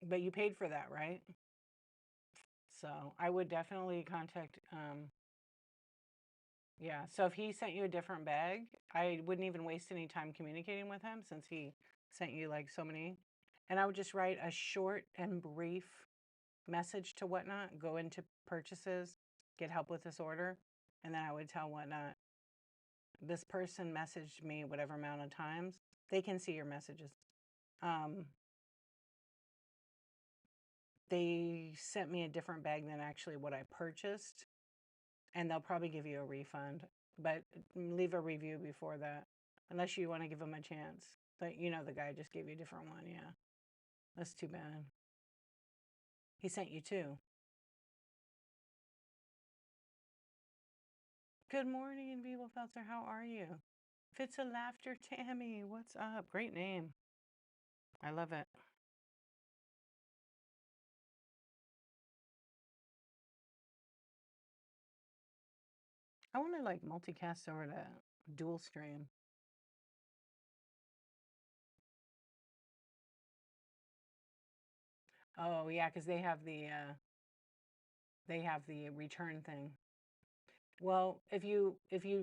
But you paid for that, right? So I would definitely contact, yeah. So if he sent you a different bag, I wouldn't even waste any time communicating with him since he sent you like so many. And I would just write a short and brief message to Whatnot, go into purchases, get help with this order. And then I would tell Whatnot, this person messaged me whatever amount of times. They can see your messages. Um, they sent me a different bag than actually what I purchased, and they'll probably give you a refund. But leave a review before that, unless you want to give them a chance. But you know, the guy just gave you a different one. Yeah, that's too bad. He sent you two. Good morning, Vivo Felter. How are you? Fits a Laughter Tammy. What's up? Great name. I love it. I want to like multicast over to dual stream. Oh yeah, because they have the return thing. Well, if you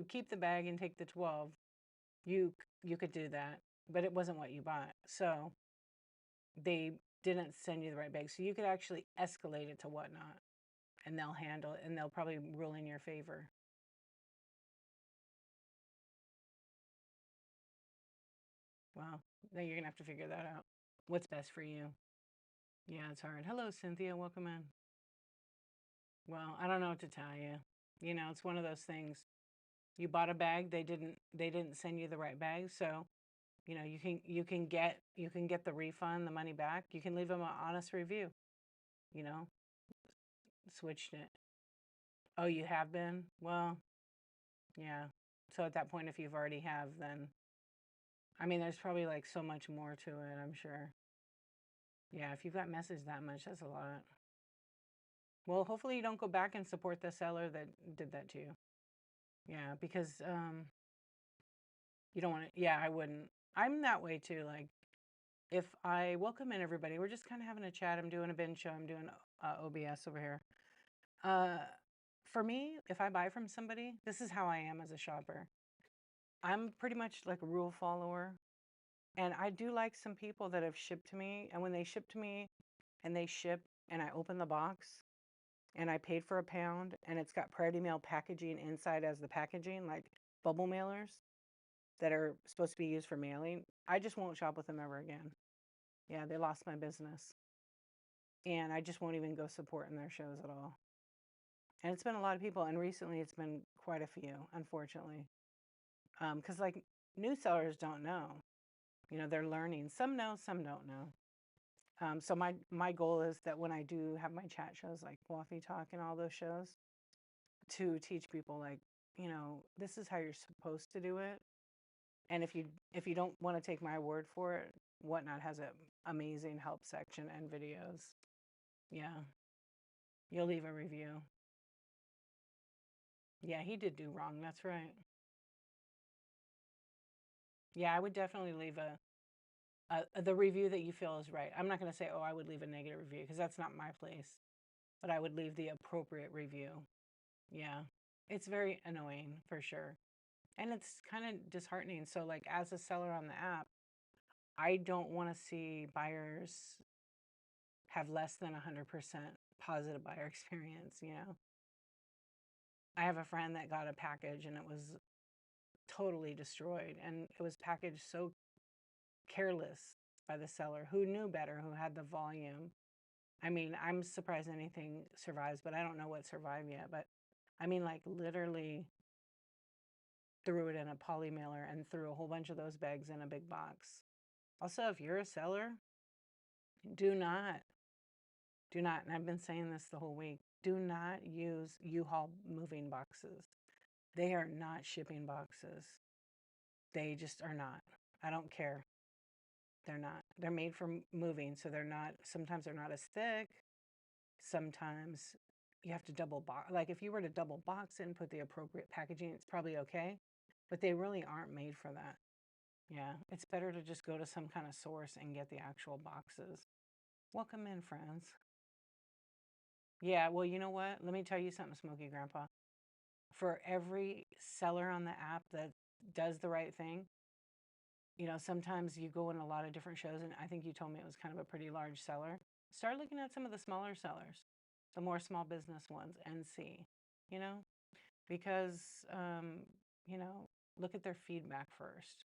keep the bag and take the 12, you could do that, but it wasn't what you bought. So they didn't send you the right bag. So you could actually escalate it to Whatnot and they'll handle it and they'll probably rule in your favor. Well, then you're gonna have to figure that out. What's best for you? Yeah, it's hard. Hello, Cynthia. Welcome in. Well, I don't know what to tell you. You know, it's one of those things. You bought a bag, they didn't send you the right bag, so you know, you can get the refund, the money back. You can leave them an honest review, you know, switched it. Oh, you have been? Well, yeah. So at that point, if you've already have, then I mean, there's probably like so much more to it, I'm sure. Yeah, if you've got message that much, that's a lot. Well, hopefully you don't go back and support the seller that did that to you. Yeah, because you don't want to. Yeah, I wouldn't. I'm that way too. Like if I welcome in everybody, we're just kind of having a chat. I'm doing a binge show. I'm doing OBS over here. Uh, for me, if I buy from somebody, this is how I am as a shopper. I'm pretty much like a rule follower. And I do like some people that have shipped to me. And when they ship to me and they ship and I open the box and I paid for a pound and it's got Priority Mail packaging inside as the packaging, like bubble mailers that are supposed to be used for mailing, I just won't shop with them ever again. Yeah, they lost my business. And I just won't even go support in their shows at all. And it's been a lot of people. And recently it's been quite a few, unfortunately. Because like new sellers don't know, you know, they're learning. Some know, some don't know. So my goal is that when I do have my chat shows like Coffee Talk and all those shows, to teach people like, you know, this is how you're supposed to do it. And if you don't want to take my word for it, Whatnot has an amazing help section and videos. Yeah, you'll leave a review. Yeah, he did do wrong. That's right. Yeah, I would definitely leave the review that you feel is right. I'm not going to say, oh, I would leave a negative review because that's not my place, but I would leave the appropriate review. Yeah, it's very annoying for sure. And it's kind of disheartening. So, like, as a seller on the app, I don't want to see buyers have less than 100% positive buyer experience, you know? I have a friend that got a package and it was totally destroyed. And it was packaged so careless by the seller who knew better, who had the volume. I mean, I'm surprised anything survives, but I don't know what survived yet. But I mean, like literally threw it in a poly mailer and threw a whole bunch of those bags in a big box. Also, if you're a seller, do not, do not, and I've been saying this the whole week, do not use U-Haul moving boxes. They are not shipping boxes. They just are not. I don't care. They're not. They're made for moving, so they're not, sometimes they're not as thick. Sometimes you have to double box. Like if you were to double box it and put the appropriate packaging, it's probably okay. But they really aren't made for that. Yeah, it's better to just go to some kind of source and get the actual boxes. Welcome in, friends. Yeah, well, you know what? Let me tell you something, Smoky Grandpa. For every seller on the app that does the right thing, sometimes you go in a lot of different shows, and I think you told me it was kind of a pretty large seller. Start looking at some of the smaller sellers, the more small business ones, and see, you know, because, you know, look at their feedback first.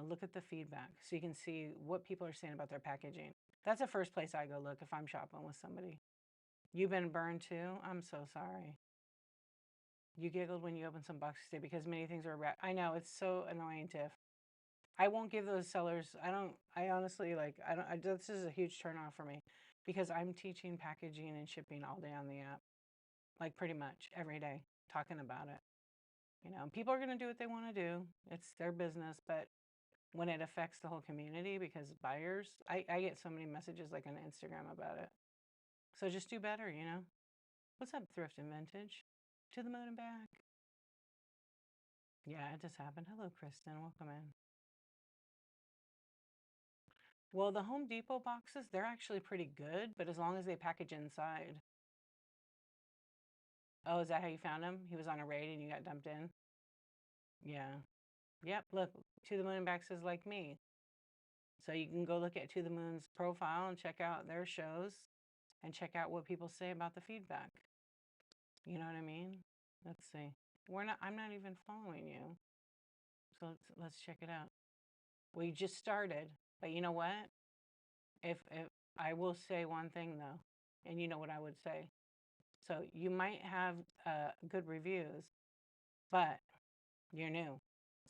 Look at the feedback so you can see what people are saying about their packaging. That's the first place I go look if I'm shopping with somebody. You've been burned too? I'm so sorry. You giggled when you opened some boxes today because many things are wrapped. I know, it's so annoying, Tiff. I won't give those sellers, I honestly, like, this is a huge turnoff for me because I'm teaching packaging and shipping all day on the app, like pretty much every day, talking about it. People are going to do what they want to do. It's their business, but when it affects the whole community because buyers, I get so many messages like on Instagram about it. So just do better, What's up, Thrift and Vintage? To the moon and back. Yeah, it just happened. Hello, Kristen. Welcome in. Well, the Home Depot boxes, they're actually pretty good, but as long as they package inside. Oh, is that how you found him? He was on a raid and you got dumped in? Yeah. Yep, look, To the Moon and Back says like me. So you can go look at To the Moon's profile and check out their shows and check out what people say about the feedback. You know what I mean? Let's see. I'm not even following you. So let's check it out. Well, you just started, but you know what? If I will say one thing though, and you know what I would say. So you might have good reviews, but you're new.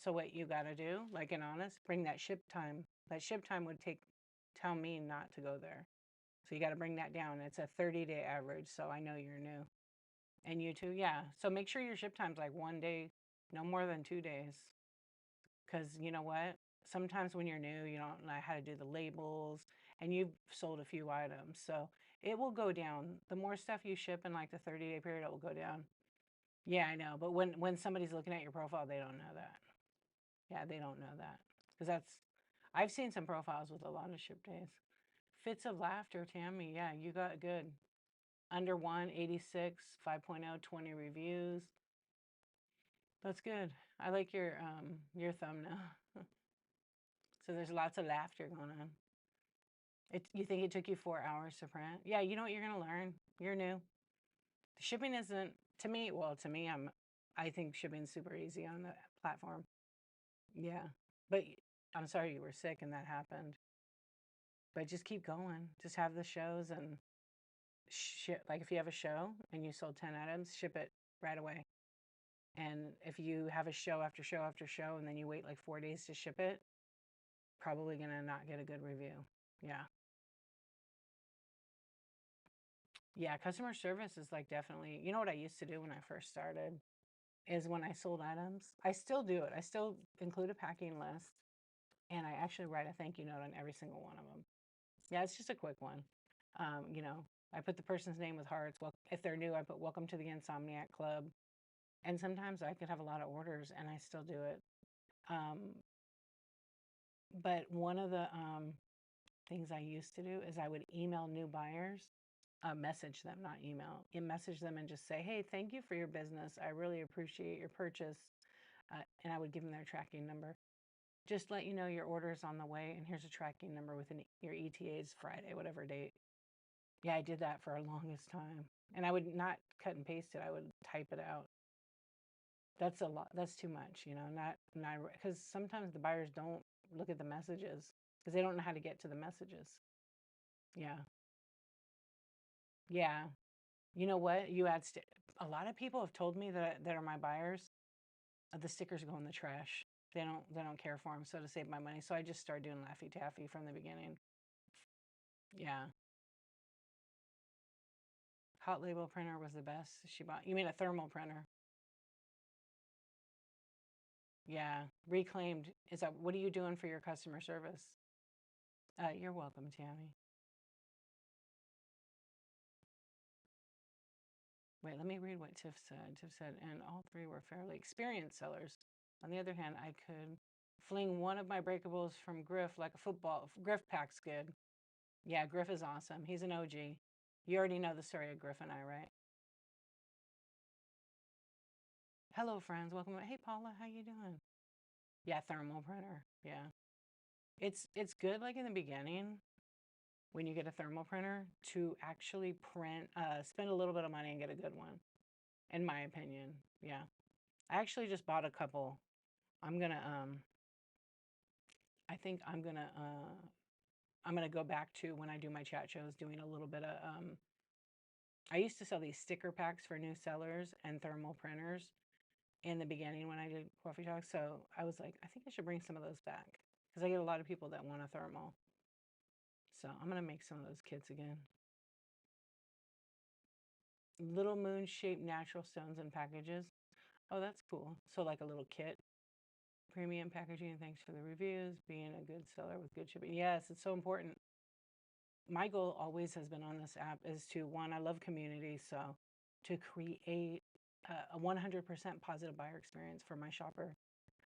So what you got to do, like in honest, bring that ship time. That ship time would tell me not to go there. So you got to bring that down. It's a 30-day average. So I know you're new. And you too, yeah. So make sure your ship time's like 1 day, no more than 2 days. Because you know what? Sometimes when you're new, you don't know how to do the labels, and you've sold a few items. So it will go down. The more stuff you ship in like the 30-day period, it will go down. Yeah, I know. But when somebody's looking at your profile, they don't know that. Yeah, they don't know that. Because I've seen some profiles with a lot of ship days. Fits of laughter, Tammy. Yeah, you got good. Under 186, 5.0, 20 reviews. That's good. I like your thumbnail. So there's lots of laughter going on. You think it took you 4 hours to print? Yeah, you know what you're gonna learn. You're new. Shipping isn't to me. Well, to me, I think shipping's super easy on the platform. Yeah, but I'm sorry you were sick and that happened. But just keep going. Just have the shows and ship. Like if you have a show and you sold 10 items, ship it right away. And if you have a show after show after show and then you wait like 4 days to ship it, probably gonna not get a good review. Yeah. Yeah, customer service is like definitely, you know what I used to do when I first started is when I sold items, I still do it. I still include a packing list and I actually write a thank you note on every single one of them. Yeah, it's just a quick one. I put the person's name with hearts. Well, if they're new, I put welcome to the Insomniac Club. And sometimes I could have a lot of orders and I still do it. But one of the things I used to do is I would email new buyers, message them, not email, message them and just say, hey, thank you for your business. I really appreciate your purchase. And I would give them their tracking number. Just let you know your order is on the way, and here's a tracking number with your ETA's Friday, whatever date. Yeah, I did that for a longest time. And I would not cut and paste it. I would type it out. That's a lot. That's too much, not because sometimes the buyers don't look at the messages because they don't know how to get to the messages. Yeah. Yeah. You know what? A lot of people have told me that are my buyers, the stickers go in the trash. They don't care for them. So to save my money, so I just started doing Laffy Taffy from the beginning. Yeah. Hot label printer was the best she bought. You mean a thermal printer? Yeah. Reclaimed. What are you doing for your customer service? You're welcome, Tammy. Wait, let me read what Tiff said. Tiff said, and all three were fairly experienced sellers. On the other hand, I could fling one of my breakables from Griff like a football. Griff packs good. Yeah, Griff is awesome. He's an OG. You already know the story of Griff and I, right? Hello, friends. Welcome. Hey, Paula, how you doing? Yeah, thermal printer. Yeah, it's good. Like in the beginning, when you get a thermal printer, to actually print, spend a little bit of money and get a good one. In my opinion, yeah. I actually just bought a couple. I'm gonna I think I'm gonna go back to when I do my chat shows, doing a little bit of I used to sell these sticker packs for new sellers and thermal printers in the beginning when I did coffee talks. So I was like, I think I should bring some of those back because I get a lot of people that want a thermal. So I'm gonna make some of those kits again. Little moon shaped natural stones and packages. Oh, that's cool. So like a little kit. Premium packaging. Thanks for the reviews. Being a good seller with good shipping. Yes, it's so important. My goal always has been on this app is to, one, I love community, so to create a 100% positive buyer experience for my shopper.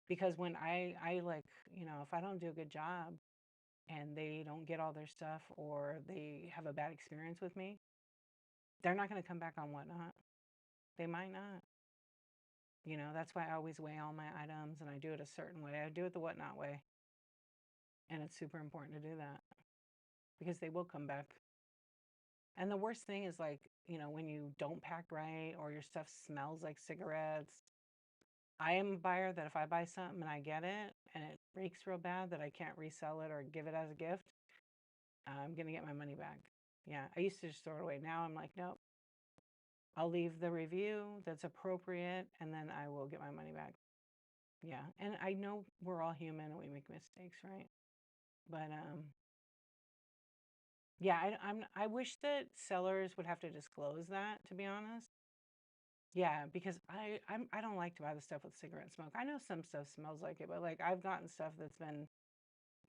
Because when I like, if I don't do a good job and they don't get all their stuff or they have a bad experience with me, they're not going to come back on Whatnot. They might not. That's why I always weigh all my items and I do it a certain way. I do it the Whatnot way. And it's super important to do that because they will come back. And the worst thing is like, when you don't pack right or your stuff smells like cigarettes. I am a buyer that if I buy something and I get it and it breaks real bad that I can't resell it or give it as a gift, I'm going to get my money back. Yeah, I used to just throw it away. Now I'm like, nope, I'll leave the review that's appropriate and then I will get my money back. Yeah, and I know we're all human and we make mistakes, right? But yeah, I wish that sellers would have to disclose that, to be honest. Yeah, because I don't like to buy the stuff with cigarette smoke. I know some stuff smells like it, but like I've gotten stuff that's been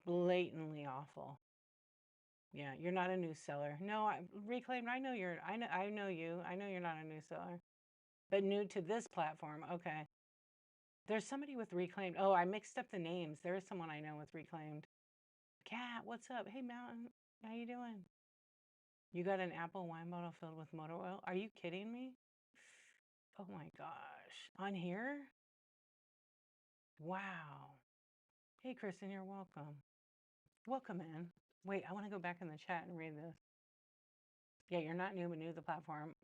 blatantly awful. Yeah, you're not a new seller. No, Reclaimed. I know you. I know you're not a new seller, but new to this platform. Okay. There's somebody with Reclaimed. Oh, I mixed up the names. There is someone I know with Reclaimed. Cat, what's up? Hey, Mountain. How you doing? You got an apple wine bottle filled with motor oil? Are you kidding me? Oh my gosh. On here? Wow. Hey, Kristen, you're welcome. Welcome in. Wait, I want to go back in the chat and read this. Yeah, you're not new, but new to the platform.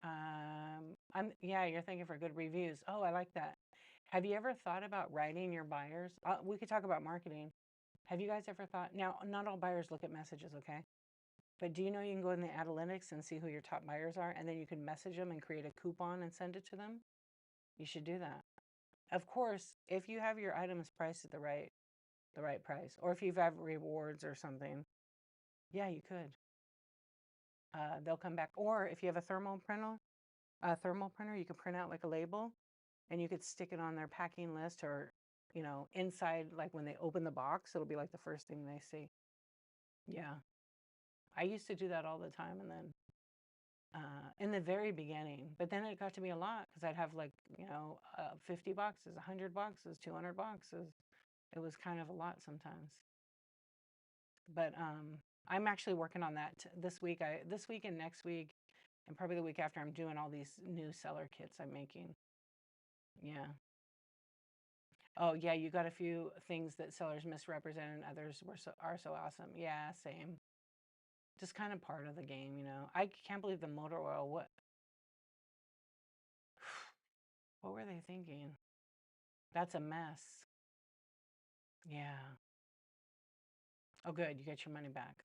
Yeah, you're thinking for good reviews. Oh, I like that. Have you ever thought about writing your buyers? We could talk about marketing. Have you guys ever thought? Now, not all buyers look at messages, okay? But do you know you can go in the analytics and see who your top buyers are, and then you can message them and create a coupon and send it to them? You should do that. Of course, if you have your items priced at the right price, or if you have rewards or something, yeah, you could. They'll come back. Or if you have a thermal printer, you can print out like a label and you could stick it on their packing list or, inside, like when they open the box, it'll be like the first thing they see. Yeah. I used to do that all the time. And then in the very beginning, but then it got to be a lot because I'd have like, 50 boxes, 100 boxes, 200 boxes. It was kind of a lot sometimes. But I'm actually working on that this week. This week and next week, and probably the week after, I'm doing all these new seller kits I'm making. Yeah. Oh yeah, you got a few things that sellers misrepresent and others are so awesome. Yeah, same. Just kind of part of the game. I can't believe the motor oil. What were they thinking? That's a mess. Yeah. Oh good, you get your money back.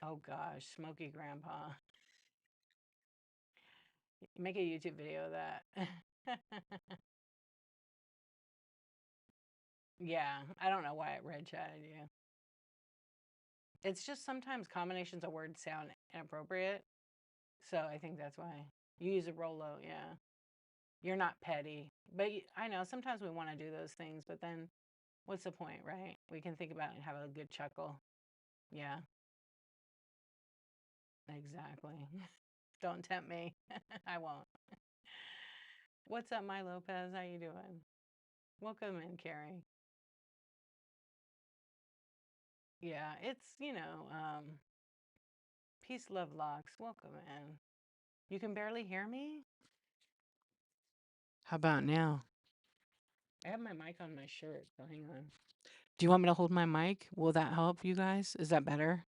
Oh gosh, Smoky Grandpa. Make a YouTube video of that. Yeah, I don't know why it red chatted you. It's just sometimes combinations of words sound inappropriate. So I think that's why. You use a Rolo, yeah. You're not petty. But I know sometimes we want to do those things, but then what's the point, right? We can think about it and have a good chuckle. Yeah, exactly. Don't tempt me. I won't. What's up, my Lopez? How you doing? Welcome in, Carrie. Yeah, it's, peace, love, locks. Welcome in. You can barely hear me? How about now? I have my mic on my shirt, so hang on. Do you want me to hold my mic? Will that help you guys? Is that better?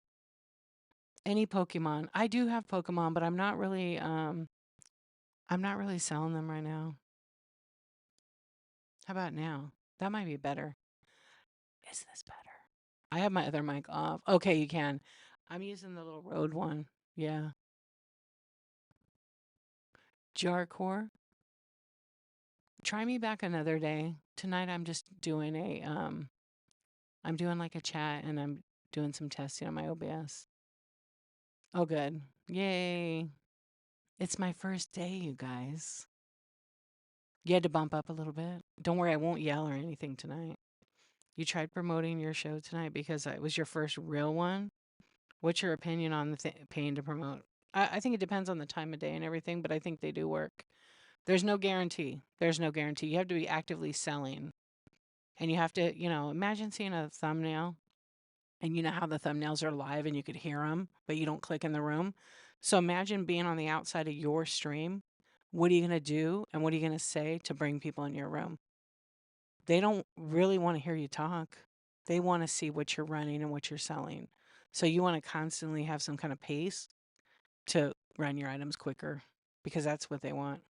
Any Pokemon. I do have Pokemon, but I'm not really selling them right now. How about now? That might be better. Is this better? I have my other mic off. Okay, you can. I'm using the little Rode one. Yeah. Jarcore. Try me back another day. Tonight I'm just doing I'm doing like a chat and I'm doing some testing on my OBS. Oh good. Yay. It's my first day, you guys. You had to bump up a little bit. Don't worry, I won't yell or anything tonight. You tried promoting your show tonight because it was your first real one. What's your opinion on the paying to promote? I think it depends on the time of day and everything, but I think they do work. There's no guarantee. There's no guarantee. You have to be actively selling. And you have to, imagine seeing a thumbnail and you know how the thumbnails are live and you could hear them, but you don't click in the room. So imagine being on the outside of your stream. What are you going to do? And what are you going to say to bring people in your room? They don't really want to hear you talk. They want to see what you're running and what you're selling. So you want to constantly have some kind of pace to run your items quicker because that's what they want.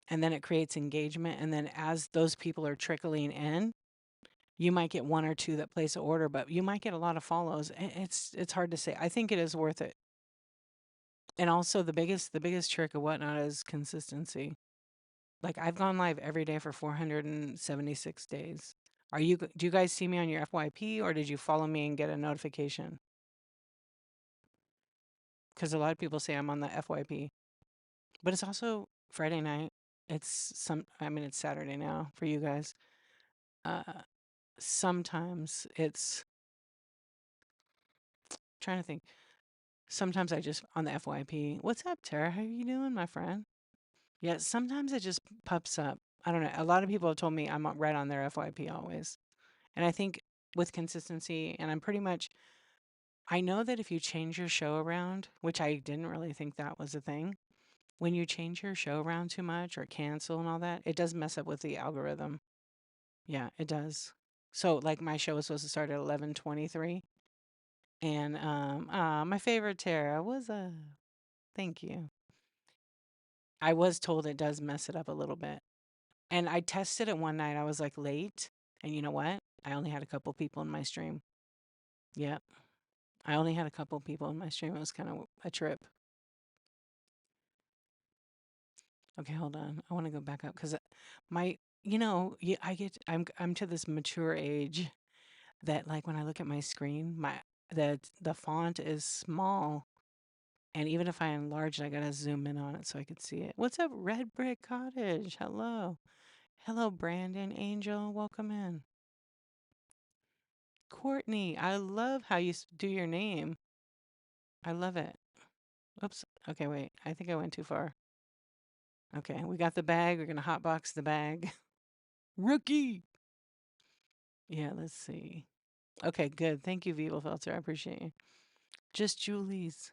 And then it creates engagement. And then as those people are trickling in, you might get one or two that place an order, but you might get a lot of follows. It's hard to say. I think it is worth it. And also the biggest trick of whatnot is consistency. Like I've gone live every day for 476 days. Do you guys see me on your FYP or did you follow me and get a notification? Because a lot of people say I'm on the FYP. But it's also Friday night. It's Saturday now for you guys. Uh sometimes it's trying to think. Sometimes I just on the FYP. What's up, Tara? How are you doing, my friend? Yeah, sometimes it just pops up. I don't know. A lot of people have told me I'm right on their FYP always. And I think with consistency, and I know that if you change your show around, which I didn't really think that was a thing, when you change your show around too much or cancel and all that, it does mess up with the algorithm. Yeah, it does. So like my show was supposed to start at 11:23 and my favorite Tara was thank you. I was told it does mess it up a little bit. And I tested it one night. I was like late, and you know what? I only had a couple people in my stream. Yep. I only had a couple people in my stream. It was kind of a trip. Okay, hold on. I want to go back up because my, I'm to this mature age that like when I look at my screen, the font is small, and even if I enlarge it, I gotta zoom in on it so I could see it. What's up, Red Brick Cottage? Hello, hello, Brandon Angel. Welcome in, Courtney. I love how you do your name. I love it. Oops. Okay, wait. I think I went too far. Okay, we got the bag. We're gonna hotbox the bag. Rookie. Yeah, let's see. Okay, good. Thank you, Vivo Filter. I appreciate you. Just Julie's.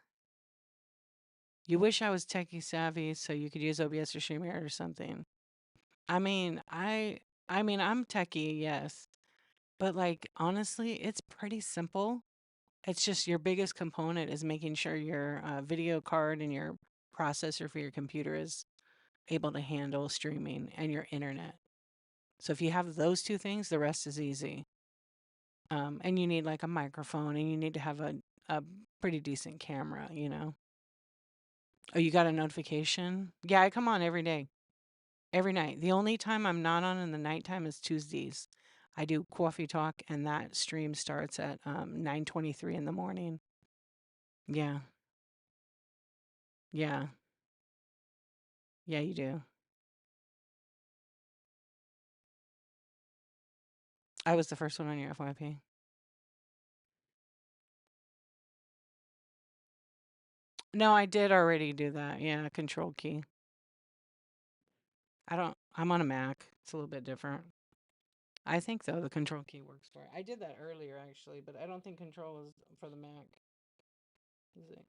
You wish I was techie savvy so you could use OBS or StreamYard or something. I mean, I'm techie, yes. But like honestly, it's pretty simple. It's just your biggest component is making sure your video card and your processor for your computer is able to handle streaming and your internet. So if you have those two things, the rest is easy. And you need like a microphone and you need to have a pretty decent camera, you know. Oh, you got a notification? Yeah, I come on every day, every night. The only time I'm not on in the nighttime is Tuesdays. I do coffee talk, and that stream starts at 9:23 in the morning. Yeah, yeah, yeah. You do. I was the first one on your FYP. No, I did already do that. Yeah, Control key. I'm on a Mac. It's a little bit different. I think though the control key works for it. I did that earlier actually, but I don't think control is for the Mac. Is it?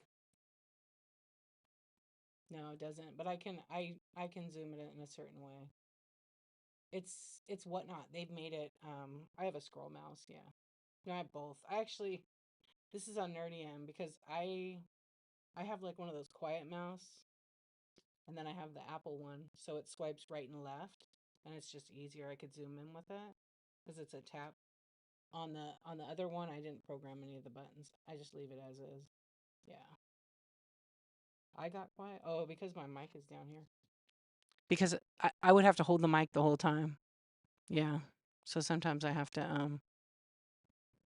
No, it doesn't. But I can zoom it in a certain way. It's whatnot. They've made it. I have a scroll mouse. Yeah, no, I have both. I actually this is on Nerdy M because I have like one of those quiet mouse, and then I have the Apple one, so it swipes right and left, and it's just easier. I could zoom in with it because it's a tap. On the other one, I didn't program any of the buttons. I just leave it as is. Yeah. I got quiet. Oh, because my mic is down here. Because I would have to hold the mic the whole time. Yeah. So sometimes I have to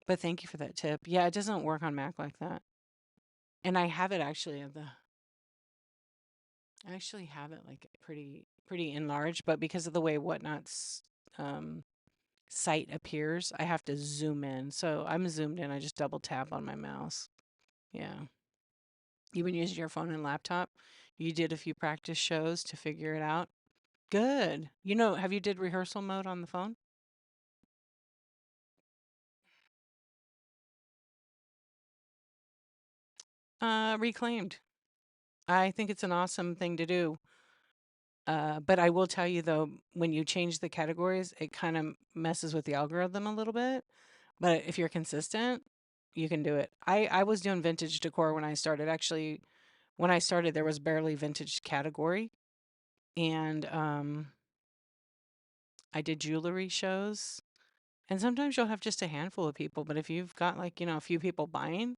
but thank you for that tip. Yeah, it doesn't work on Mac like that. And I have it actually at the I actually have it like pretty enlarged, but because of the way Whatnot's um site appears, I have to zoom in. So I'm zoomed in. I just double tap on my mouse. Yeah. You've been using your phone and laptop. You did a few practice shows to figure it out. Good. Have you did rehearsal mode on the phone? Reclaimed. I think it's an awesome thing to do. But I will tell you though, when you change the categories, it kind of messes with the algorithm a little bit. But if you're consistent, you can do it. I was doing vintage decor when I started. Actually, when I started, there was barely vintage category, and I did jewelry shows. And sometimes you'll have just a handful of people, but if you've got like, a few people buying,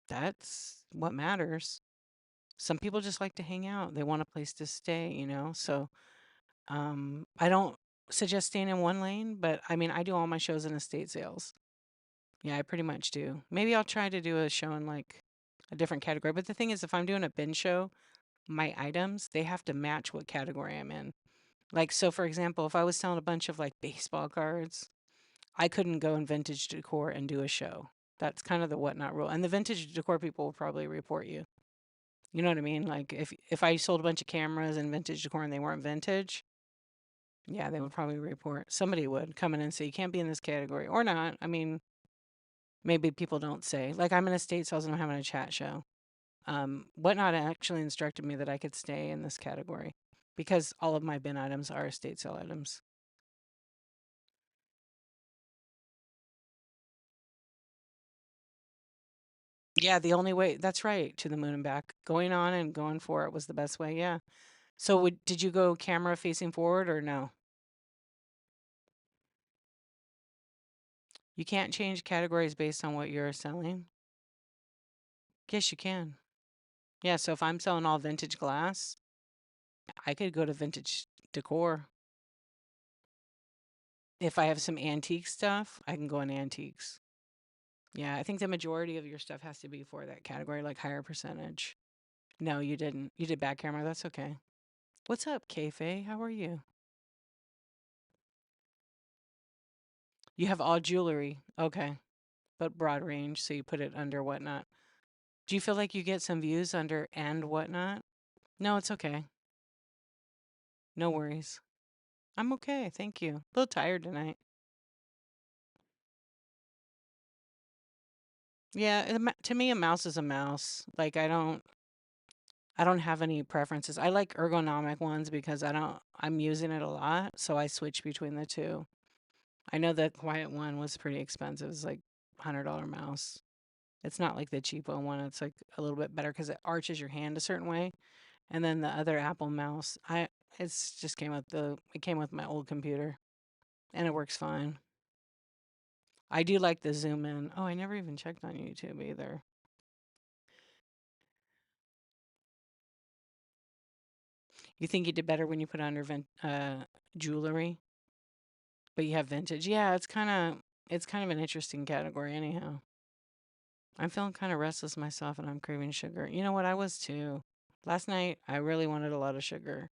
that's what matters. Some people just like to hang out. They want a place to stay. So I don't suggest staying in one lane, but I mean, I do all my shows in estate sales. Yeah, I pretty much do. Maybe I'll try to do a show in like a different category. But the thing is, if I'm doing a bin show, my items, they have to match what category I'm in. Like, so for example, if I was selling a bunch of like baseball cards, I couldn't go in vintage decor and do a show. That's kind of the whatnot rule. And the vintage decor people will probably report you. You know what I mean? Like if I sold a bunch of cameras and vintage decor and they weren't vintage, yeah, they would probably report. Somebody would come in and say, you can't be in this category or not. I mean, maybe people don't say. Like I'm in a state sales and I'm having a chat show. Whatnot actually instructed me that I could stay in this category because all of my bin items are estate sale items. Yeah, the only way, that's right, to the moon and back. Going on and going for it was the best way. Yeah. So did you go camera facing forward or no? You can't change categories based on what you're selling. Yes, you can. Yeah, so if I'm selling all vintage glass, I could go to vintage decor. If I have some antique stuff, I can go in antiques. Yeah, I think the majority of your stuff has to be for that category, like higher percentage. No, you didn't. You did back camera. That's okay. What's up, Kayfae? How are you? You have all jewelry. Okay. But broad range, so you put it under whatnot. Do you feel like you get some views under and whatnot? No, it's okay. No worries. I'm okay. Thank you. A little tired tonight. Yeah, to me, a mouse is a mouse. Like I don't have any preferences. I like ergonomic ones because I'm using it a lot, so I switch between the two. I know the quiet one was pretty expensive. It's like $100 mouse. It's not like the cheapo one. It's like a little bit better because it arches your hand a certain way. And then the other Apple mouse, it came with my old computer and it works fine. I do like the zoom in. Oh, I never even checked on YouTube either. You think you did better when you put under jewelry, but you have vintage. Yeah, it's kind of an interesting category anyhow. I'm feeling kind of restless myself and I'm craving sugar. You know what? I was too. Last night I really wanted a lot of sugar.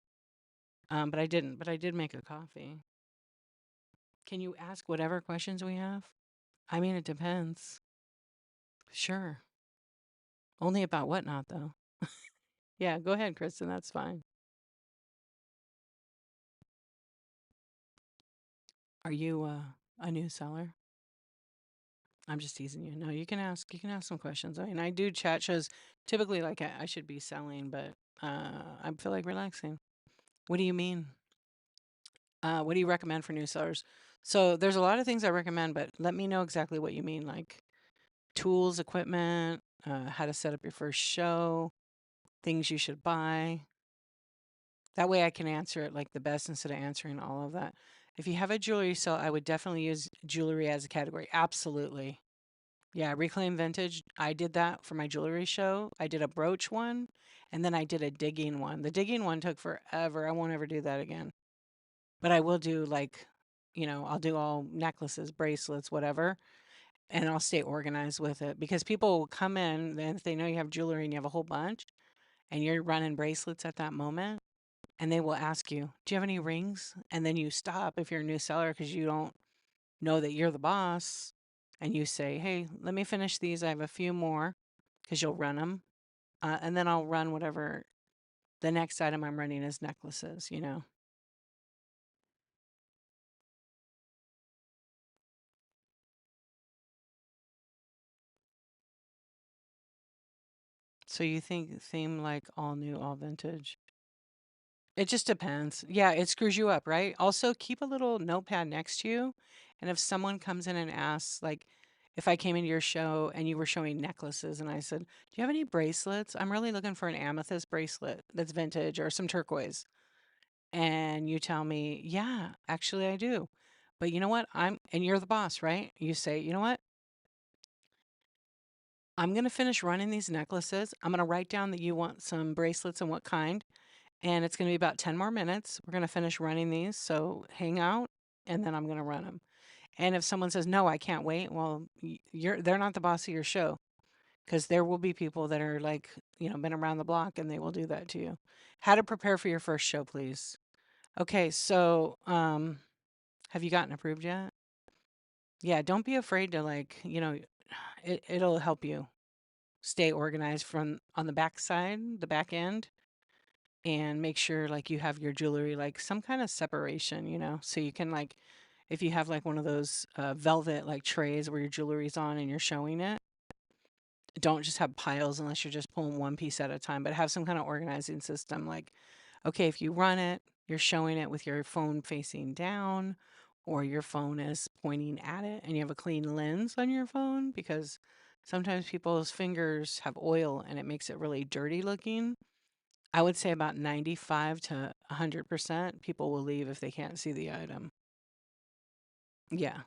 But I didn't. But I did make a coffee. Can you ask whatever questions we have? I mean, it depends. Sure. Only about whatnot, though. Yeah, go ahead, Kristen. That's fine. Are you a new seller? I'm just teasing you. No, you can ask. You can ask some questions. I mean, I do chat shows. Typically, like I should be selling, but I feel like relaxing. What do you mean? What do you recommend for new sellers? So there's a lot of things I recommend, but let me know exactly what you mean. Like tools, equipment, how to set up your first show, things you should buy. That way I can answer it like the best instead of answering all of that. If you have a jewelry sale, I would definitely use jewelry as a category. Absolutely. Yeah, reclaim vintage. I did that for my jewelry show. I did a brooch one and then I did a digging one. The digging one took forever. I won't ever do that again. But I will do like, I'll do all necklaces, bracelets, whatever, and I'll stay organized with it because people will come in and if they know you have jewelry and you have a whole bunch and you're running bracelets at that moment and they will ask you, "Do you have any rings?" And then you stop if you're a new seller because you don't know that you're the boss and you say, "Hey, let me finish these. I have a few more," because you'll run them. And then I'll run whatever the next item I'm running is necklaces. So you think theme like all new, all vintage? It just depends. Yeah, it screws you up, right? Also, keep a little notepad next to you. And if someone comes in and asks, like, if I came into your show and you were showing necklaces and I said, "Do you have any bracelets? I'm really looking for an amethyst bracelet that's vintage or some turquoise." And you tell me, "Yeah, actually I do." But you know what? And you're the boss, right? You say, "You know what? I'm going to finish running these necklaces. I'm going to write down that you want some bracelets and what kind. And it's going to be about 10 more minutes. We're going to finish running these. So hang out and then I'm going to run them." And if someone says, "No, I can't wait," well, they're not the boss of your show because there will be people that are like, been around the block and they will do that to you. How to prepare for your first show, please. Okay. So, have you gotten approved yet? Yeah. Don't be afraid to it'll help you stay organized from on the back side, the back end, and make sure like you have your jewelry like some kind of separation, so you can like if you have like one of those velvet like trays where your jewelry's on and you're showing it, don't just have piles unless you're just pulling one piece at a time, but have some kind of organizing system. Like, okay, if you run it, you're showing it with your phone facing down or your phone is pointing at it and you have a clean lens on your phone because sometimes people's fingers have oil and it makes it really dirty looking. I would say about 95 to 100% people will leave if they can't see the item. Yeah.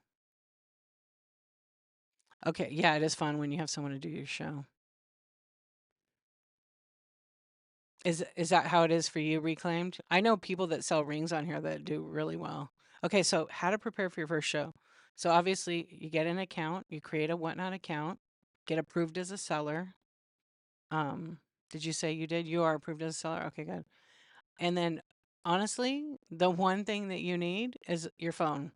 Okay. Yeah, it is fun when you have someone to do your show. Is that how it is for you, Reclaimed? I know people that sell rings on here that do really well. Okay, so how to prepare for your first show. So obviously you get an account, you create a whatnot account, get approved as a seller. Um, did you say you did? You are approved as a seller? Okay, good. And then honestly, the one thing that you need is your phone.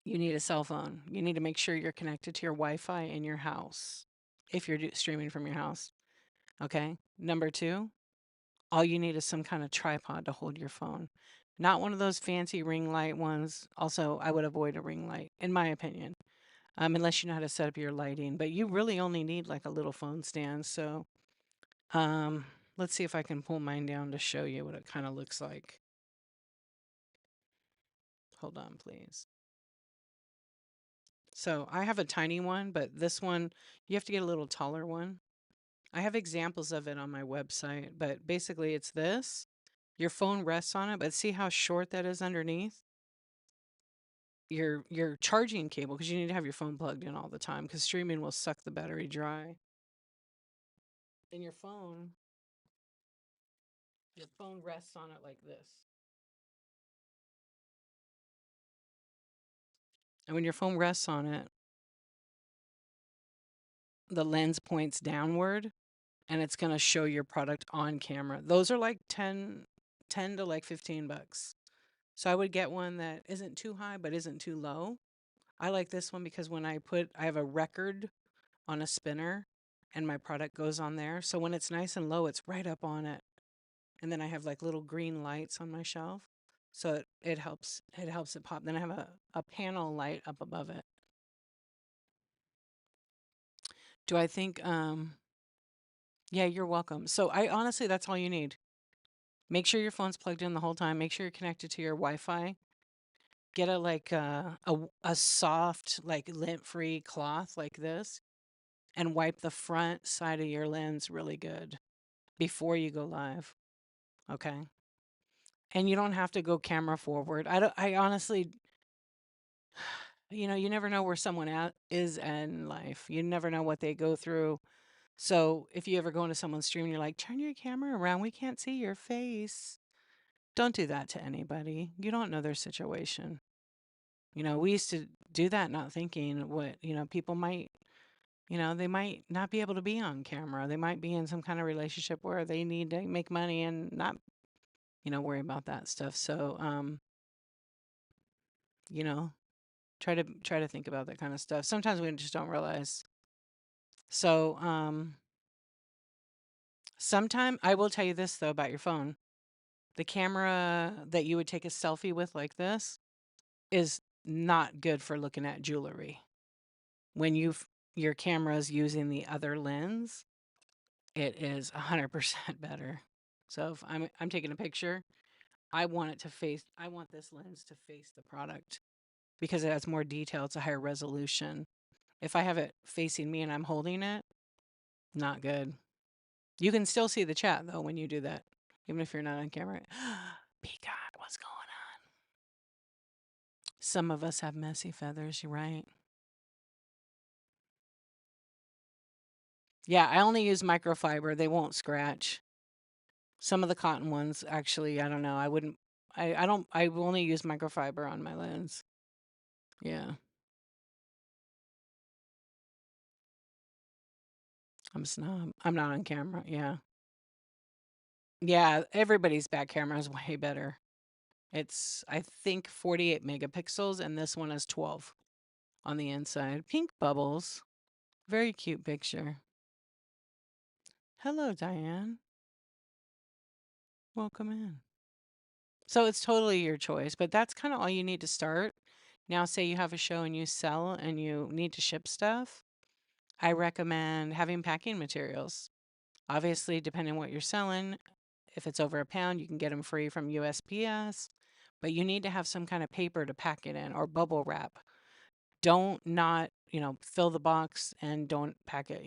You need a cell phone. You need to make sure you're connected to your Wi-Fi in your house if you're streaming from your house. Okay. Number two, all you need is some kind of tripod to hold your phone. Not one of those fancy ring light ones. Also, I would avoid a ring light, in my opinion, unless you know how to set up your lighting. But you really only need like a little phone stand. So um, let's see if I can pull mine down to show you what it kind of looks like. Hold on, please. So I have a tiny one, but this one, you have to get a little taller one. I have examples of it on my website, but basically it's this. Your phone rests on it, but see how short that is underneath? Your charging cable, because you need to have your phone plugged in all the time because streaming will suck the battery dry. And your phone rests on it like this. And when your phone rests on it, the lens points downward and it's going to show your product on camera. Those are like 10 to like $15. So I would get one that isn't too high but isn't too low. I like this one because I have a record on a spinner and my product goes on there. So when it's nice and low, it's right up on it. And then I have like little green lights on my shelf. So it helps it pop. Then I have a panel light up above it. Do I think yeah, you're welcome. So I honestly that's all you need. Make sure your phone's plugged in the whole time. Make sure you're connected to your Wi-Fi. Get a like a soft like lint-free cloth like this and wipe the front side of your lens really good before you go live. Okay? And you don't have to go camera forward. I honestly you never know where someone is in life. You never know what they go through. So if you ever go into someone's stream and you're like, turn your camera around, we can't see your face. Don't do that to anybody. You don't know their situation. We used to do that not thinking what, people might, they might not be able to be on camera. They might be in some kind of relationship where they need to make money and not, worry about that stuff. So, you know, try to think about that kind of stuff. Sometimes we just don't realize. So, sometime I will tell you this though about your phone. The camera that you would take a selfie with like this is not good for looking at jewelry. When your camera is using the other lens, it is 100% better. So if I'm taking a picture, I want this lens to face the product because it has more detail. It's a higher resolution. If I have it facing me and I'm holding it, not good. You can still see the chat though when you do that, even if you're not on camera. Peacock, what's going on? Some of us have messy feathers, you're right. Yeah, I only use microfiber. They won't scratch. Some of the cotton ones, actually, I don't know. I wouldn't. I don't. I only use microfiber on my lens. Yeah, I'm a snob. I'm not on camera. Yeah, yeah. Everybody's back camera is way better. It's I think 48 megapixels, and this one is 12 on the inside. Pink bubbles. Very cute picture. Hello, Diane. Welcome in. So it's totally your choice, but that's kind of all you need to start. Now, say you have a show and you sell and you need to ship stuff. I recommend having packing materials. Obviously, depending on what you're selling, if it's over a pound, you can get them free from USPS, but you need to have some kind of paper to pack it in or bubble wrap. Don't not, fill the box and don't pack it.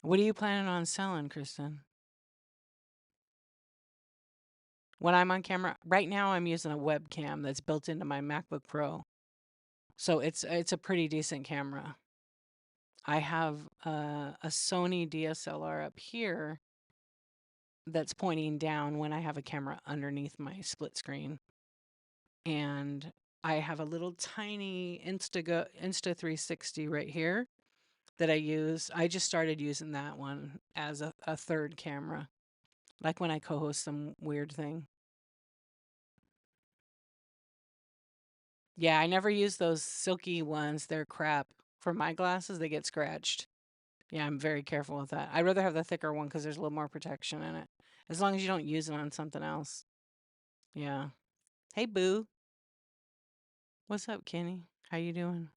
What are you planning on selling, Kristen? When I'm on camera, right now I'm using a webcam that's built into my MacBook Pro. So it's a pretty decent camera. I have a Sony DSLR up here that's pointing down when I have a camera underneath my split screen. And I have a little tiny Insta360 right here that I use. I just started using that one as a third camera, like when I co-host some weird thing. Yeah, I never use those silky ones. They're crap. For my glasses, they get scratched. Yeah, I'm very careful with that. I'd rather have the thicker one because there's a little more protection in it. As long as you don't use it on something else. Yeah. Hey, Boo. What's up, Kenny? How you doing?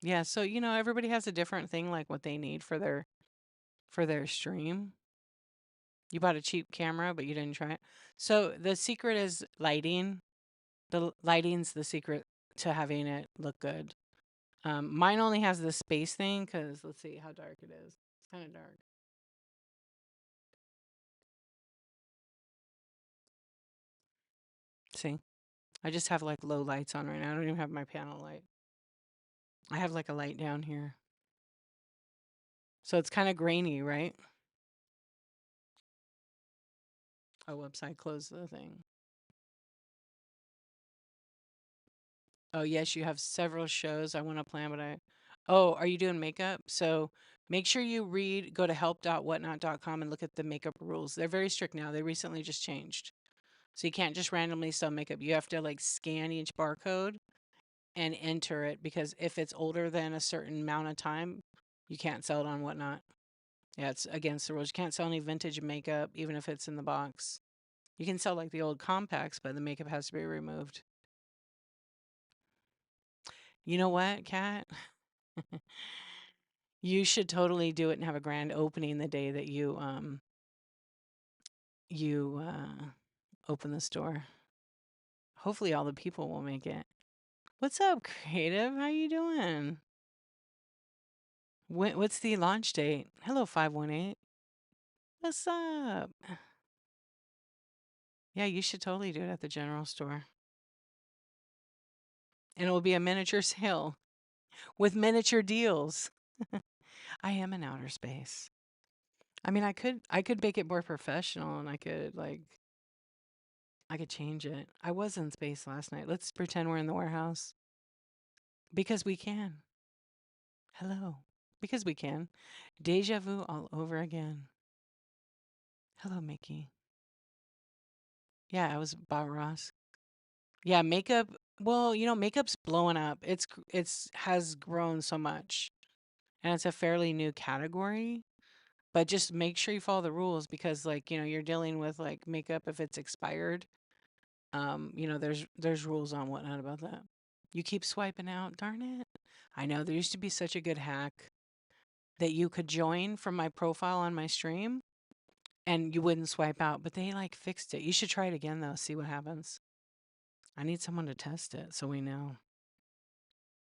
Yeah, so everybody has a different thing like what they need for their stream. You bought a cheap camera, but you didn't try it. So the secret is lighting. The lighting's the secret to having it look good. Mine only has the space thing because let's see how dark it is. It's kind of dark. See, I just have like low lights on right now. I don't even have my panel light. I have like a light down here. So it's kind of grainy, right? Oh, whoops, I closed the thing. Oh, yes, you have several shows I want to plan, but oh, are you doing makeup? So make sure you go to help.whatnot.com and look at the makeup rules. They're very strict now. They recently just changed. So you can't just randomly sell makeup. You have to like scan each barcode and enter it because if it's older than a certain amount of time, you can't sell it on Whatnot. Yeah, it's against the rules. You can't sell any vintage makeup, even if it's in the box. You can sell like the old compacts, but the makeup has to be removed. You know what, Kat? You should totally do it and have a grand opening the day that you open the store. Hopefully all the people will make it. What's up, Creative? How you doing? What's the launch date? Hello, 518. What's up? Yeah, you should totally do it at the general store. And it will be a miniature sale with miniature deals. I am in outer space. I mean, I could make it more professional and I could change it. I was in space last night. Let's pretend we're in the warehouse. Because we can. Hello. Because we can. Deja vu all over again. Hello, Mickey. Yeah, I was Bob Ross. Yeah, makeup. Well, makeup's blowing up. It's has grown so much, and it's a fairly new category. But just make sure you follow the rules because, like, you're dealing with like makeup if it's expired. There's rules on whatnot about that. You keep swiping out. Darn it! I know there used to be such a good hack that you could join from my profile on my stream, and you wouldn't swipe out. But they like fixed it. You should try it again though. See what happens. I need someone to test it so we know.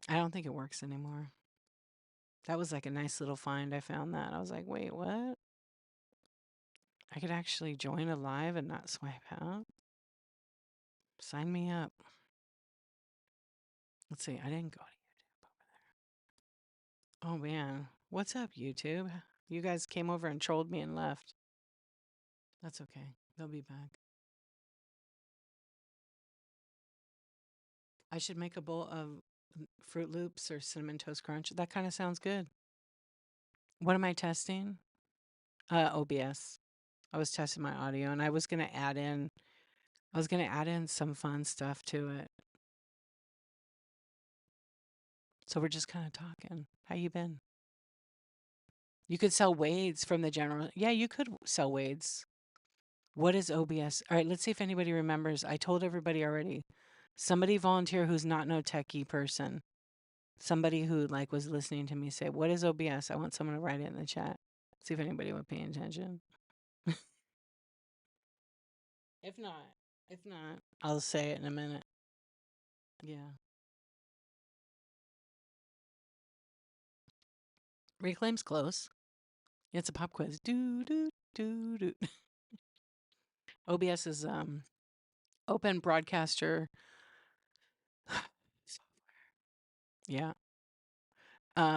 I don't think it works anymore. That was like a nice little find. I found that. I was like, wait, what? I could actually join a live and not swipe out? Sign me up. Let's see. I didn't go to YouTube over there. Oh, man. What's up, YouTube? You guys came over and trolled me and left. That's okay. They'll be back. I should make a bowl of Fruit Loops or Cinnamon Toast Crunch. That kind of sounds good. What am I testing? OBS. I was testing my audio and I was going to add in some fun stuff to it. So we're just kind of talking. How you been? You could sell Wades from the general. Yeah, you could sell Wades. What is OBS? All right, let's see if anybody remembers. I told everybody already. Somebody volunteer who's not no techie person. Somebody who like was listening to me say, "What is OBS?" I want someone to write it in the chat. See if anybody was paying attention. If not, I'll say it in a minute. Yeah. Reclaim's close. It's a pop quiz. Do do do do. OBS is open broadcaster. Yeah.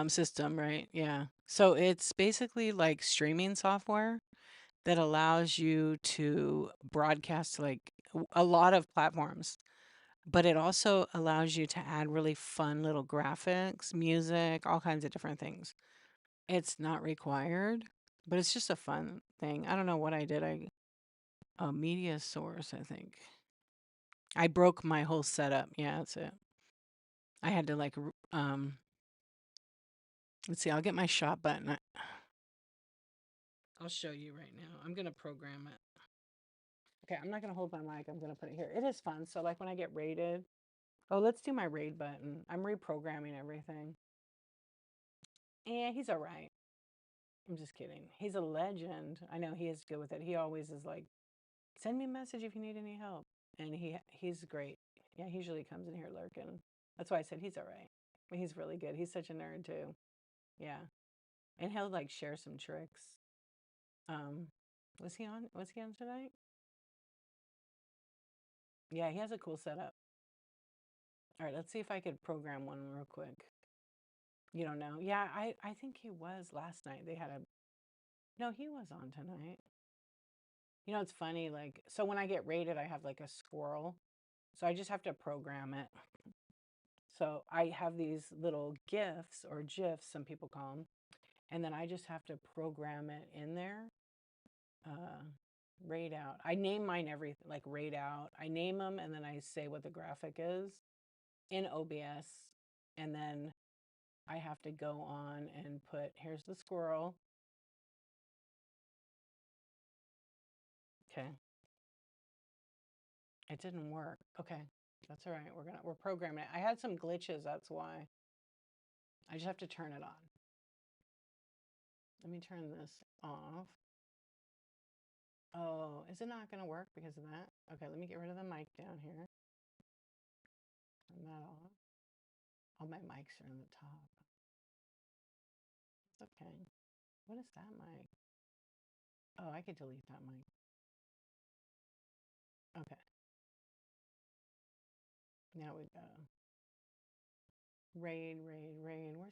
System, right? Yeah. So it's basically like streaming software that allows you to broadcast to like a lot of platforms, but it also allows you to add really fun little graphics, music, all kinds of different things. It's not required, but it's just a fun thing. I don't know what I did. A media source, I think. I broke my whole setup. Yeah, that's it. I had to like let's see, I'll get my shop button. I'll show you right now. I'm gonna program it. Okay, I'm not gonna hold my mic. I'm gonna put it here. It is fun. So like when I get raided, oh, let's do my raid button. I'm reprogramming everything. Yeah, he's all right. I'm just kidding. He's a legend. I know he is good with it. He always is like, send me a message if you need any help. And he's great. Yeah, he usually comes in here lurking. That's why I said he's all right. He's really good. He's such a nerd too. Yeah. And he'll like share some tricks. Um, was he on tonight? Yeah, he has a cool setup. All right, let's see if I could program one real quick. You don't know? Yeah, I think he was last night. They had a No, he was on tonight. It's funny, like, so when I get rated, I have like a squirrel. So I just have to program it. So I have these little GIFs or GIFs, some people call them, and then I just have to program it in there. Uh, Raid out. I name mine everything, like raid out. I name them and then I say what the graphic is in OBS, and then I have to go on and put, here's the squirrel. Okay. It didn't work. Okay. That's all right. We're programming it. I had some glitches, that's why. I just have to turn it on. Let me turn this off. Oh, is it not going to work because of that? Okay, let me get rid of the mic down here. Turn that off. All my mics are in the top. It's okay. What is that mic? Oh, I could delete that mic. Okay. Now we go. Raid. Where's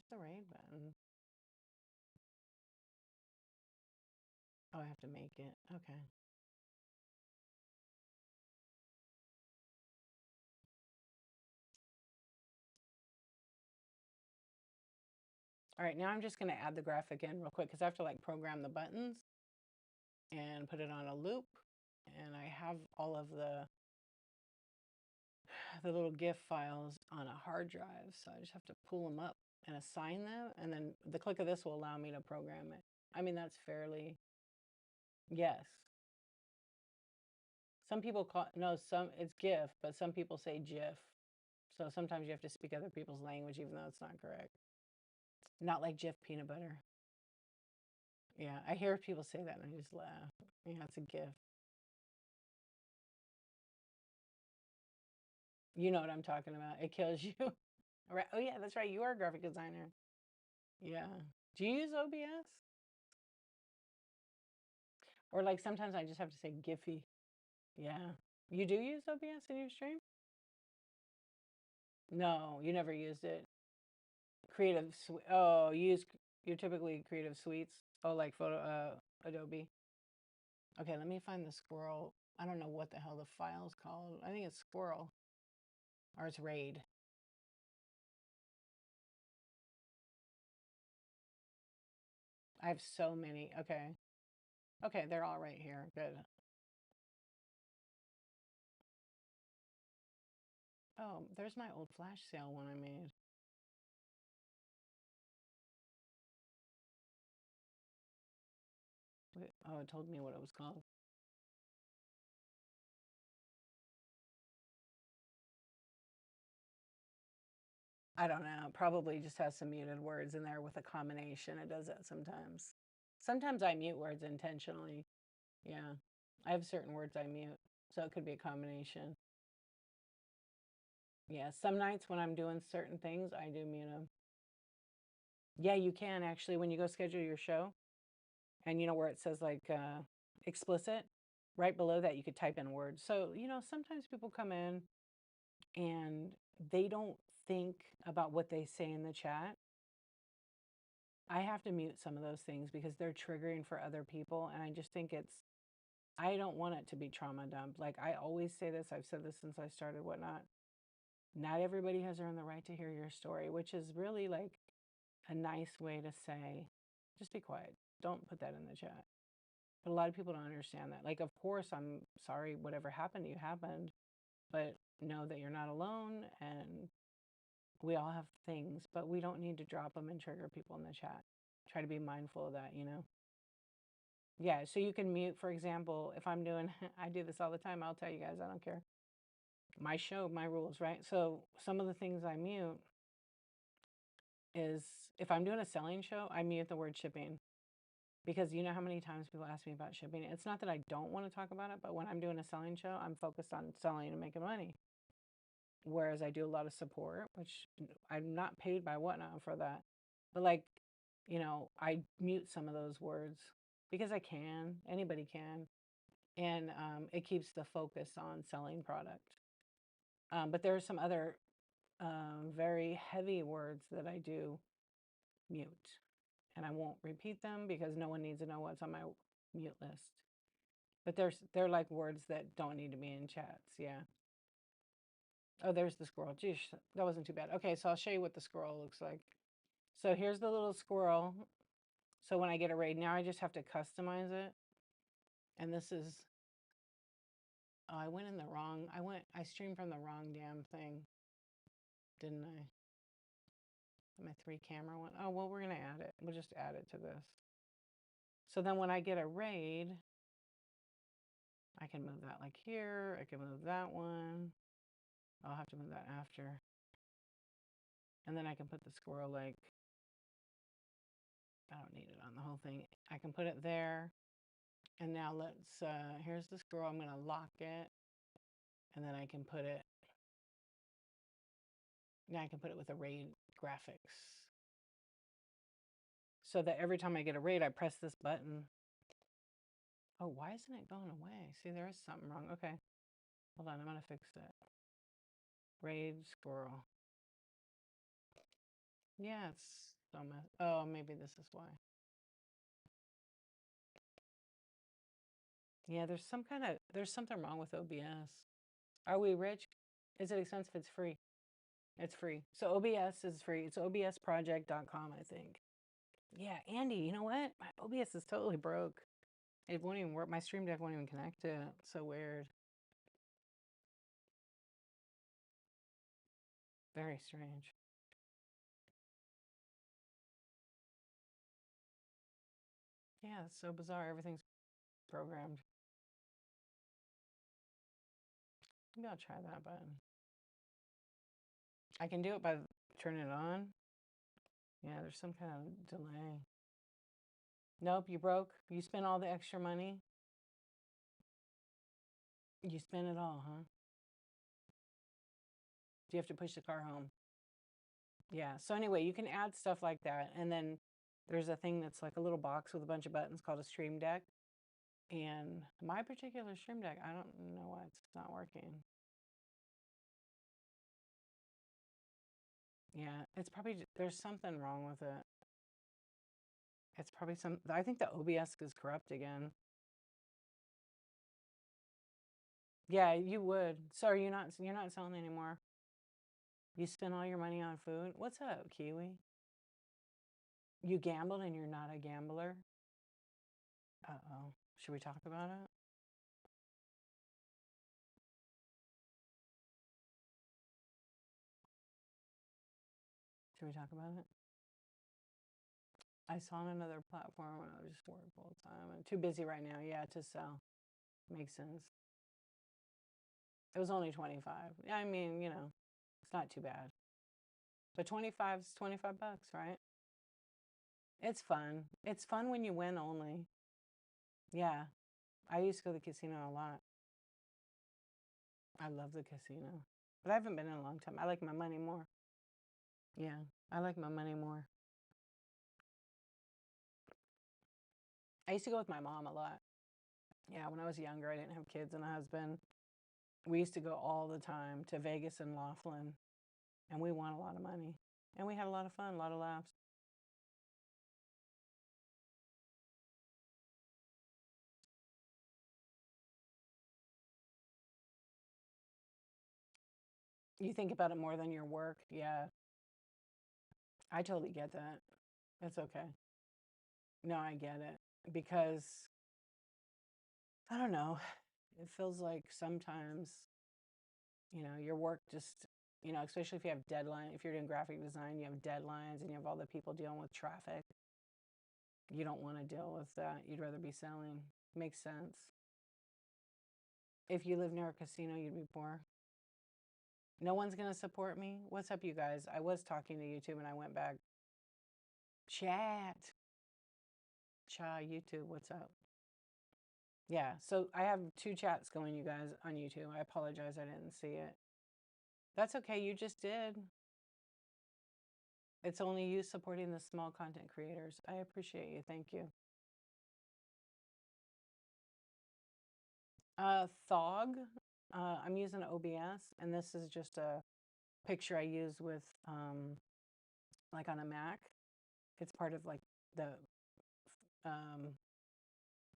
the raid button? Oh, I have to make it. Okay. All right, now I'm just going to add the graphic in real quick because I have to like program the buttons and put it on a loop. And I have all of the little GIF files on a hard drive. So I just have to pull them up and assign them. And then the click of this will allow me to program it. I mean, that's fairly, yes. Some people call, no, it's GIF, but some people say GIF. So sometimes you have to speak other people's language, even though it's not correct. Not like Jif peanut butter. Yeah, I hear people say that and I just laugh. Yeah, it's a GIF. You know what I'm talking about. It kills you. Right. Oh, yeah, that's right. You are a graphic designer. Yeah. Do you use OBS? Or like sometimes I just have to say Giphy. Yeah. You do use OBS in your stream? No, you never used it. Creative Suite. Oh, you're typically Creative Suites. Oh, like Adobe. Okay, let me find the squirrel. I don't know what the hell the file's called. I think it's squirrel. Or it's raid. I have so many. Okay. Okay, they're all right here. Good. Oh, there's my old flash sale one I made. Oh, it told me what it was called. I don't know. Probably just has some muted words in there with a combination. It does that sometimes. Sometimes I mute words intentionally. Yeah. I have certain words I mute. So it could be a combination. Yeah. Some nights when I'm doing certain things, I do mute them. Yeah, you can actually when you go schedule your show. And you know where it says like explicit? Right below that, you could type in words. So, sometimes people come in and they don't think about what they say in the chat. I have to mute some of those things because they're triggering for other people. And I just think I don't want it to be trauma dumped. Like I always say this, I've said this since I started, whatnot. Not everybody has earned the right to hear your story, which is really like a nice way to say, just be quiet. Don't put that in the chat. But a lot of people don't understand that. Like, of course, I'm sorry whatever happened to you happened, but know that you're not alone and we all have things, but we don't need to drop them and trigger people in the chat. Try to be mindful of that. Yeah, so you can mute, for example, if I'm doing, I do this all the time, I'll tell you guys, I don't care. My show, my rules, right? So some of the things I mute is if I'm doing a selling show, I mute the word shipping. Because you know how many times people ask me about shipping? It's not that I don't want to talk about it, but when I'm doing a selling show, I'm focused on selling and making money. Whereas I do a lot of support, which I'm not paid by Whatnot for that. But like, I mute some of those words because I can, anybody can. And it keeps the focus on selling product. But there are some other very heavy words that I do mute. And I won't repeat them because no one needs to know what's on my mute list. But they're like words that don't need to be in chats. Yeah. Oh, there's the squirrel. Geez, that wasn't too bad. Okay, so I'll show you what the squirrel looks like. So here's the little squirrel. So when I get a raid, now I just have to customize it. And this is, oh, I streamed from the wrong damn thing, didn't I? My 3-camera one. Oh, well, we're going to add it. We'll just add it to this. So then when I get a raid, I can move that like here. I can move that one. I'll have to move that after. And then I can put the squirrel like, I don't need it on the whole thing. I can put it there. And now let's, here's the squirrel. I'm going to lock it. And then I can put it, now I can put it with a raid graphics. So that every time I get a raid, I press this button. Oh, why isn't it going away? See, there is something wrong. Okay. Hold on, I'm going to fix it. Raid squirrel. Yeah, it's so messy. Oh, maybe this is why. Yeah, there's something wrong with OBS. Are we rich? Is it expensive? It's free. It's free. So OBS is free. It's obsproject.com, I think. Yeah, Andy, you know what? My OBS is totally broke. It won't even work. My Stream Deck won't even connect to it. So weird. Very strange. Yeah, it's so bizarre. Everything's programmed. Maybe I'll try that button. I can do it by turning it on. Yeah, there's some kind of delay. Nope, you broke. You spent all the extra money. You spent it all, huh? Do you have to push the car home? Yeah. So anyway, you can add stuff like that. And then there's a thing that's like a little box with a bunch of buttons called a Stream Deck. And my particular Stream Deck, I don't know why it's not working. Yeah, it's probably, there's something wrong with it. It's probably I think the OBS is corrupt again. Yeah, you would. So you're not selling anymore? You spent all your money on food? What's up, Kiwi? You gambled and you're not a gambler? Uh-oh. Should we talk about it? Should we talk about it? I saw on another platform when I was just working full time. I'm too busy right now, yeah, to sell. Makes sense. It was only 25. I mean, you know, it's not too bad. But 25 is 25 bucks, right? It's fun. It's fun when you win only. Yeah. I used to go to the casino a lot. I love the casino. But I haven't been in a long time. I like my money more. Yeah, I like my money more. I used to go with my mom a lot. Yeah, when I was younger, I didn't have kids and a husband. We used to go all the time to Vegas and Laughlin, and we won a lot of money. And we had a lot of fun, a lot of laughs. You think about it more than your work. Yeah, I totally get that. It's okay. No, I get it. Because, I don't know, it feels like sometimes, you know, your work just, you know, especially if you have deadline, if you're doing graphic design, you have deadlines and you have all the people dealing with traffic. You don't want to deal with that. You'd rather be selling. Makes sense. If you live near a casino, you'd be poor. No one's going to support me. What's up, you guys? I was talking to YouTube and I went back. Chat. Cha, YouTube, what's up? Yeah, so I have 2 chats going, you guys, on YouTube. I apologize I didn't see it. That's okay, you just did. It's only you supporting the small content creators. I appreciate you. Thank you. Thog. I'm using OBS, and this is just a picture I use with, like on a Mac. It's part of like the,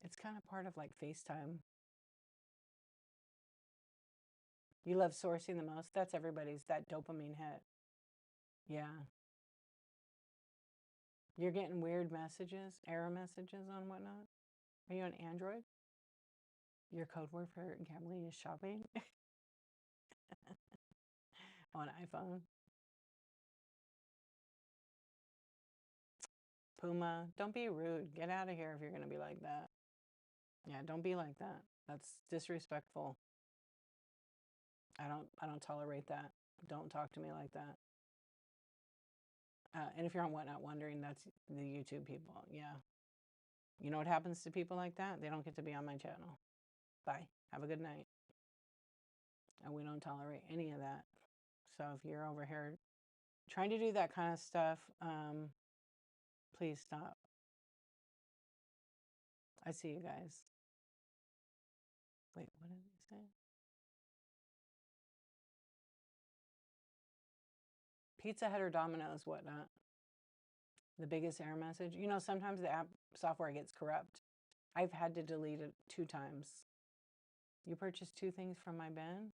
it's kind of part of like FaceTime. You love sourcing the most? That's everybody's, that dopamine hit. Yeah. You're getting weird messages, error messages on whatnot. Are you on Android? Your code word for gambling is shopping? On iPhone. Puma, don't be rude. Get out of here if you're going to be like that. Yeah, don't be like that. That's disrespectful. I don't tolerate that. Don't talk to me like that. And if you're on Whatnot wondering, that's the YouTube people. Yeah. You know what happens to people like that? They don't get to be on my channel. Bye. Have a good night. And we don't tolerate any of that. So if you're over here trying to do that kind of stuff, please stop. I see you guys. Wait, what did he say? Pizza Hut or Domino's, Whatnot. The biggest error message. You know, sometimes the app software gets corrupt. I've had to delete it 2 times. You purchased 2 things from my bin?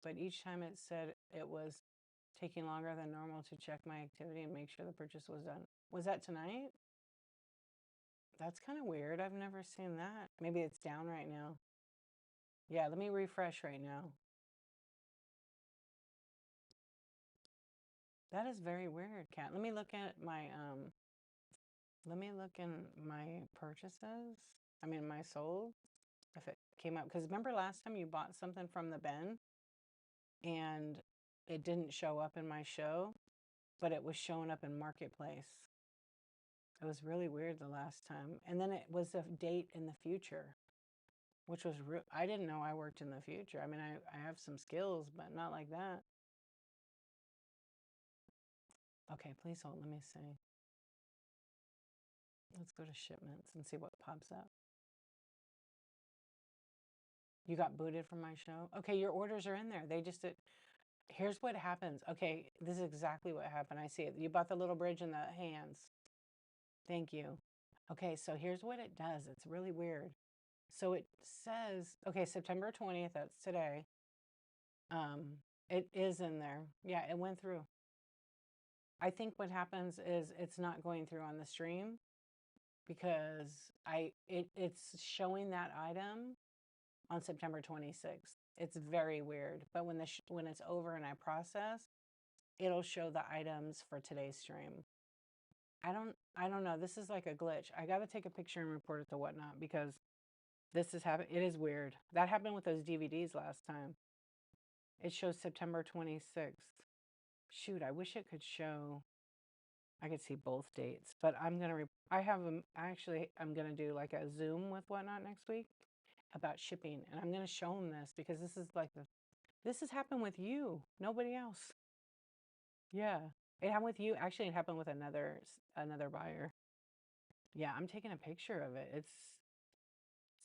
But each time it said it was taking longer than normal to check my activity and make sure the purchase was done. Was that tonight? That's kind of weird. I've never seen that. Maybe it's down right now. Yeah, let me refresh right now. That is very weird, Kat. Let me look at my let me look in my purchases. I mean my sold. If it came up, because remember last time you bought something from the bin and it didn't show up in my show, but it was showing up in Marketplace. It was really weird the last time. And then it was a date in the future, which was real. I didn't know I worked in the future. I mean, I have some skills, but not like that. Okay, please hold. Let me see. Let's go to shipments and see what pops up. You got booted from my show? Okay, your orders are in there. They just did. Here's what happens. Okay, this is exactly what happened. I see it. You bought the little bridge in the hands. Thank you. Okay, so here's what it does. It's really weird. So it says, okay, September 20th, that's today. It is in there. Yeah, it went through. I think what happens is it's not going through on the stream because it's showing that item on September 26th. It's very weird. But when it's over and I process, it'll show the items for today's stream. I don't know. This is like a glitch. I got to take a picture and report it to Whatnot because this is happening. It is weird. That happened with those DVDs last time. It shows September 26th. Shoot, I wish it could show. I could see both dates, but I'm going to, I'm going to do like a Zoom with Whatnot next week about shipping. And I'm going to show them this because this is like this has happened with you, nobody else. Yeah, it happened with you. Actually, it happened with another buyer. Yeah, I'm taking a picture of it. It's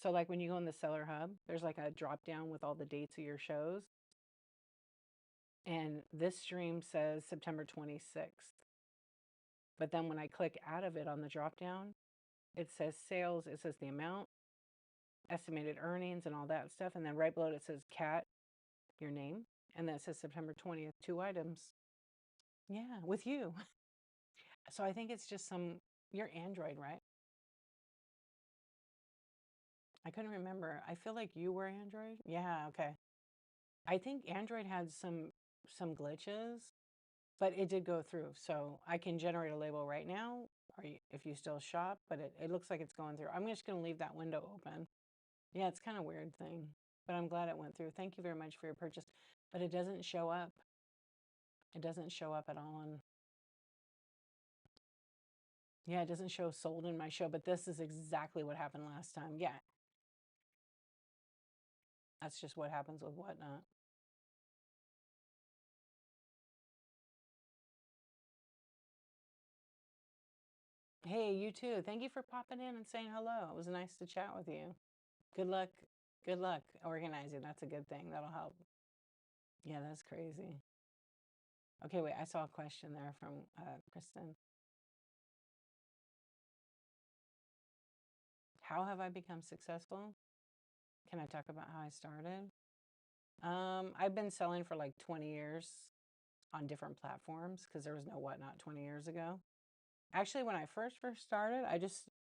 so like when you go in the Seller Hub, there's like a drop down with all the dates of your shows. And this stream says September 26th. But then when I click out of it on the drop down, it says sales, it says the amount, estimated earnings, and all that stuff. And then right below it says Kat, your name. And then it says September 20th, 2 items. Yeah, with you. So I think it's just you're Android, right? I couldn't remember. I feel like you were Android. Yeah, okay. I think Android had some glitches, but it did go through. So I can generate a label right now, or if you still shop, but it looks like it's going through. I'm just going to leave that window open. Yeah, it's kind of a weird thing, but I'm glad it went through. Thank you very much for your purchase. But it doesn't show up. It doesn't show up at all. Yeah, it doesn't show sold in my show, but this is exactly what happened last time. Yeah. That's just what happens with Whatnot. Hey, you too. Thank you for popping in and saying hello. It was nice to chat with you. Good luck. Good luck organizing. That's a good thing. That'll help. Yeah, that's crazy. Okay, wait. I saw a question there from Kristen. How have I become successful? Can I talk about how I started? I've been selling for like 20 years on different platforms because there was no Whatnot 20 years ago. Actually, when I first started,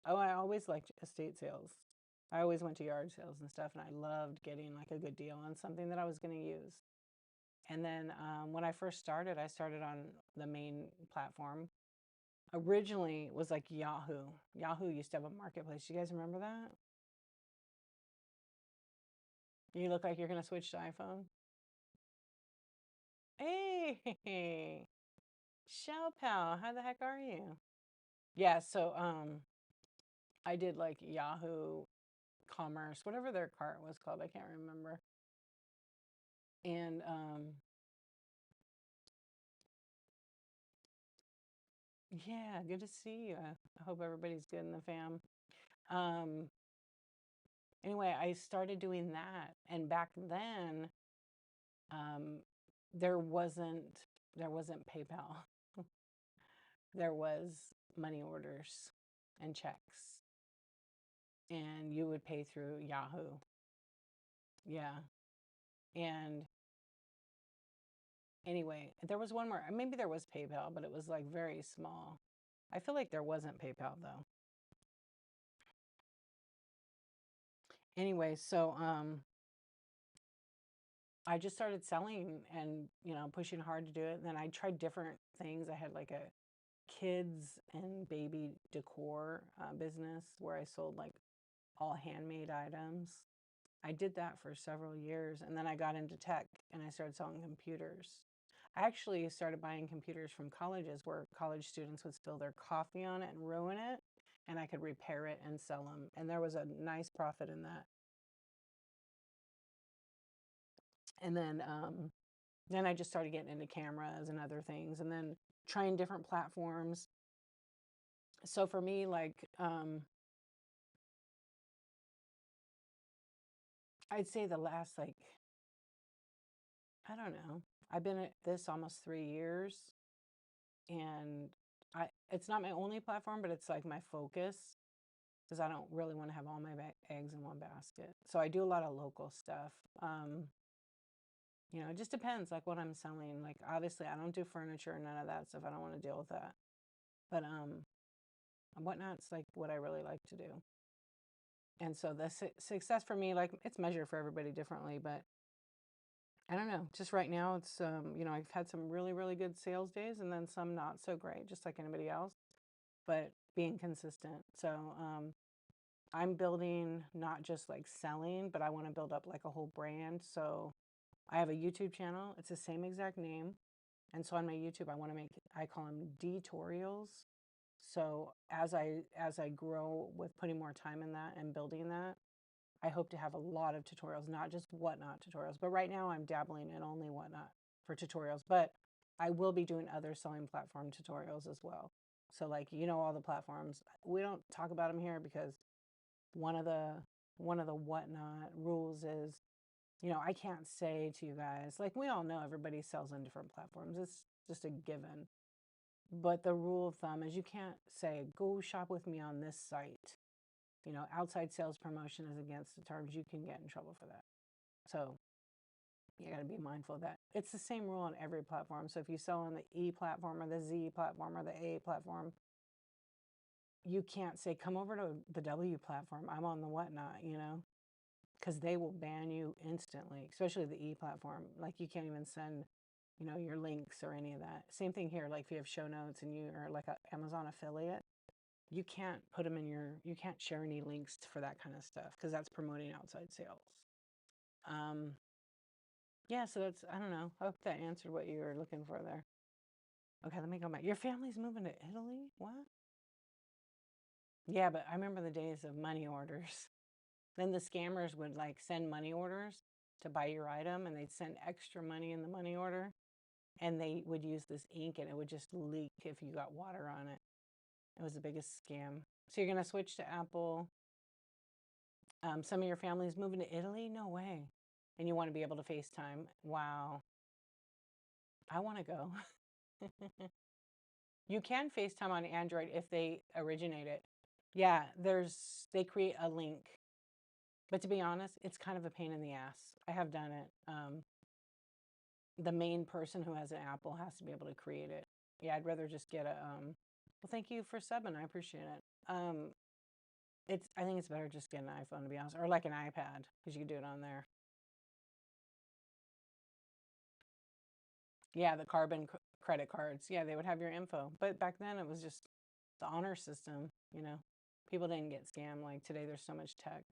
I always liked estate sales. I always went to yard sales and stuff, and I loved getting like a good deal on something that I was going to use. And then when I first started, I started on the main platform. Originally, it was like Yahoo. Yahoo used to have a marketplace. You guys remember that? You look like you're gonna switch to iPhone. Hey, Shell Pal, how the heck are you? Yeah, so I did like Yahoo Commerce, whatever their cart was called, I can't remember. And yeah, good to see you. I hope everybody's good in the fam. Um, anyway, I started doing that, and back then, um, there wasn't PayPal. There was money orders and checks, and you would pay through Yahoo. Yeah, and anyway, there was one more. Maybe there was PayPal, but it was like very small. I feel like there wasn't PayPal though. Anyway, so I just started selling and pushing hard to do it. And then I tried different things. I had like a kids and baby decor business where I sold like all handmade items. I did that for several years, and then I got into tech and I started selling computers. I actually started buying computers from colleges where college students would spill their coffee on it and ruin it, and I could repair it and sell them. And there was a nice profit in that. And then I just started getting into cameras and other things, and then trying different platforms. So for me, like I'd say the last like I don't know. I've been at this almost 3 years, and it's not my only platform, but it's like my focus because I don't really want to have all my eggs in one basket. So I do a lot of local stuff. It just depends like what I'm selling. Like obviously I don't do furniture and none of that stuff. I don't want to deal with that. But whatnot's like what I really like to do. And so the success for me, like it's measured for everybody differently, but I don't know. Just right now, it's I've had some really, really good sales days, and then some not so great, just like anybody else. But being consistent. So I'm building not just like selling, but I want to build up like a whole brand. So I have a YouTube channel. It's the same exact name, and so on my YouTube, I call them tutorials. So as I grow with putting more time in that and building that, I hope to have a lot of tutorials, not just whatnot tutorials. But right now I'm dabbling in only whatnot for tutorials, but I will be doing other selling platform tutorials as well. So like, all the platforms, we don't talk about them here because one of the whatnot rules is, I can't say to you guys, like we all know everybody sells on different platforms. It's just a given. But the rule of thumb is you can't say, go shop with me on this site. Outside sales promotion is against the terms. You can get in trouble for that. So you got to be mindful of that. It's the same rule on every platform. So if you sell on the E platform or the Z platform or the A platform, you can't say, come over to the W platform. I'm on the whatnot, because they will ban you instantly, especially the E platform. Like you can't even send, your links or any of that. Same thing here. Like if you have show notes and you are like an Amazon affiliate, you can't put them you can't share any links for that kind of stuff because that's promoting outside sales. Yeah, so I don't know. I hope that answered what you were looking for there. Okay, let me go back. Your family's moving to Italy? What? Yeah, but I remember the days of money orders. Then the scammers would like send money orders to buy your item, and they'd send extra money in the money order, and they would use this ink and it would just leak if you got water on it. It was the biggest scam. So you're going to switch to Apple. Some of your family's moving to Italy? No way. And you want to be able to FaceTime. Wow. I want to go. You can FaceTime on Android if they originate it. Yeah, they create a link. But to be honest, it's kind of a pain in the ass. I have done it. The main person who has an Apple has to be able to create it. Yeah, I'd rather just get well, thank you for subbing. I appreciate it. I think it's better just get an iPhone, to be honest, or like an iPad, because you can do it on there. Yeah, the carbon credit cards. Yeah, they would have your info. But back then it was just the honor system, People didn't get scammed like today. There's so much tech.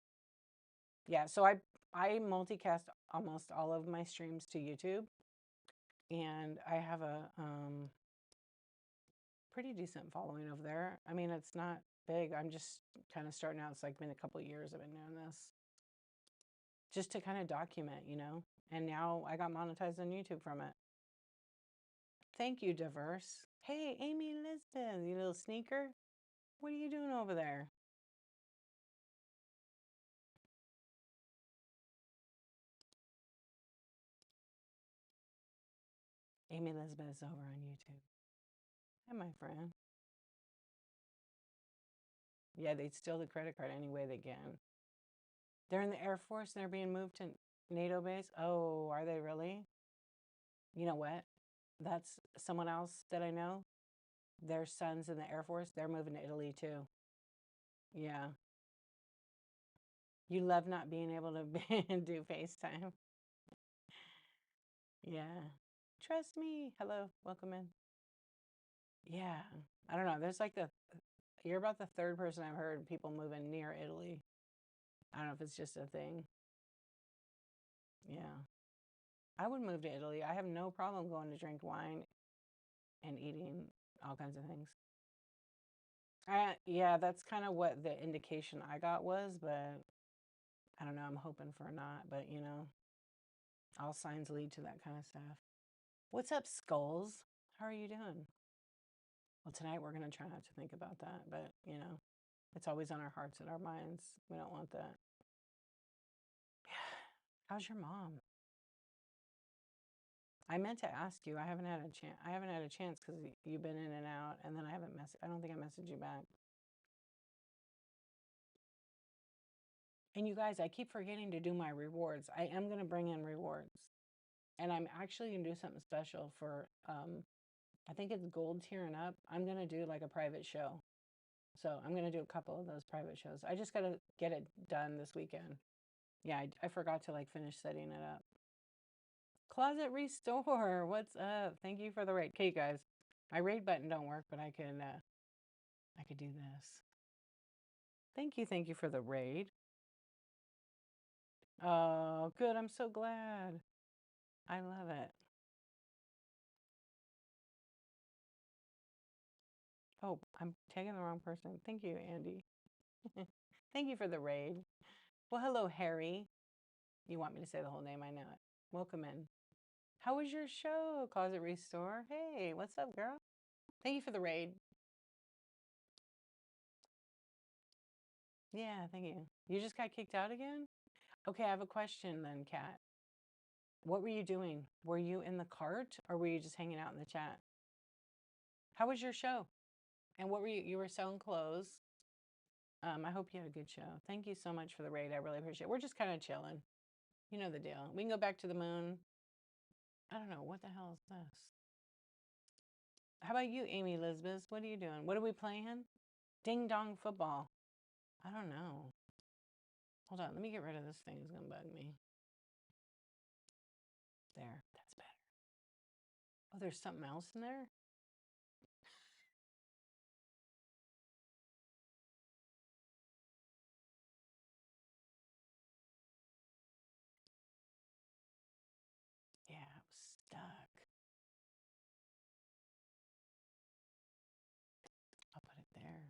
Yeah, so I multicast almost all of my streams to YouTube, and I have a pretty decent following over there. I mean, it's not big. I'm just kind of starting out. It's like been a couple of years I've been doing this just to kind of document, you know. And now I got monetized on YouTube from it. Thank you, Diverse. Hey, Amy Lisbon, you little sneaker. What are you doing over there? Amy Lisbon is over on YouTube. Hi, my friend. Yeah, they'd steal the credit card any way they can. They're in the Air Force and they're being moved to NATO base. Oh, are they really? You know what? That's someone else that I know. Their son's in the Air Force. They're moving to Italy too. Yeah. You love not being able to do FaceTime. Yeah. Trust me. Hello. Welcome in. Yeah. I don't know. There's like you're about the third person I've heard people moving near Italy. I don't know if it's just a thing. Yeah. I would move to Italy. I have no problem going to drink wine and eating all kinds of things. Yeah, that's kind of what the indication I got was, but I don't know. I'm hoping for not, but you know, all signs lead to that kind of stuff. What's up, Skulls? How are you doing? Well, tonight we're going to try not to think about that, but you know, it's always on our hearts and our minds. We don't want that. How's your mom? I meant to ask you. I haven't had a chance. I haven't had a chance because you've been in and out, and then I don't think I messaged you back. And you guys, I keep forgetting to do my rewards. I am going to bring in rewards. And I'm actually going to do something special for, I think it's gold tier and up. I'm going to do like a private show. So I'm going to do a couple of those private shows. I just got to get it done this weekend. Yeah, I forgot to like finish setting it up. Closet Restore, what's up? Thank you for the raid. Okay, guys, my raid button don't work, but I could do this. Thank you for the raid. Oh, good. I'm so glad. I love it. Oh, I'm tagging the wrong person. Thank you, Andy. Thank you for the raid. Well, hello, Harry. You want me to say the whole name? I know it. Welcome in. How was your show, Closet Restore? Hey, what's up, girl? Thank you for the raid. Yeah, thank you. You just got kicked out again? Okay, I have a question then, Kat. What were you doing? Were you in the cart or were you just hanging out in the chat? How was your show? And what were you were selling clothes. I hope you had a good show. Thank you so much for the raid. I really appreciate it. We're just kind of chilling. You know the deal. We can go back to the moon. I don't know. What the hell is this? How about you, Amy Lisbeth? What are you doing? What are we playing? Ding dong football. I don't know. Hold on. Let me get rid of this thing. It's going to bug me. There. That's better. Oh, there's something else in there? Yeah, I was stuck. I'll put it there.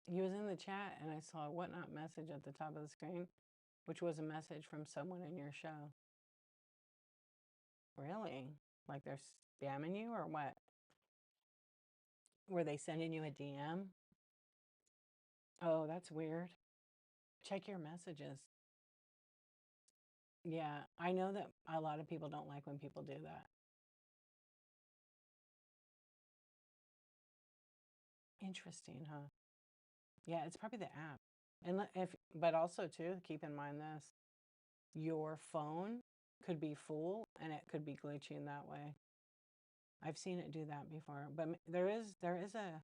He was in the chat and I saw a whatnot message at the top of the screen, which was a message from someone in your show. Really? Like they're spamming you or what? Were they sending you a DM? Oh, that's weird. Check your messages. Yeah, I know that a lot of people don't like when people do that. Interesting, huh? Yeah, it's probably the app. And but also too, keep in mind this. Your phone could be full and it could be glitchy in that way. I've seen it do that before. But there is a,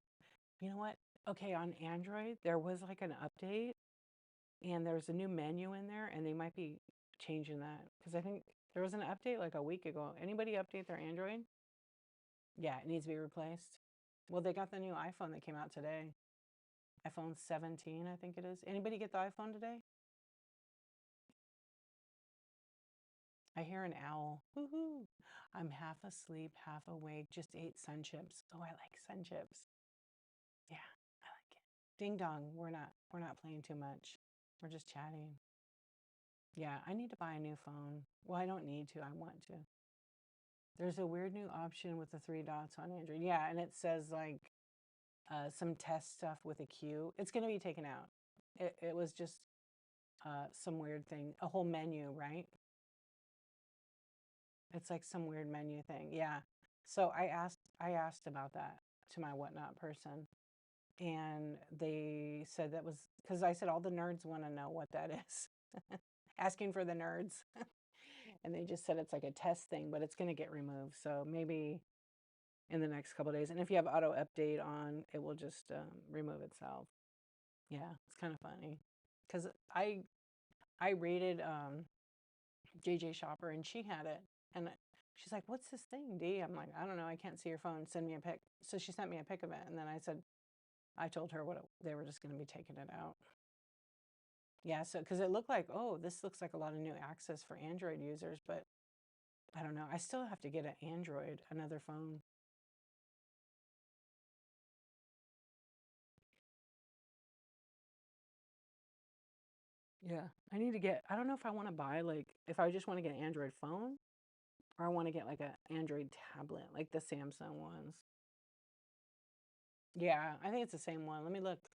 you know what? Okay, on Android, there was like an update and there's a new menu in there and they might be changing that because I think There was an update like a week ago. Anybody update their Android? Yeah, it needs to be replaced. Well, they got the new iPhone that came out today. iPhone 17, I think it is. Anybody get the iPhone today? I hear an owl. Woohoo! I'm half asleep, half awake. Just ate Sun Chips. Oh, I like Sun Chips. Yeah, I like it. Ding dong. We're not playing too much. We're just chatting. Yeah, I need to buy a new phone. Well, I don't need to. I want to. There's a weird new option with the 3 dots on Android. Yeah, and it says like some test stuff with a Q. It's going to be taken out. It was just some weird thing, a whole menu, right? It's like some weird menu thing. Yeah. So I asked about that to my whatnot person, and they said that was because I said all the nerds want to know what that is. Asking for the nerds. And they just said it's like a test thing, but it's going to get removed. So maybe in the next couple of days. And if you have auto update on, it will just remove itself. Yeah, it's kind of funny because I rated JJ Shopper and she had it, and she's like, "What's this thing, D?" I'm like, "I don't know. I can't see your phone. Send me a pic." So she sent me a pic of it, and then I told her they were just going to be taking it out. Yeah, so because it looked like, oh, this looks like a lot of new access for Android users, but I don't know. I still have to get an Android, another phone. Yeah, I need to get, I don't know if I want to buy, like, if I just want to get an Android phone or I want to get like an Android tablet, like the Samsung ones. Yeah, I think it's the same one. Let me look.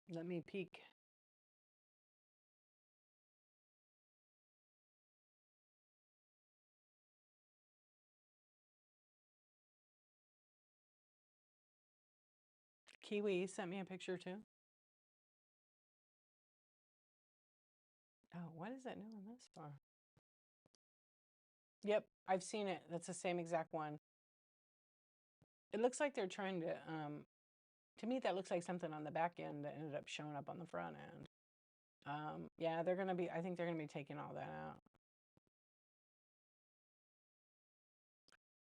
Let me peek. Kiwi sent me a picture too. Oh, what is it doing this for? Yep, I've seen it. That's the same exact one. It looks like they're trying to me, that looks like something on the back end that ended up showing up on the front end. Yeah, I think they're going to be taking all that out.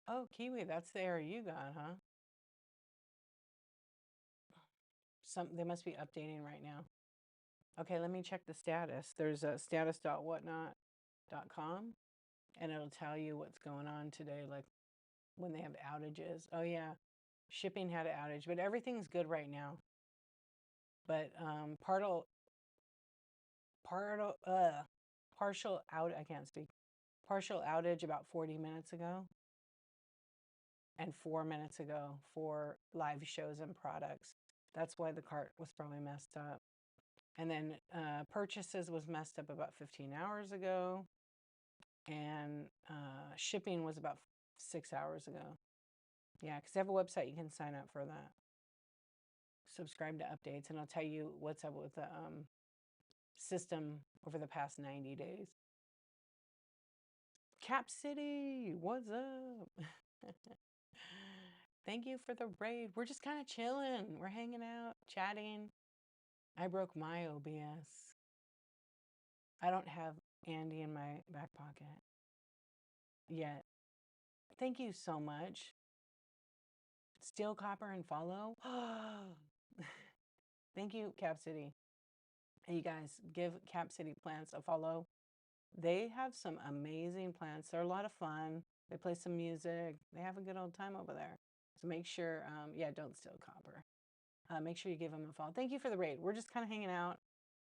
Oh, Kiwi, that's the error you got, huh? They must be updating right now. Okay, let me check the status. There's a status.whatnot.com, and it'll tell you what's going on today, like when they have outages. Oh yeah, shipping had an outage, but everything's good right now. But partial out. I can't speak. Partial outage about 40 minutes ago, and 4 minutes ago for live shows and products. That's why the cart was probably messed up. And then purchases was messed up about 15 hours ago. And shipping was about 6 hours ago. Yeah, because they have a website you can sign up for that. Subscribe to updates, and I'll tell you what's up with the system over the past 90 days. Cap City, what's up? Thank you for the raid. We're just kind of chilling. We're hanging out, chatting. I broke my OBS. I don't have Andy in my back pocket yet. Thank you so much. Steel Copper and follow. Thank you, Cap City. And you guys, give Cap City Plants a follow. They have some amazing plants. They're a lot of fun. They play some music. They have a good old time over there. So make sure, yeah, don't steal copper. Make sure you give them a follow. Thank you for the raid. We're just kind of hanging out,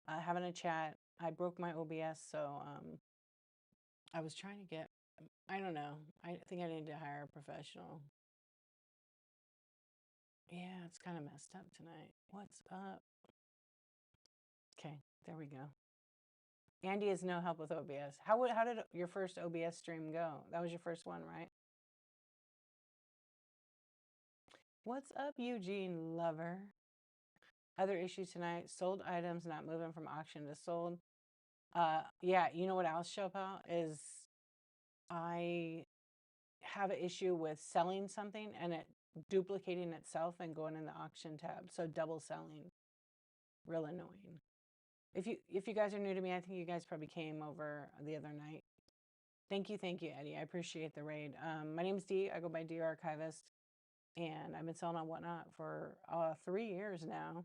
having a chat. I broke my OBS, so I was trying to get, I don't know. I think I need to hire a professional. Yeah, it's kind of messed up tonight. What's up? Okay, there we go. Andy is no help with OBS. How did your first OBS stream go? That was your first one, right? What's up, Eugene Lover? Other issues tonight. Sold items not moving from auction to sold. Yeah, you know what else show up out is I have an issue with selling something and it duplicating itself and going in the auction tab. So double selling. Real annoying. If you guys are new to me, I think you guys probably came over the other night. Thank you, Eddie. I appreciate the raid. My name's Dee. I go by Dee Archivist, and I've been selling on Whatnot for 3 years now.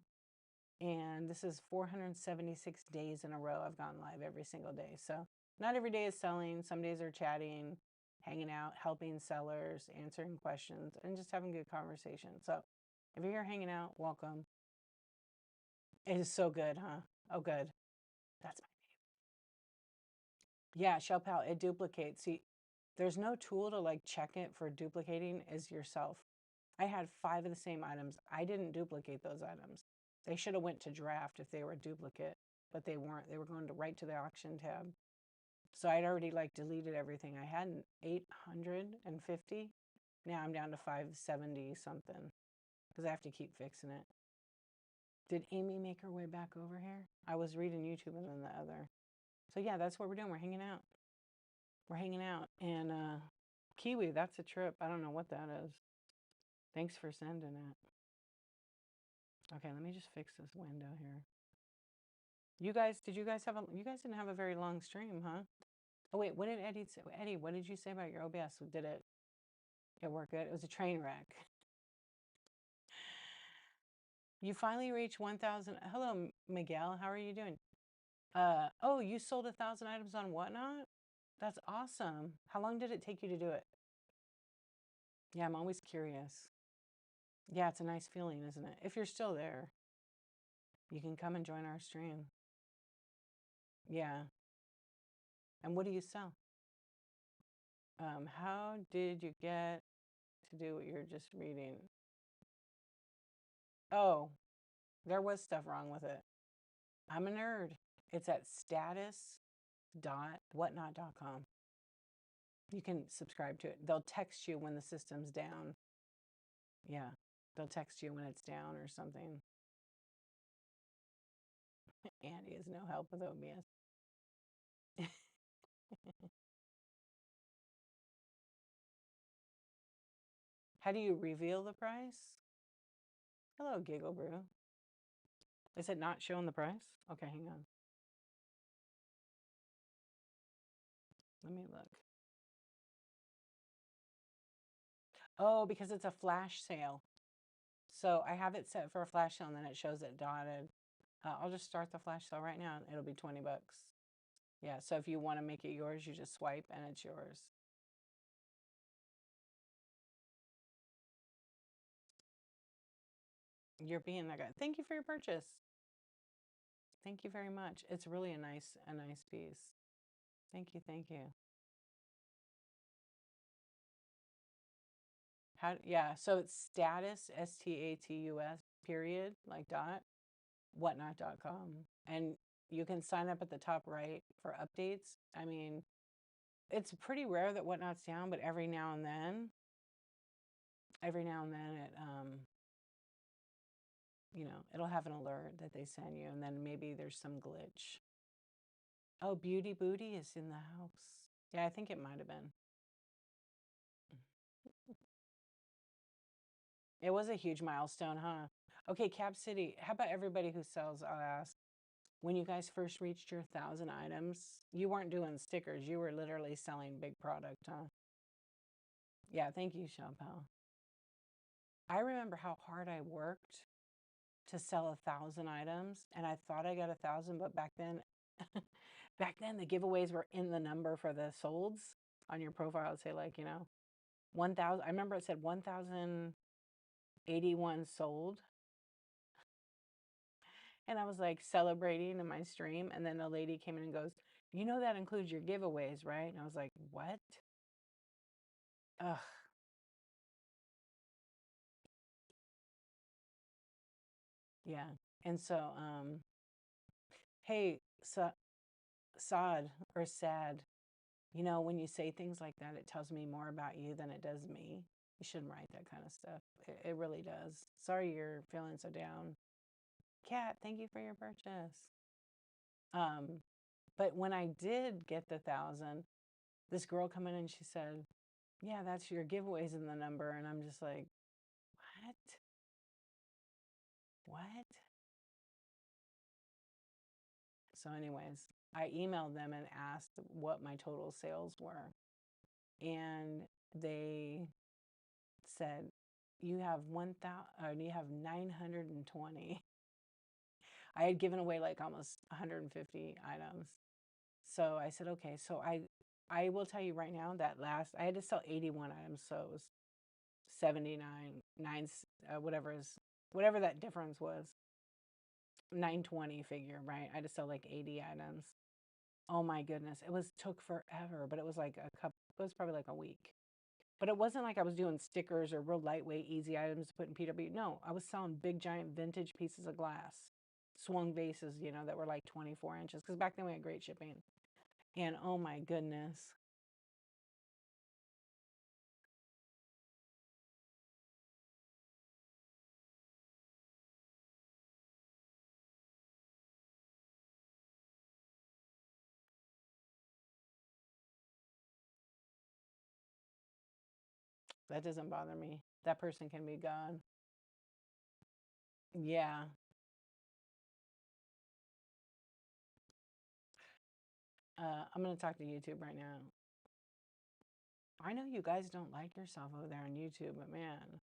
And this is 476 days in a row I've gone live every single day. So not every day is selling. Some days are chatting, hanging out, helping sellers, answering questions, and just having good conversation. So if you're here hanging out, welcome. It is so good, huh? Oh, good. That's my name. Yeah, Shell Pal, it duplicates. See, there's no tool to like check it for duplicating as yourself. I had 5 of the same items. I didn't duplicate those items. They should have went to draft if they were a duplicate, but they weren't. They were going to right to the auction tab. So I'd already like deleted everything. I had 850. Now I'm down to 570 something because I have to keep fixing it. Did Amy make her way back over here? I was reading YouTube and then the other. So yeah, that's what we're doing. We're hanging out. We're hanging out. And Kiwi, that's a trip. I don't know what that is. Thanks for sending it. Okay, let me just fix this window here. You guys didn't have a very long stream, huh? Oh wait, what did Eddie say? Eddie, what did you say about your OBS? Did it work good? It was a train wreck. You finally reached 1,000. Hello, Miguel. How are you doing? Oh, you sold 1,000 items on Whatnot? That's awesome. How long did it take you to do it? Yeah, I'm always curious. Yeah, it's a nice feeling, isn't it? If you're still there, you can come and join our stream. Yeah. And what do you sell? How did you get to do what you're just reading? Oh, there was stuff wrong with it. I'm a nerd. It's at status.whatnot.com. You can subscribe to it. They'll text you when the system's down. Yeah, they'll text you when it's down or something. Andy has no help with OBS. How do you reveal the price? Hello, Giggle Brew. Is it not showing the price? Okay, hang on. Let me look. Oh, because it's a flash sale. So I have it set for a flash sale and then it shows it dotted. I'll just start the flash sale right now and it'll be 20 bucks. Yeah, so if you want to make it yours, you just swipe and it's yours. You're being that guy. Thank you for your purchase. Thank you very much. It's really a nice piece. Thank you, thank you. Yeah, so it's status, STATUS, period, like dot, whatnot.com. And you can sign up at the top right for updates. I mean, it's pretty rare that Whatnot's down, but every now and then it, you know, it'll have an alert that they send you, and then maybe there's some glitch. Oh, Beauty Booty is in the house. Yeah, I think it might have been. It was a huge milestone, huh? Okay, Cap City, how about everybody who sells, I'll ask, when you guys first reached your 1,000 items, you weren't doing stickers. You were literally selling big product, huh? Yeah, thank you, Chappelle. I remember how hard I worked to sell 1,000 items, and I thought I got 1,000, but back then, the giveaways were in the number for the solds on your profile. It'd say like, you know, 1,000. I remember it said 1,081 sold. And I was like celebrating in my stream. And then a lady came in and goes, you know, that includes your giveaways, right? And I was like, what? Ugh. Yeah. And so, hey, Saad or Sad, you know, when you say things like that, it tells me more about you than it does me. You shouldn't write that kind of stuff. It really does. Sorry you're feeling so down. Kat, thank you for your purchase. But when I did get the 1,000, this girl come in and she said, yeah, that's your giveaways in the number. And I'm just like, what? What? So anyways, I emailed them and asked what my total sales were. And they said, you have 920. I had given away like almost 150 items. So I said, okay, so I will tell you right now that I had to sell 81 items. So it was 79, whatever that difference was, 920 figure, right? I had to sell like 80 items. Oh my goodness. Took forever, but it was like it was probably like a week. But it wasn't like I was doing stickers or real lightweight, easy items to put in PW. No, I was selling big, giant vintage pieces of glass, swung vases, that were like 24 inches. Because back then we had great shipping. And oh my goodness. That doesn't bother me. That person can be gone. Yeah. I'm going to talk to YouTube right now. I know you guys don't like yourself over there on YouTube, but man,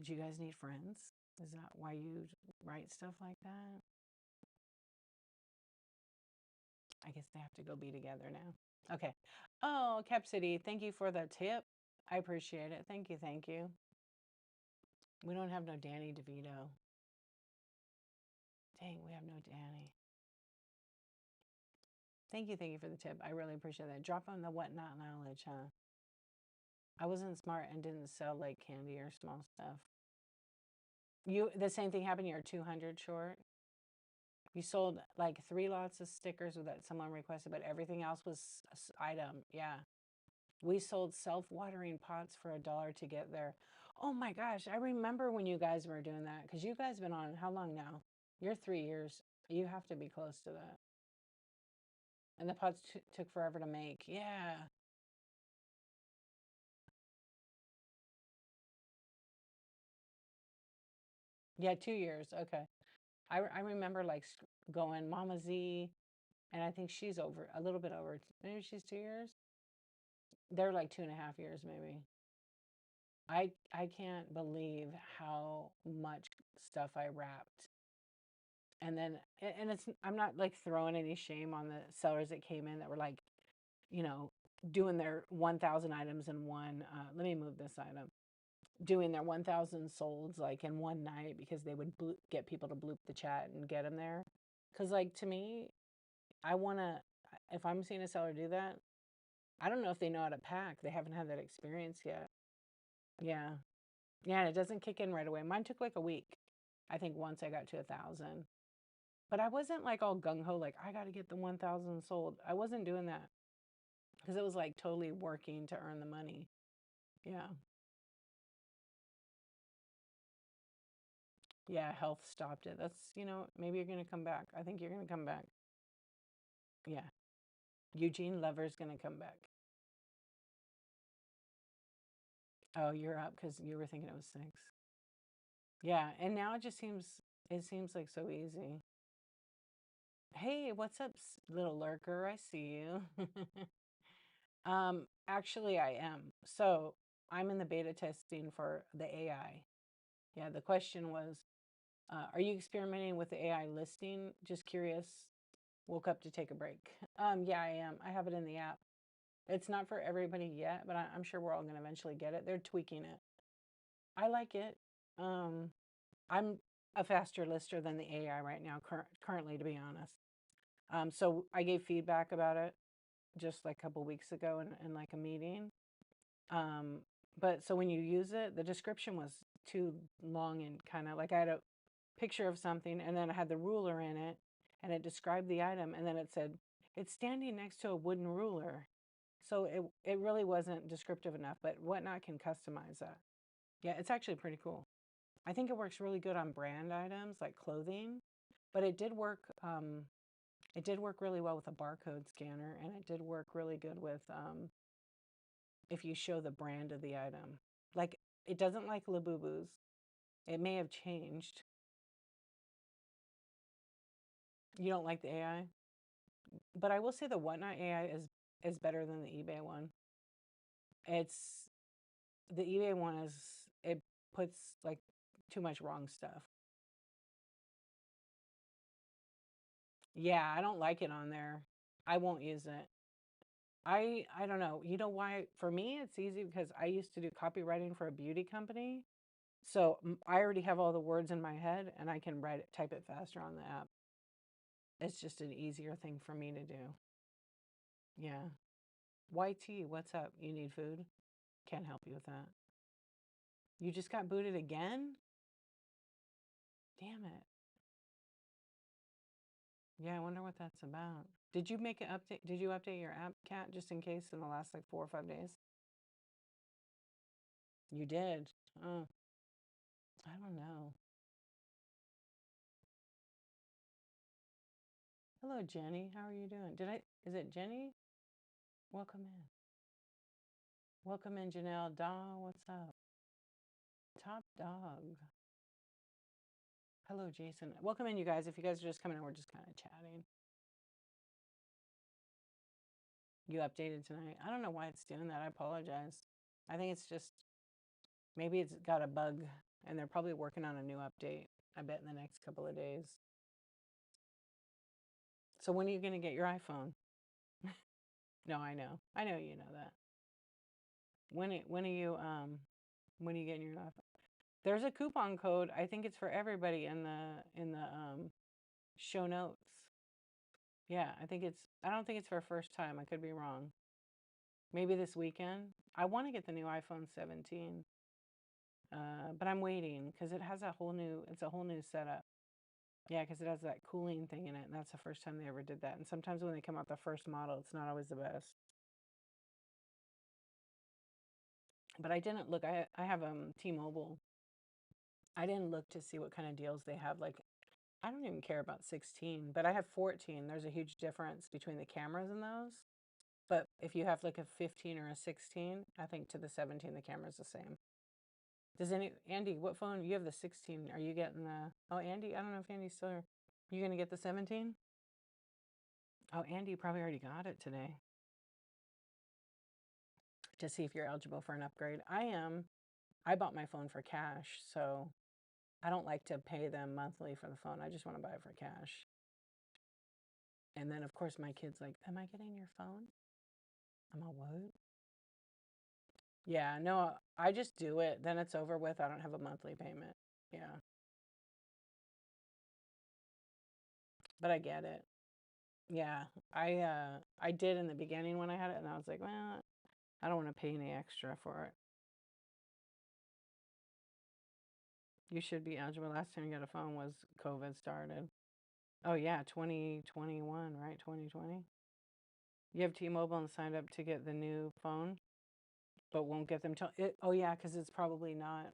do you guys need friends? Is that why you write stuff like that? I guess they have to go be together now. Okay. Oh, Cap City, thank you for the tip. I appreciate it. Thank you. Thank you. We don't have no Danny DeVito. Dang, we have no Danny. Thank you for the tip. I really appreciate that. Drop on the whatnot knowledge, huh? I wasn't smart and didn't sell like candy or small stuff. The same thing happened. You're 200 short. You sold like 3 lots of stickers that someone requested, but everything else was item. Yeah. We sold self-watering pots for $1 to get there. Oh my gosh, I remember when you guys were doing that, because you guys been on how long now? You're 3 years. You have to be close to that. And the pots took forever to make. Yeah. Yeah, 2 years. Okay. I remember like going Mama Z, and I think she's over a little bit over. Maybe she's 2 years. They're like 2.5 years, maybe. I can't believe how much stuff I wrapped. And then, and I'm not like throwing any shame on the sellers that came in that were like, you know, doing their 1,000 items in one. Let me move this item. Doing their 1,000 solds like in one night because they would get people to bloop the chat and get them there. Because like to me, I want to. If I'm seeing a seller do that, I don't know if they know how to pack. They haven't had that experience yet. Yeah. Yeah, and it doesn't kick in right away. Mine took like a week. I think once I got to 1,000. But I wasn't like all gung ho, like I got to get the 1,000 sold. I wasn't doing that because it was like totally working to earn the money. Yeah. Yeah, health stopped it. That's, maybe you're going to come back. I think you're going to come back. Yeah. Eugene Lover's going to come back. Oh, you're up because you were thinking it was 6. Yeah. And now it seems like so easy. Hey, what's up, little lurker? I see you. Actually, I am. So I'm in the beta testing for the AI. Yeah, the question was, are you experimenting with the AI listing? Just curious. Woke up to take a break. Yeah, I am. I have it in the app. It's not for everybody yet, but I'm sure we're all going to eventually get it. They're tweaking it. I like it. I'm a faster lister than the AI right now, currently, to be honest. So I gave feedback about it just like a couple weeks ago in like a meeting. But so when you use it, the description was too long and kind of like I had a picture of something and then I had the ruler in it and it described the item and then it said it's standing next to a wooden ruler. So it really wasn't descriptive enough, but Whatnot can customize that. Yeah, it's actually pretty cool. I think it works really good on brand items like clothing, but it did work. It did work really well with a barcode scanner, and it did work really good with if you show the brand of the item. Like it doesn't like Labubu's. It may have changed. You don't like the AI? But I will say the Whatnot AI is better than the eBay one. It's the eBay one is it puts like too much wrong stuff. Yeah, I don't like it on there. I won't use it. I don't know. You know why? For me, it's easy because I used to do copywriting for a beauty company. So I already have all the words in my head and I can type it faster on the app. It's just an easier thing for me to do. Yeah. YT, what's up? You need food? Can't help you with that. You just got booted again? Damn it. Yeah, I wonder what that's about. Did you make an update? Did you update your app, Cat, just in case in the last like 4 or 5 days? You did. Oh, I don't know. Hello, Jenny. How are you doing? Is it Jenny? Welcome in. Welcome in, Janelle. Daw, what's up? Top dog. Hello, Jason. Welcome in, you guys. If you guys are just coming in, we're just kind of chatting. You updated tonight. I don't know why it's doing that. I apologize. I think it's just, maybe it's got a bug and they're probably working on a new update, I bet, in the next couple of days. So when are you going to get your iPhone? No, I know. I know you know that. When are you getting your iPhone? There's a coupon code. I think it's for everybody in the show notes. Yeah, I don't think it's for first time. I could be wrong. Maybe this weekend. I want to get the new iPhone 17. But I'm waiting because it's a whole new setup. Yeah, because it has that cooling thing in it, and that's the first time they ever did that. And sometimes when they come out the first model, it's not always the best. But I didn't look. I have T-Mobile. I didn't look to see what kind of deals they have. Like, I don't even care about 16, but I have 14. There's a huge difference between the cameras in those. But if you have like a 15 or a 16, I think to the 17, the camera's the same. Andy, what phone? You have the 16. Are you getting the, oh, Andy, I don't know if Andy's still here. You going to get the 17? Oh, Andy probably already got it today. To see if you're eligible for an upgrade. I am. I bought my phone for cash, so I don't like to pay them monthly for the phone. I just want to buy it for cash. And then, of course, my kid's like, am I getting your phone? I'm all, what? Yeah, no, I just do it. Then it's over with. I don't have a monthly payment. Yeah. But I get it. Yeah. I did in the beginning when I had it, and I was like, well, I don't want to pay any extra for it. You should be eligible. Last time you got a phone was COVID started. Oh yeah, 2021, right? 2020. You have T-Mobile and signed up to get the new phone, but won't get them till it. Oh yeah, because it's probably not.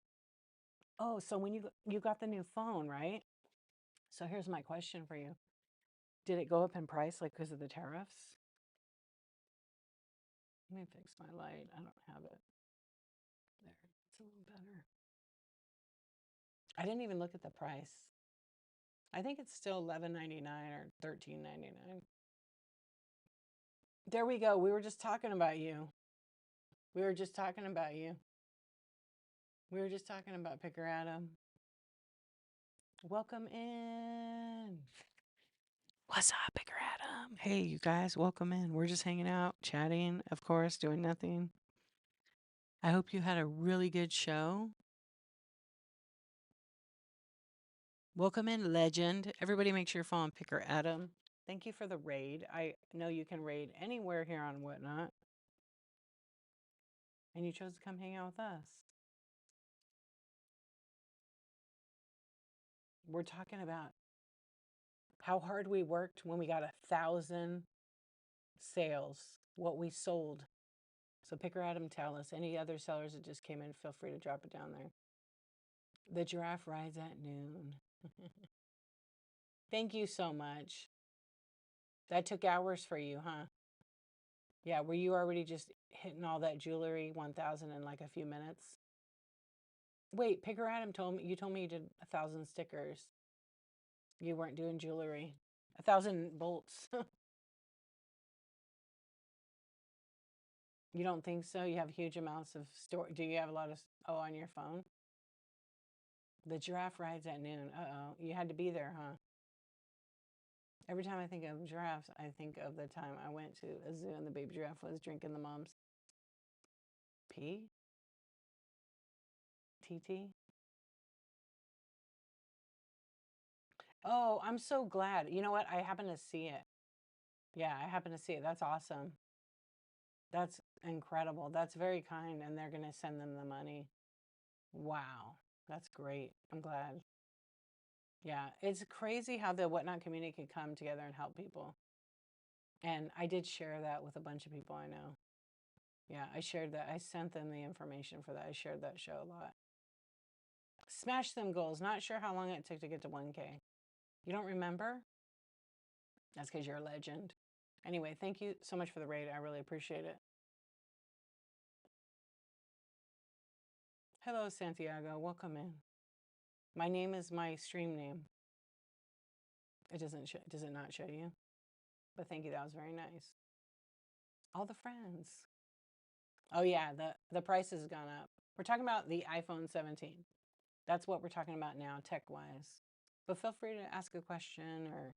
Oh, so when you got the new phone, right? So here's my question for you. Did it go up in price like because of the tariffs? Let me fix my light. I don't have it. There, it's a little better. I didn't even look at the price. I think it's still $11.99 or $13.99. There we go. We were just talking about you. We were just talking about you. We were just talking about Picker Adam. Welcome in. What's up, Picker Adam? Hey, you guys, welcome in. We're just hanging out, chatting, of course, doing nothing. I hope you had a really good show. Welcome in, legend. Everybody make sure you're following Picker Adam. Thank you for the raid. I know you can raid anywhere here on Whatnot. And you chose to come hang out with us. We're talking about how hard we worked when we got 1,000 sales, what we sold. So Picker Adam, tell us. Any other sellers that just came in, feel free to drop it down there. The giraffe rides at noon. Thank you so much. That took hours for you, huh? Yeah, were you already just hitting all that jewelry, 1,000 in like a few minutes? Wait, Picker Adam told me you did 1,000 stickers. You weren't doing jewelry. 1,000 volts. You don't think so? You have huge amounts of store. Do you have a lot of, oh, on your phone? The giraffe rides at noon. Uh-oh. You had to be there, huh? Every time I think of giraffes, I think of the time I went to a zoo and the baby giraffe was drinking the mom's pee? TT? Oh, I'm so glad. You know what? I happen to see it. Yeah, I happen to see it. That's awesome. That's incredible. That's very kind. And they're going to send them the money. Wow. That's great. I'm glad. Yeah, it's crazy how the Whatnot community could come together and help people. And I did share that with a bunch of people I know. Yeah, I shared that. I sent them the information for that. I shared that show a lot. Smash them goals. Not sure how long it took to get to 1K. You don't remember? That's because you're a legend. Anyway, thank you so much for the raid. I really appreciate it. Hello, Santiago. Welcome in. My name is my stream name. It doesn't show, does it not show you? But thank you. That was very nice. All the friends. Oh yeah, the price has gone up. We're talking about the iPhone 17. That's what we're talking about now, tech-wise. But feel free to ask a question or,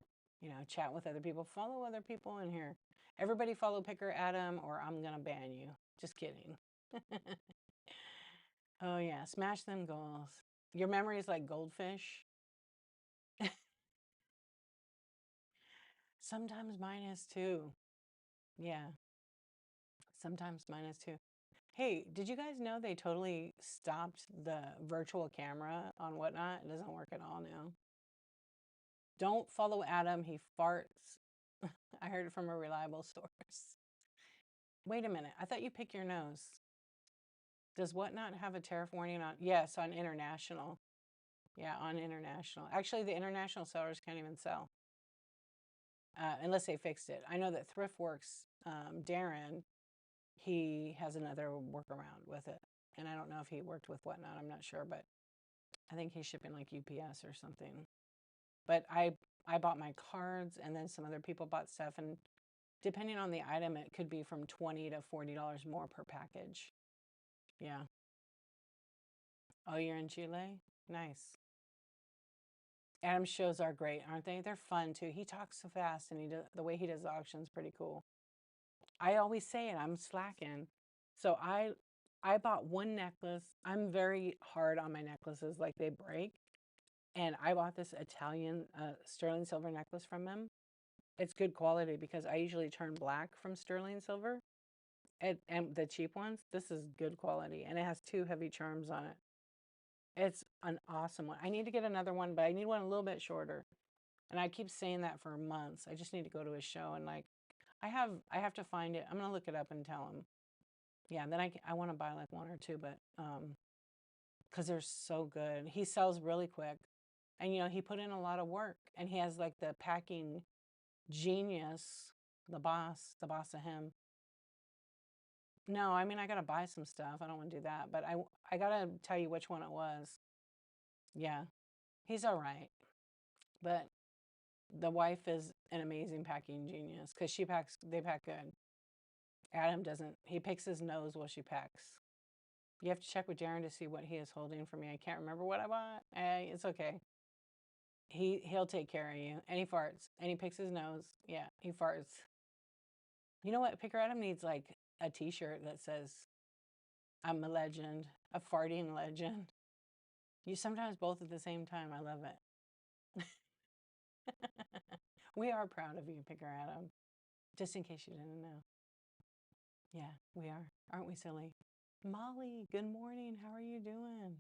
chat with other people. Follow other people in here. Everybody follow Picker Adam or I'm going to ban you. Just kidding. Oh yeah, smash them goals. Your memory is like goldfish. Sometimes mine is too. Yeah, sometimes mine is too. Hey, did you guys know they totally stopped the virtual camera on Whatnot? It doesn't work at all now. Don't follow Adam. He farts. I heard it from a reliable source. Wait a minute. I thought you pick your nose. Does Whatnot have a tariff warning on? Yes, on international. Yeah, on international. Actually, the international sellers can't even sell unless they fixed it. I know that ThriftWorks, Darren, he has another workaround with it. And I don't know if he worked with Whatnot. I'm not sure, but I think he's shipping like UPS or something. But I bought my cards and then some other people bought stuff. And depending on the item, it could be from $20 to $40 more per package. Yeah. Oh, you're in Chile? Nice. Adam's shows are great, aren't they? They're fun too. He talks so fast and the way he does the auction's pretty cool. I always say it, I'm slacking. So I bought one necklace. I'm very hard on my necklaces, like they break. And I bought this Italian sterling silver necklace from him. It's good quality because I usually turn black from sterling silver. And the cheap ones, this is good quality. And it has 2 heavy charms on it. It's an awesome one. I need to get another one, but I need one a little bit shorter. And I keep saying that for months. I just need to go to his show and like, I have to find it. I'm gonna look it up and tell him. Yeah, then I want to buy like 1 or 2, but because they're so good. He sells really quick, and he put in a lot of work, and he has like the packing genius, the boss of him. No, I mean I gotta buy some stuff. I don't want to do that, but I gotta tell you which one it was. Yeah, he's all right, but the wife is an amazing packing genius because they pack good. Adam doesn't. He picks his nose while she packs. You have to check with Darren to see what he is holding for me. I can't remember what I bought. It's okay. He'll take care of you. And he farts. And he picks his nose. Yeah, he farts. You know what? Picker Adam needs like a t-shirt that says, I'm a legend, a farting legend. You sometimes both at the same time. I love it. We are proud of you, Picker Adam. Just in case you didn't know. Yeah, we are. Aren't we silly? Molly, good morning. How are you doing?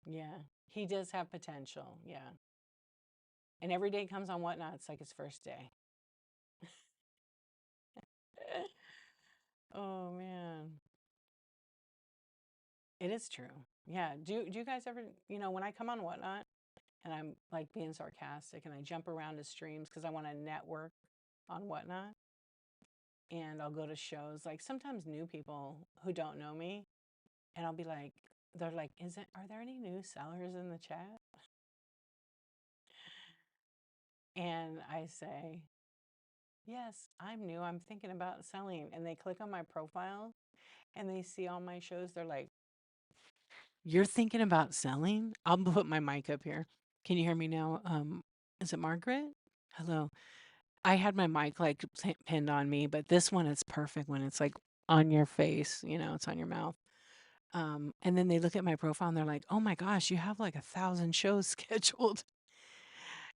Yeah, he does have potential. Yeah. And every day comes on Whatnot. It's like his first day. Oh, man. It is true. Yeah. Do you guys ever, when I come on Whatnot and I'm like being sarcastic and I jump around to streams because I want to network on Whatnot and I'll go to shows, like sometimes new people who don't know me, and I'll be like, they're like, are there any new sellers in the chat? And I say, yes, I'm new. I'm thinking about selling. And they click on my profile and they see all my shows. They're like, you're thinking about selling? I'll put my mic up here. Can you hear me now? Is it Margaret? Hello. I had my mic like pinned on me, but this one it's perfect when it's like on your face, it's on your mouth. And then they look at my profile and they're like, "Oh my gosh, you have like 1,000 shows scheduled."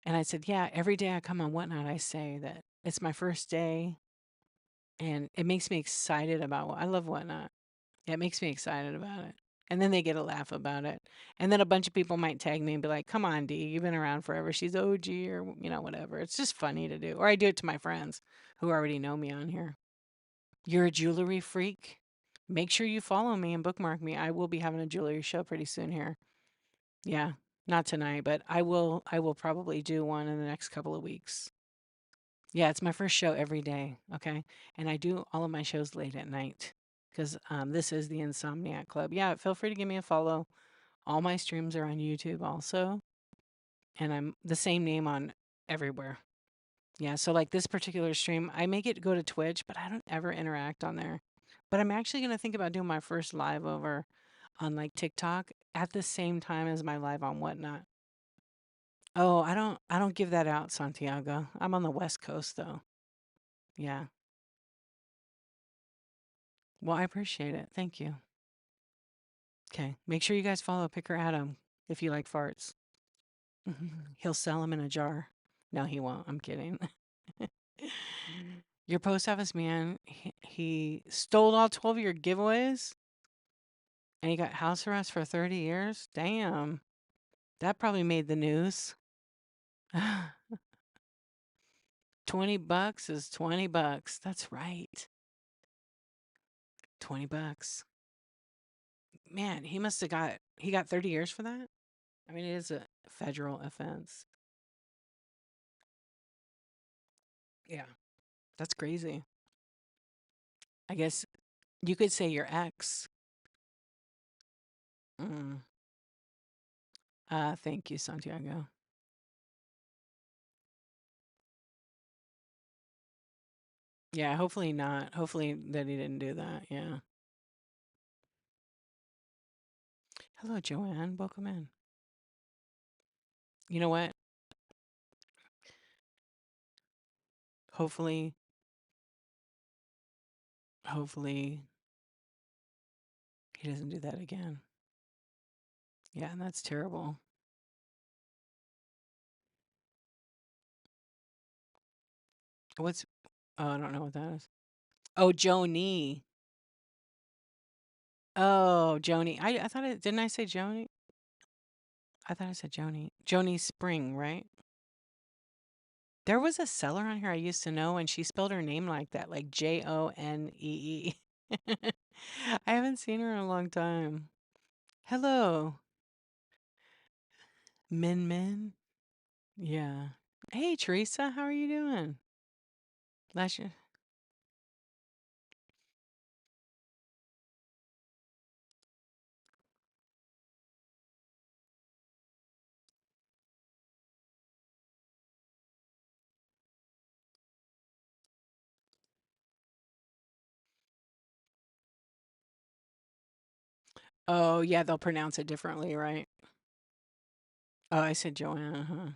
And I said, "Yeah, every day I come on Whatnot, I say that it's my first day and it makes me excited about what I love Whatnot. Yeah, it makes me excited about it." And then they get a laugh about it. And then a bunch of people might tag me and be like, "Come on, Dee, you've been around forever. She's OG," or, whatever. It's just funny to do. Or I do it to my friends who already know me on here. You're a jewelry freak? Make sure you follow me and bookmark me. I will be having a jewelry show pretty soon here. Yeah, not tonight, but I will probably do one in the next couple of weeks. Yeah, it's my first show every day, okay? And I do all of my shows late at night because this is the Insomniac Club. Yeah, feel free to give me a follow. All my streams are on YouTube also, and I'm the same name on everywhere. Yeah, so like this particular stream, I make it go to Twitch, but I don't ever interact on there. But I'm actually gonna think about doing my first live over on like TikTok at the same time as my live on Whatnot. Oh, I don't give that out, Santiago. I'm on the West Coast though. Yeah. Well, I appreciate it. Thank you. Okay. Make sure you guys follow Picker Adam if you like farts. He'll sell them in a jar. No, he won't. I'm kidding. Your post office man, he stole all 12 of your giveaways and he got house arrest for 30 years. Damn. That probably made the news. $20 is $20. That's right. $20. Man, he got 30 years for that? I mean, it is a federal offense. Yeah. That's crazy. I guess you could say your ex. Mm. Thank you, Santiago. Yeah, hopefully not. Hopefully that he didn't do that. Yeah. Hello, Joanne. Welcome in. You know what? Hopefully, hopefully he doesn't do that again. Yeah, and that's terrible. What's Oh, I don't know what that is. Oh, Joni. Oh, Joni. I thought it didn't I say Joni? I thought I said Joni. Joni Spring, right? There was a seller on here I used to know, and she spelled her name like that, like Jonee. I haven't seen her in a long time. Hello, Min Min. Yeah. Hey, Teresa, how are you doing? Last year. Oh, yeah, they'll pronounce it differently, right? Oh, I said Joanna. Huh?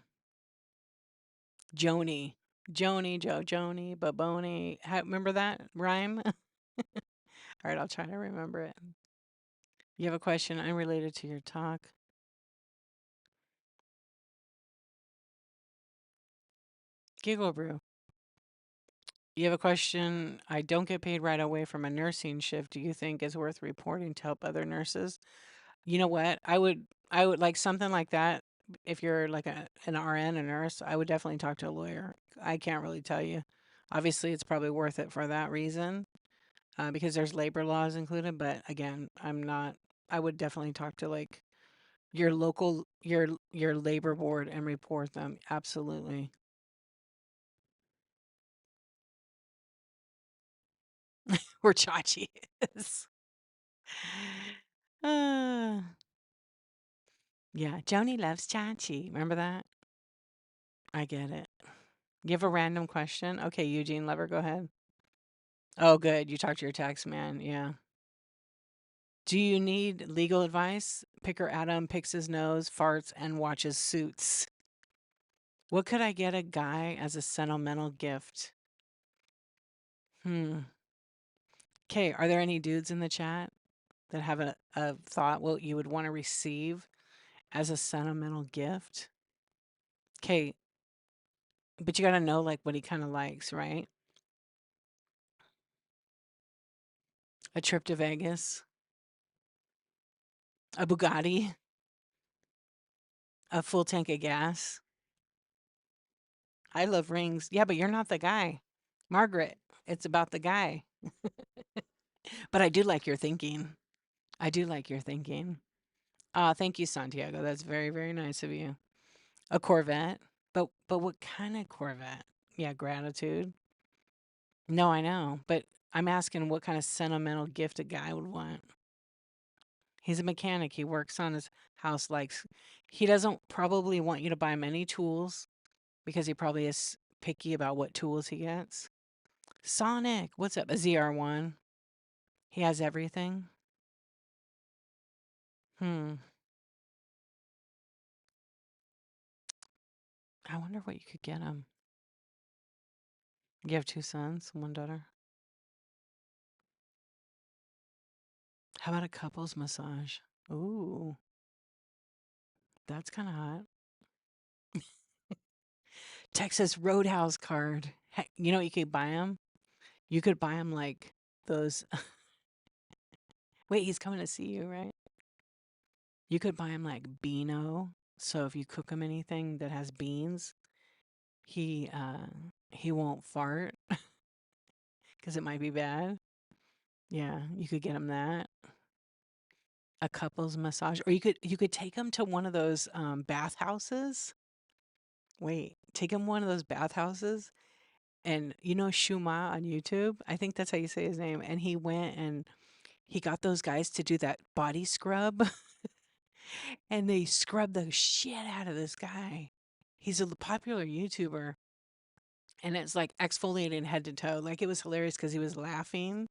Joni. Joni, Baboni. Remember that rhyme? All right, I'll try to remember it. You have a question unrelated to your talk? Giggle Brew. You have a question. I don't get paid right away from a nursing shift. Do you think is worth reporting to help other nurses? You know what? I would like something like that. If you're like an RN, a nurse, I would definitely talk to a lawyer. I can't really tell you. Obviously, it's probably worth it for that reason, because there's labor laws included. But again, I'm not. I would definitely talk to like your local your labor board and report them. Absolutely. Where Chachi is. Uh, yeah, Joni loves Chachi. Remember that? I get it. You have a random question? Okay, Eugene Lever, go ahead. Oh, good. You talked to your tax man. Yeah. Do you need legal advice? Picker Adam picks his nose, farts, and watches Suits. What could I get a guy as a sentimental gift? Hmm. Okay, are there any dudes in the chat that have a thought what you would want to receive as a sentimental gift? Okay, but you got to know like what he kind of likes, right? A trip to Vegas, a Bugatti, a full tank of gas. I love rings. Yeah, but you're not the guy. Margaret, it's about the guy. But I do like your thinking. I do like your thinking. Thank you, Santiago. That's very, very nice of you. A Corvette. But what kind of Corvette? Yeah, gratitude. No, I know. But I'm asking what kind of sentimental gift a guy would want. He's a mechanic. He works on his house likes he doesn't probably want you to buy him any tools because he probably is picky about what tools he gets. Sonic, what's up? A ZR1. He has everything. Hmm. I wonder what you could get him. You have two sons, one daughter. How about a couples massage? Ooh, that's kind of hot. Texas Roadhouse card. Heck, you know what you could buy him? You could buy him like those. Wait, he's coming to see you, right? You could buy him like Beano. So if you cook him anything that has beans, he uh he won't fart because it might be bad. Yeah, you could get him that. A couples massage, or you could take him to one of those bathhouses. Wait, take him one of those bathhouses, and you know Shuma on YouTube. I think that's how you say his name. And he went and he got those guys to do that body scrub, and they scrubbed the shit out of this guy. He's a popular YouTuber, and it's like exfoliating head to toe. Like it was hilarious because he was laughing.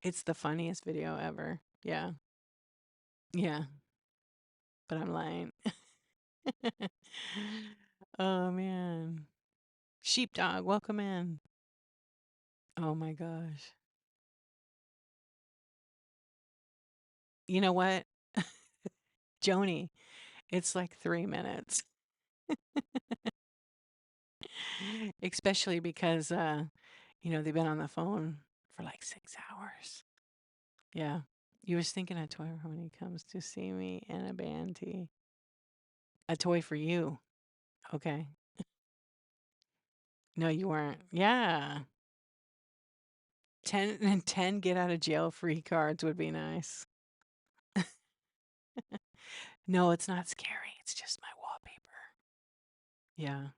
It's the funniest video ever. Yeah, yeah, but I'm lying. Oh man. Sheepdog, welcome in. Oh my gosh. You know what? Joni, it's like 3 minutes. Especially because they've been on the phone for like 6 hours. Yeah. You was thinking a toy when he comes to see me and a banty. A toy for you. Okay. No, you weren't. Yeah. 10 and 10 get out of jail free cards would be nice. No, it's not scary. It's just my wallpaper. Yeah.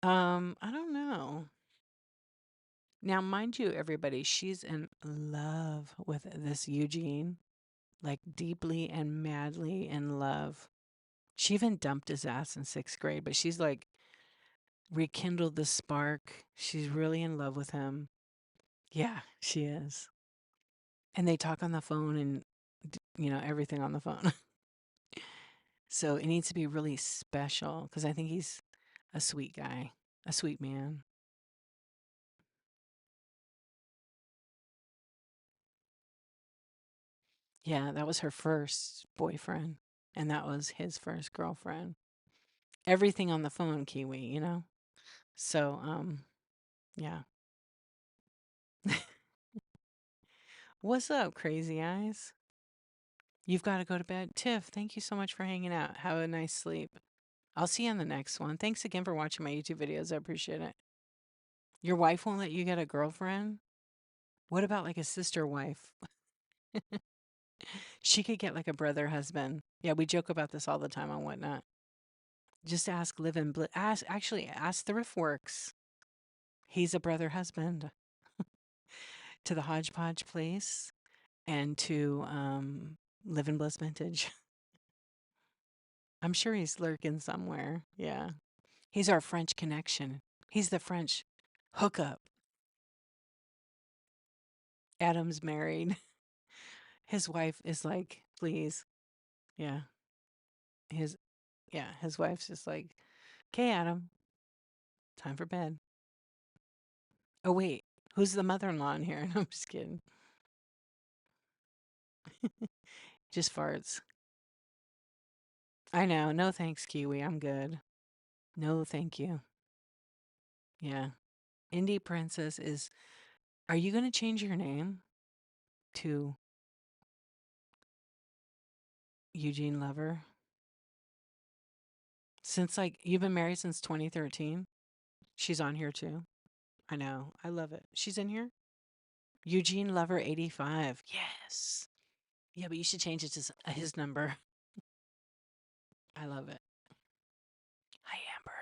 I don't know. Now, mind you, everybody, she's in love with this Eugene, like deeply and madly in love. She even dumped his ass in 6th grade, but she's like rekindled the spark. She's really in love with him. Yeah, she is. And they talk on the phone and, everything on the phone. So it needs to be really special because I think he's a sweet guy, a sweet man. Yeah, that was her first boyfriend, and that was his first girlfriend. Everything on the phone, Kiwi, you know? So, yeah. What's up, crazy eyes? You've got to go to bed. Tiff, thank you so much for hanging out. Have a nice sleep. I'll see you on the next one. Thanks again for watching my YouTube videos. I appreciate it. Your wife won't let you get a girlfriend? What about like a sister wife? She could get like a brother husband. Yeah, we joke about this all the time on Whatnot. Just ask Live and Bliss. Ask Thriftworks. He's a brother husband to the Hodgepodge place and to Live and Bliss Vintage. I'm sure he's lurking somewhere. Yeah. He's our French connection. He's the French hookup. Adam's married. His wife is like, please. Yeah. His his wife's just like, okay, Adam, time for bed. Oh wait, who's the mother-in-law in here? I'm just kidding. Just farts. I know. No thanks, Kiwi. I'm good. No, thank you. Yeah. Indie Princess is. Are you going to change your name to Eugene Lover? Since like you've been married since 2013? She's on here too. I know. I love it. She's in here? Eugene Lover 85. Yes. Yeah, but you should change it to his number. I love it. Hi, Amber.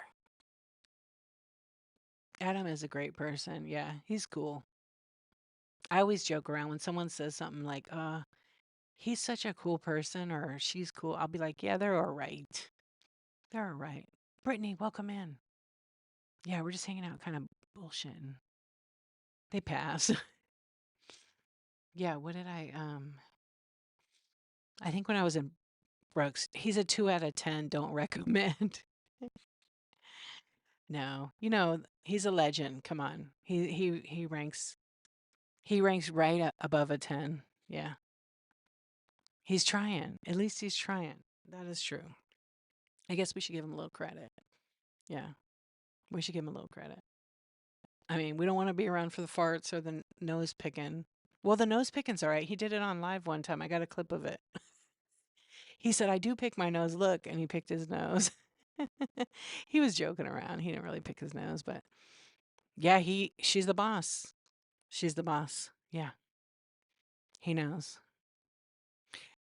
Adam is a great person. Yeah, he's cool. I always joke around when someone says something like, he's such a cool person or she's cool. I'll be like, yeah, they're all right. They're all right. Brittany, welcome in. Yeah, we're just hanging out, kind of bullshitting. They pass. Yeah, what did I think when I was in Brooks, he's a 2 out of 10, don't recommend. No, he's a legend. Come on. He ranks right above a 10. Yeah. He's trying. At least he's trying. That is true. I guess we should give him a little credit. Yeah. We should give him a little credit. I mean, we don't want to be around for the farts or the nose picking. Well, the nose picking's all right. He did it on live one time. I got a clip of it. He said, I do pick my nose. Look. And he picked his nose. He was joking around. He didn't really pick his nose, but yeah, she's the boss. She's the boss. Yeah. He knows.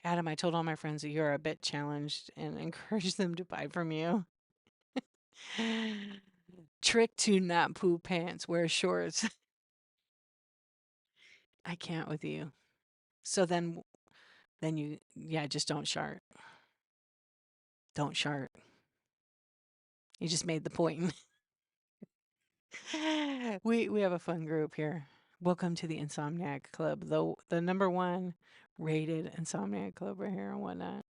Adam, I told all my friends that you're a bit challenged and encouraged them to buy from you. Trick to not poop pants, wear shorts. I can't with you. So then yeah, just don't shart. Don't shart. You just made the point. We have a fun group here. Welcome to the Insomniac Club, the number one rated Insomniac Club right here and whatnot.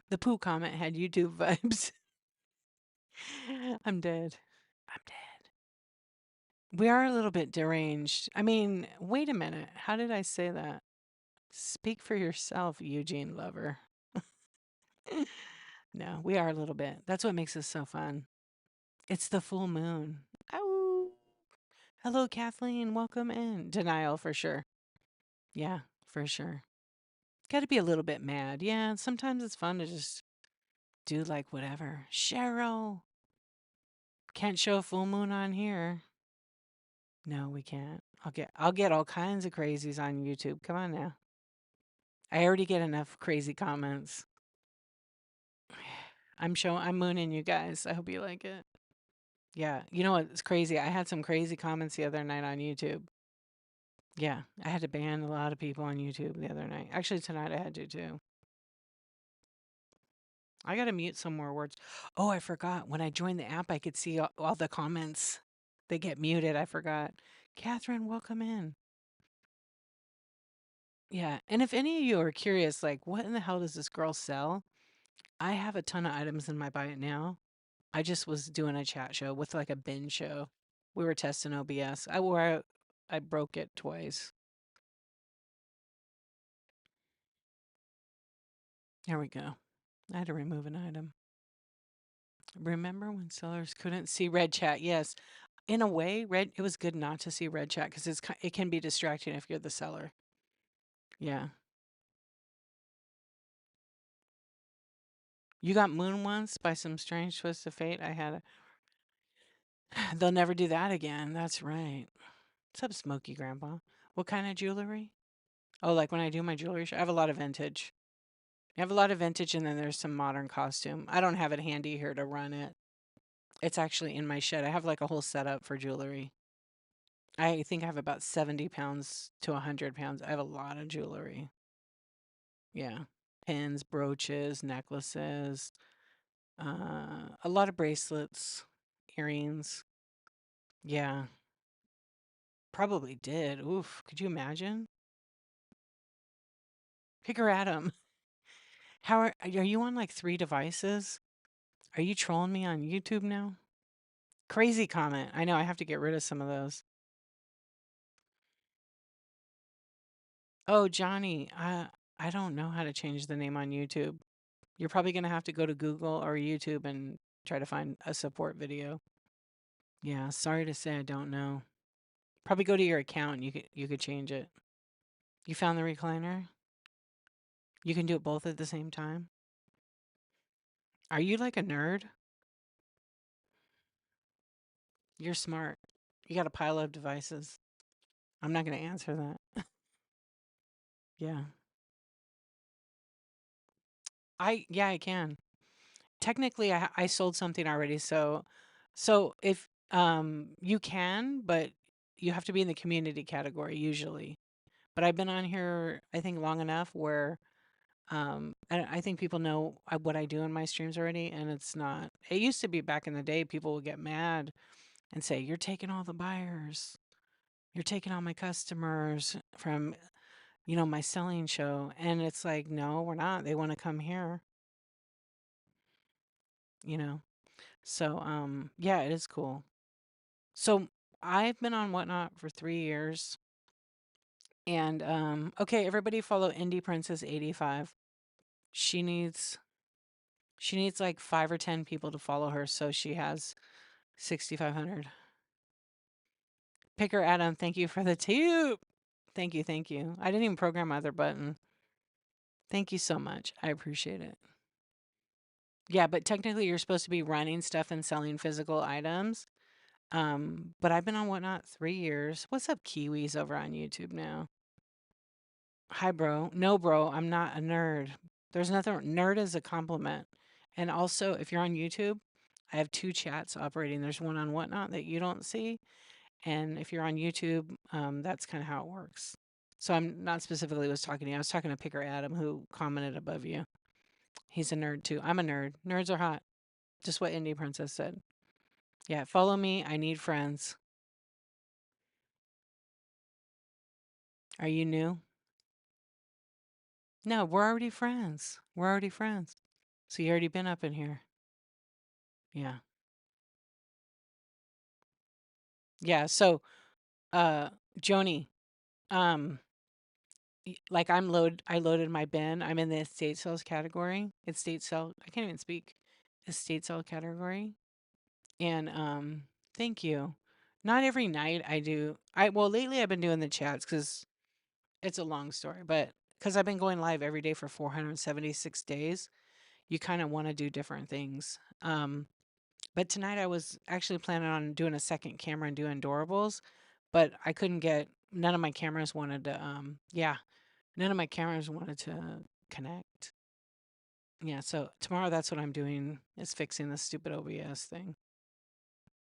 The poo comment had YouTube vibes. I'm dead. I'm dead. We are a little bit deranged. I mean, wait a minute. How did I say that? Speak for yourself, Eugene Lover. No, we are a little bit. That's what makes us so fun. It's the full moon. Ow. Hello, Kathleen. Welcome in. Denial for sure. Yeah, for sure. Got to be a little bit mad. Yeah, sometimes it's fun to just do like whatever. Cheryl. Can't show a full moon on here. No, we can't. I'll get all kinds of crazies on YouTube. Come on now. I already get enough crazy comments. I'm mooning you guys. I hope you like it. Yeah. You know what's crazy? I had some crazy comments the other night on YouTube. Yeah. I had to ban a lot of people on YouTube the other night. Actually, tonight I had to too. I got to mute some more words. Oh, I forgot. When I joined the app, I could see all the comments. They get muted. I forgot. Catherine, welcome in. Yeah. And if any of you are curious, like, what in the hell does this girl sell? I have a ton of items in my buy now. I just was doing a chat show with like a bin show. We were testing OBS. I broke it twice. There we go. I had to remove an item. Remember when sellers couldn't see red chat? Yes. In a way, it was good not to see red chat because it can be distracting if you're the seller. Yeah. You got moon once by some strange twist of fate. They'll never do that again. That's right. What's up, Smoky Grandpa? What kind of jewelry? Oh, like when I do my jewelry show, I have a lot of vintage. I have a lot of vintage and then there's some modern costume. I don't have it handy here to run it. It's actually in my shed. I have like a whole setup for jewelry. I think I have about 70 pounds to 100 pounds. I have a lot of jewelry. Yeah. Pins, brooches, necklaces. A lot of bracelets, earrings. Yeah, probably did. Oof, could you imagine? Pick her at 'em. Are you on like 3 devices? Are you trolling me on YouTube now? Crazy comment. I know I have to get rid of some of those. Oh, Johnny, I don't know how to change the name on YouTube. You're probably gonna have to go to Google or YouTube and try to find a support video. Yeah, sorry to say I don't know. Probably go to your account and you could change it. You found the recliner? You can do it both at the same time? Are you like a nerd? You're smart. You got a pile of devices. I'm not gonna answer that. Yeah. Yeah, I can. Technically, I sold something already, so if you can, but you have to be in the community category usually. But I've been on here, I think, long enough where I think people know what I do in my streams already, and it's not. It used to be back in the day, people would get mad and say, "You're taking all the buyers. You're taking all my customers from, my selling show." And it's like, no, we're not. They want to come here, you know. So yeah, it is cool. So I've been on Whatnot for 3 years. And okay, everybody follow Indie Princess 85. She needs she needs like 5 or 10 people to follow her, so she has 6,500. Picker Adam, thank you for the tube. Thank you, thank you. I didn't even program my other button. Thank you so much. I appreciate it. Yeah, but technically you're supposed to be running stuff and selling physical items. But I've been on Whatnot 3 years. What's up, Kiwis over on YouTube now? Hi, bro. No, bro, I'm not a nerd. There's nothing. Nerd is a compliment. And also, if you're on YouTube, I have 2 chats operating. There's one on Whatnot that you don't see. And if you're on YouTube, that's kind of how it works. So I'm not specifically was talking to you. I was talking to Picker Adam, who commented above you. He's a nerd too. I'm a nerd. Nerds are hot. Just what Indie Princess said. Yeah, follow me. I need friends. Are you new? No, we're already friends. We're already friends. So you already been up in here. Yeah. Yeah. So, Joni, um, like I loaded my bin. I'm in the estate sales category. Estate sale. I can't even speak. Estate sale category. And, thank you. Not every night I do. Well, lately I've been doing the chats because it's a long story, but because I've been going live every day for 476 days, you kind of want to do different things. But tonight I was actually planning on doing a second camera and doing doorables, but I couldn't get none of my cameras wanted to yeah, none of my cameras wanted to connect. Yeah, so tomorrow that's what I'm doing is fixing this stupid OBS thing.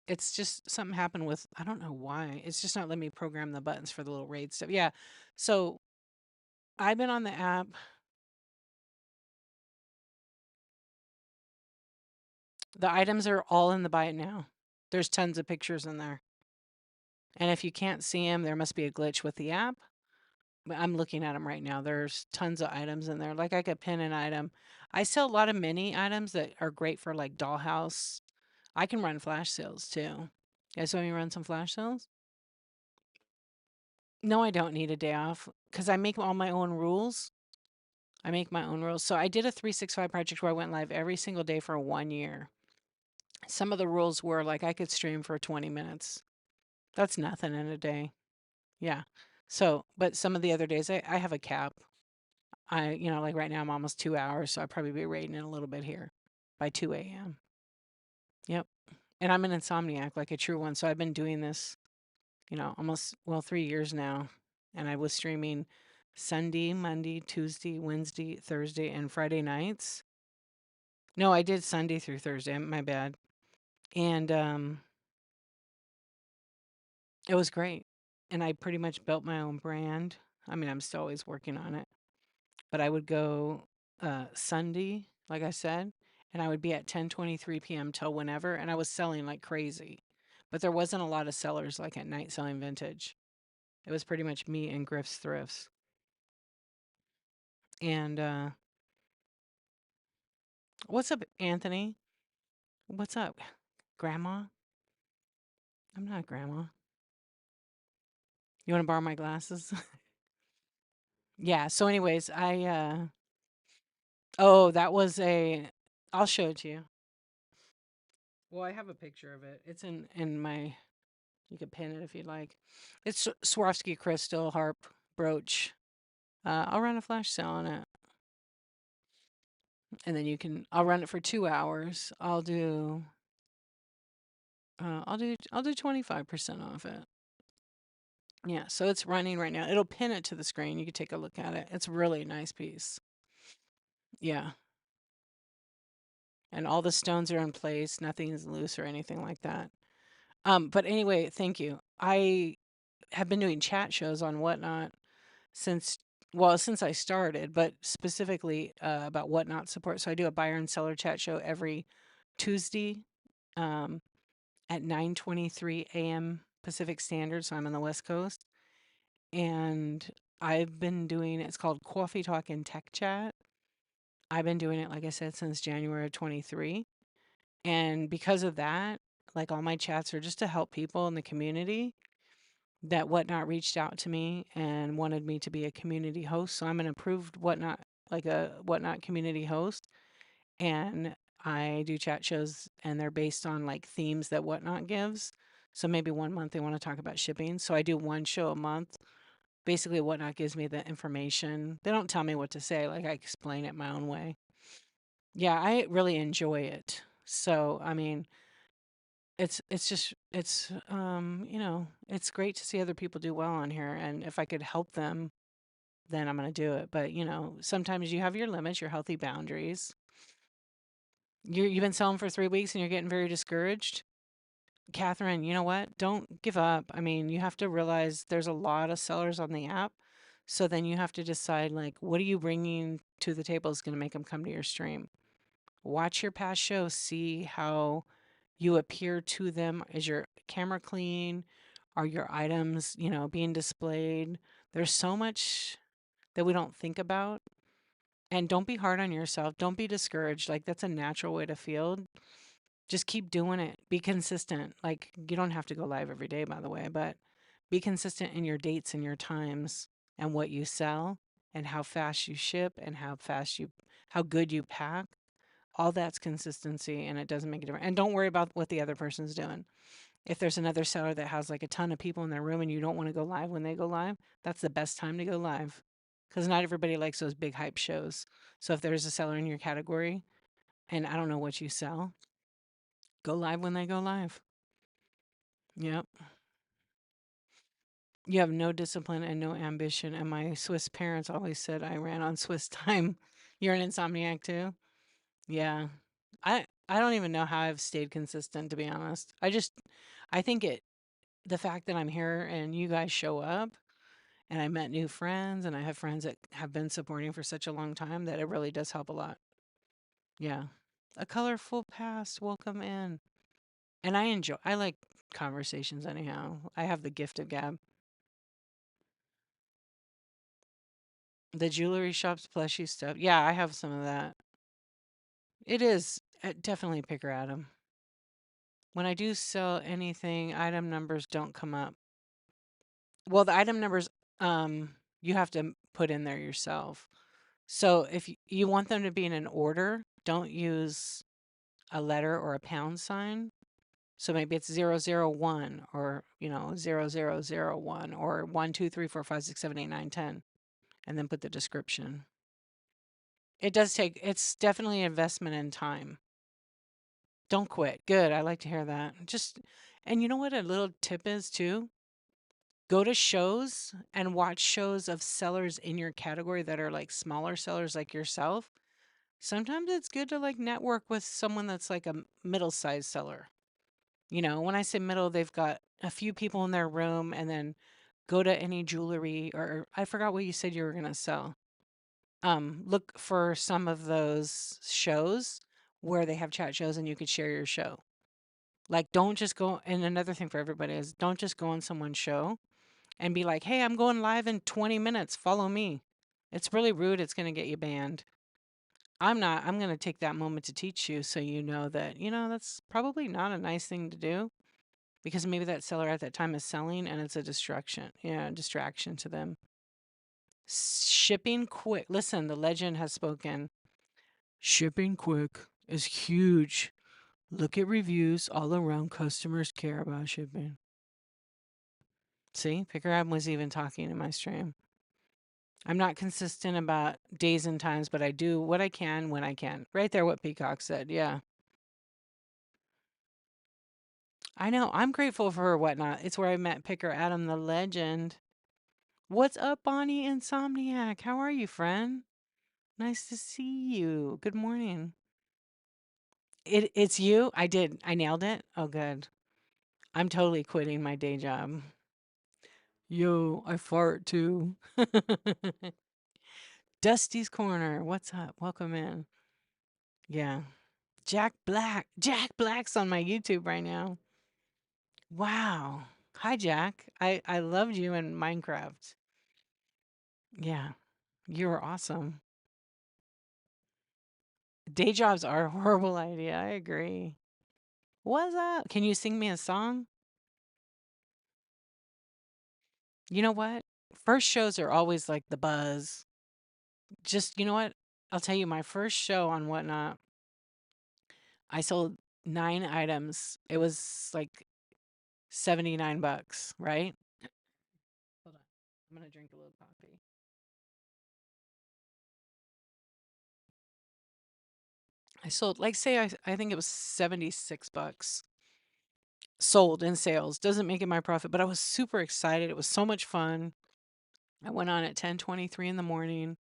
It's just something happened with I don't know why. It's just not letting me program the buttons for the little raid stuff. Yeah. So I've been on the app. The items are all in the buy it now. There's tons of pictures in there. And if you can't see them, there must be a glitch with the app. But I'm looking at them right now. There's tons of items in there. Like I could pin an item. I sell a lot of mini items that are great for like dollhouse. I can run flash sales too. You guys want me to run some flash sales? No, I don't need a day off because I make all my own rules. I make my own rules. So I did a 365 project where I went live every single day for 1 year. Some of the rules were like I could stream for 20 minutes. That's nothing in a day. Yeah. So, but some of the other days I have a cap. Like right now I'm almost 2 hours, so I'll probably be raiding in a little bit here by 2 a.m. Yep. And I'm an insomniac, like a true one. So I've been doing this, almost, 3 years now. And I was streaming Sunday, Monday, Tuesday, Wednesday, Thursday, and Friday nights. No, I did Sunday through Thursday. My bad. And it was great. And I pretty much built my own brand. I mean, I'm still always working on it. But I would go Sunday, like I said, and I would be at 10:23 p.m. till whenever, and I was selling like crazy. But there wasn't a lot of sellers like at night selling vintage. It was pretty much me and Griff's Thrifts. And what's up, Anthony? What's up, Grandma? I'm not Grandma. You want to borrow my glasses? Yeah. So, anyways, oh, that was a. I'll show it to you. Well, I have a picture of it. It's in my. You could pin it if you'd like. It's Swarovski crystal harp brooch. I'll run a flash sale on it, and then you can. I'll run it for 2 hours. I'll do 25% off it. Yeah, so it's running right now. It'll pin it to the screen. You can take a look at it. It's a really nice piece. Yeah. And all the stones are in place. Nothing is loose or anything like that. But anyway, thank you. I have been doing chat shows on Whatnot since, well, since I started, but specifically about Whatnot support. So I do a buyer and seller chat show every Tuesday um, at 9:23 a.m. Pacific Standard. So I'm on the West Coast. And I've been doing, it's called Coffee Talk and Tech Chat. I've been doing it, like I said, since January of 23. And because of that, like all my chats are just to help people in the community. That Whatnot reached out to me and wanted me to be a community host. So I'm an approved Whatnot, like a Whatnot community host. And I do chat shows and they're based on like themes that Whatnot gives. So maybe one month they want to talk about shipping. So I do one show a month. Basically, Whatnot gives me the information. They don't tell me what to say, like I explain it my own way. Yeah, I really enjoy it. So, I mean, it's just it's great to see other people do well on here, and if I could help them, then I'm going to do it. But, sometimes you have your limits, your healthy boundaries. You've been selling for 3 weeks and you're getting very discouraged. Catherine, you know what? Don't give up. I mean, you have to realize there's a lot of sellers on the app. So then you have to decide, like, what are you bringing to the table is going to make them come to your stream. Watch your past shows, see how you appear to them. Is your camera clean? Are your items, being displayed? There's so much that we don't think about. And don't be hard on yourself. Don't be discouraged. Like, that's a natural way to feel. Just keep doing it. Be consistent. Like, you don't have to go live every day, by the way, but be consistent in your dates and your times and what you sell and how fast you ship and how good you pack. All that's consistency and it doesn't make a difference. And don't worry about what the other person's doing. If there's another seller that has like a ton of people in their room and you don't want to go live when they go live, that's the best time to go live because not everybody likes those big hype shows. So if there's a seller in your category and I don't know what you sell, go live when they go live. Yep. You have no discipline and no ambition. And my Swiss parents always said I ran on Swiss time. You're an insomniac too? Yeah. I don't even know how I've stayed consistent to be honest. I think the fact that I'm here and you guys show up and I met new friends and I have friends that have been supporting for such a long time that it really does help a lot. Yeah. A colorful past, welcome in. And I like conversations anyhow. I have the gift of gab. The jewelry shop's plushy stuff. Yeah, I have some of that. It is definitely picker Adam. When I do sell anything, item numbers don't come up. Well, the item numbers you have to put in there yourself. So if you want them to be in an order, don't use a letter or a pound sign. So maybe it's 001 or 0001 or 1 2 3 4 5 6 7 8 9 10 and then put the description. It's definitely an investment in time. Don't quit. Good. I like to hear that. And you know what a little tip is too? Go to shows and watch shows of sellers in your category that are like smaller sellers like yourself. Sometimes it's good to like network with someone that's like a middle-sized seller. When I say middle, they've got a few people in their room and then go to any jewelry or I forgot what you said you were going to sell. Look for some of those shows where they have chat shows and you could share your show. Like, don't just go. And another thing for everybody is don't just go on someone's show and be like, hey, I'm going live in 20 minutes. Follow me. It's really rude. It's going to get you banned. I'm not. I'm going to take that moment to teach you so you know that, that's probably not a nice thing to do because maybe that seller at that time is selling and it's a distraction to them. Shipping quick. Listen, the legend has spoken. Shipping quick is huge. Look at reviews all around. Customers care about shipping. See, Picker Ab was even talking in my stream. I'm not consistent about days and times, but I do what I can when I can. Right there, what Peacock said. Yeah. I know. I'm grateful for her whatnot. It's where I met Picker Adam, the legend. What's up, Bonnie Insomniac? How are you, friend? Nice to see you. Good morning. It's you? I did. I nailed it. Oh, good. I'm totally quitting my day job. Yo, I fart too. Dusty's Corner. What's up? Welcome in. Yeah. Jack Black. Jack Black's on my YouTube right now. Wow. Hi, Jack. I loved you in Minecraft. Yeah. You were awesome. Day jobs are a horrible idea. I agree. What's up? Can you sing me a song? You know what? First shows are always like the buzz. Just, you know what? I'll tell you, my first show on Whatnot, I sold 9 items. It was like 79 bucks, right? Hold on. I'm going to drink a little coffee. I sold, like, say, I think it was 76 bucks sold in sales. Doesn't make it my profit, but I was super excited. It was so much fun. I went on at 10:23 in the morning,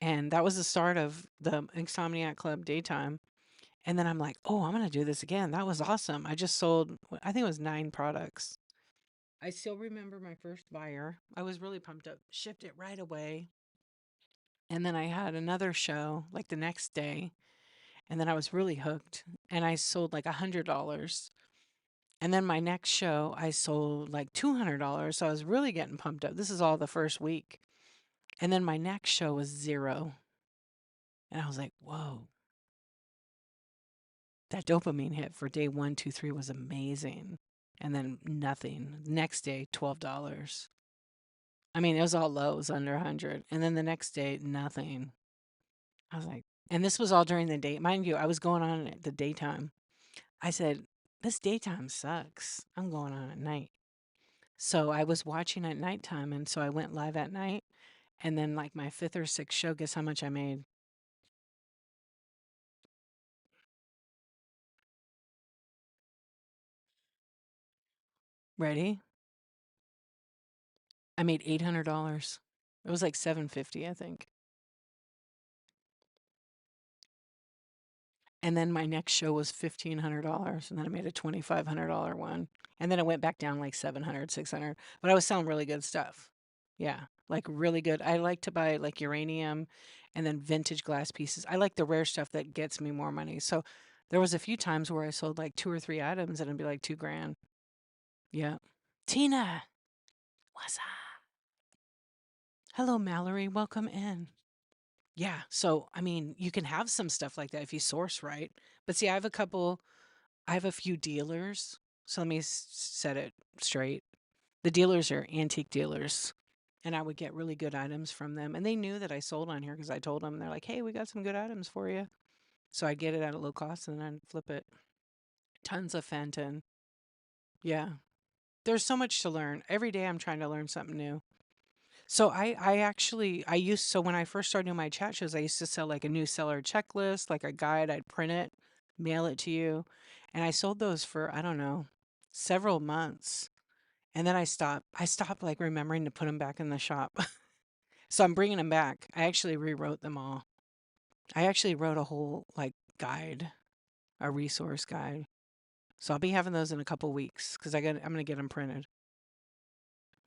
and that was the start of the Insomniac Club daytime. And then I'm like, oh, I'm going to do this again. That was awesome. I just sold, I think it was 9 products. I still remember my first buyer. I was really pumped up, shipped it right away. And then I had another show like the next day. And then I was really hooked and I sold like $100. And then my next show, I sold like $200. So I was really getting pumped up. This is all the first week. And then my next show was 0. And I was like, whoa, that dopamine hit for day 1, 2, 3 was amazing. And then nothing. Next day, $12. I mean, it was all low, it was under 100. And then the next day, nothing. I was like, and this was all during the day. Mind you, I was going on at the daytime. I said, this daytime sucks. I'm going on at night. So I was watching at nighttime. And so I went live at night. And then, like, my 5th or 6th show, guess how much I made? Ready? I made $800. It was like $750, I think. And then my next show was $1,500. And then I made a $2,500 one. And then it went back down like 700, 600. But I was selling really good stuff. Yeah, like really good. I like to buy like uranium and then vintage glass pieces. I like the rare stuff that gets me more money. So there was a few times where I sold like 2 or 3 items and it'd be like 2 grand. Yeah. Tina, what's up? Hello, Mallory. Welcome in. Yeah. So, I mean, you can have some stuff like that if you source right. But see, I have a few dealers. So let me set it straight. The dealers are antique dealers. And I would get really good items from them. And they knew that I sold on here because I told them, they're like, hey, we got some good items for you. So I'd get it at a low cost and then I'd flip it. Tons of Fenton. Yeah. There's so much to learn. Every day I'm trying to learn something new. So so when I first started doing my chat shows, I used to sell like a new seller checklist, like a guide. I'd print it, mail it to you. And I sold those for, I don't know, several months. And then I stopped like remembering to put them back in the shop. So I'm bringing them back. I actually rewrote them all. I actually wrote a whole like guide, a resource guide. So I'll be having those in a couple weeks because I'm gonna get them printed.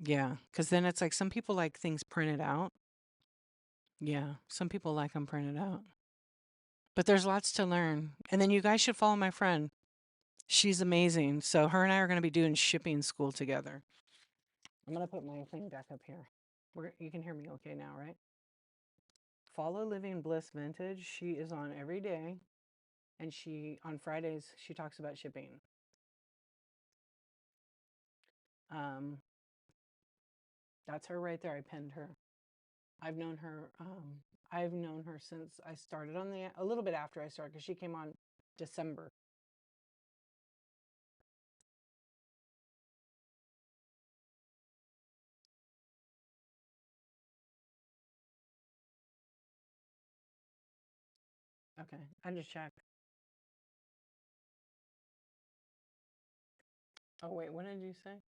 Yeah, because then it's like some people like things printed out. Yeah, some people like them printed out. But there's lots to learn. And then you guys should follow my friend. She's amazing. So her and I are going to be doing shipping school together. I'm going to put my thing back up here. You can hear me okay now, right? Follow Living Bliss Vintage. She is on every day. And on Fridays, she talks about shipping. That's her right there. I pinned her. I've known her. I've known her since I started on a little bit after I started, because she came on December. Okay, I just checked. Oh wait, what did you say?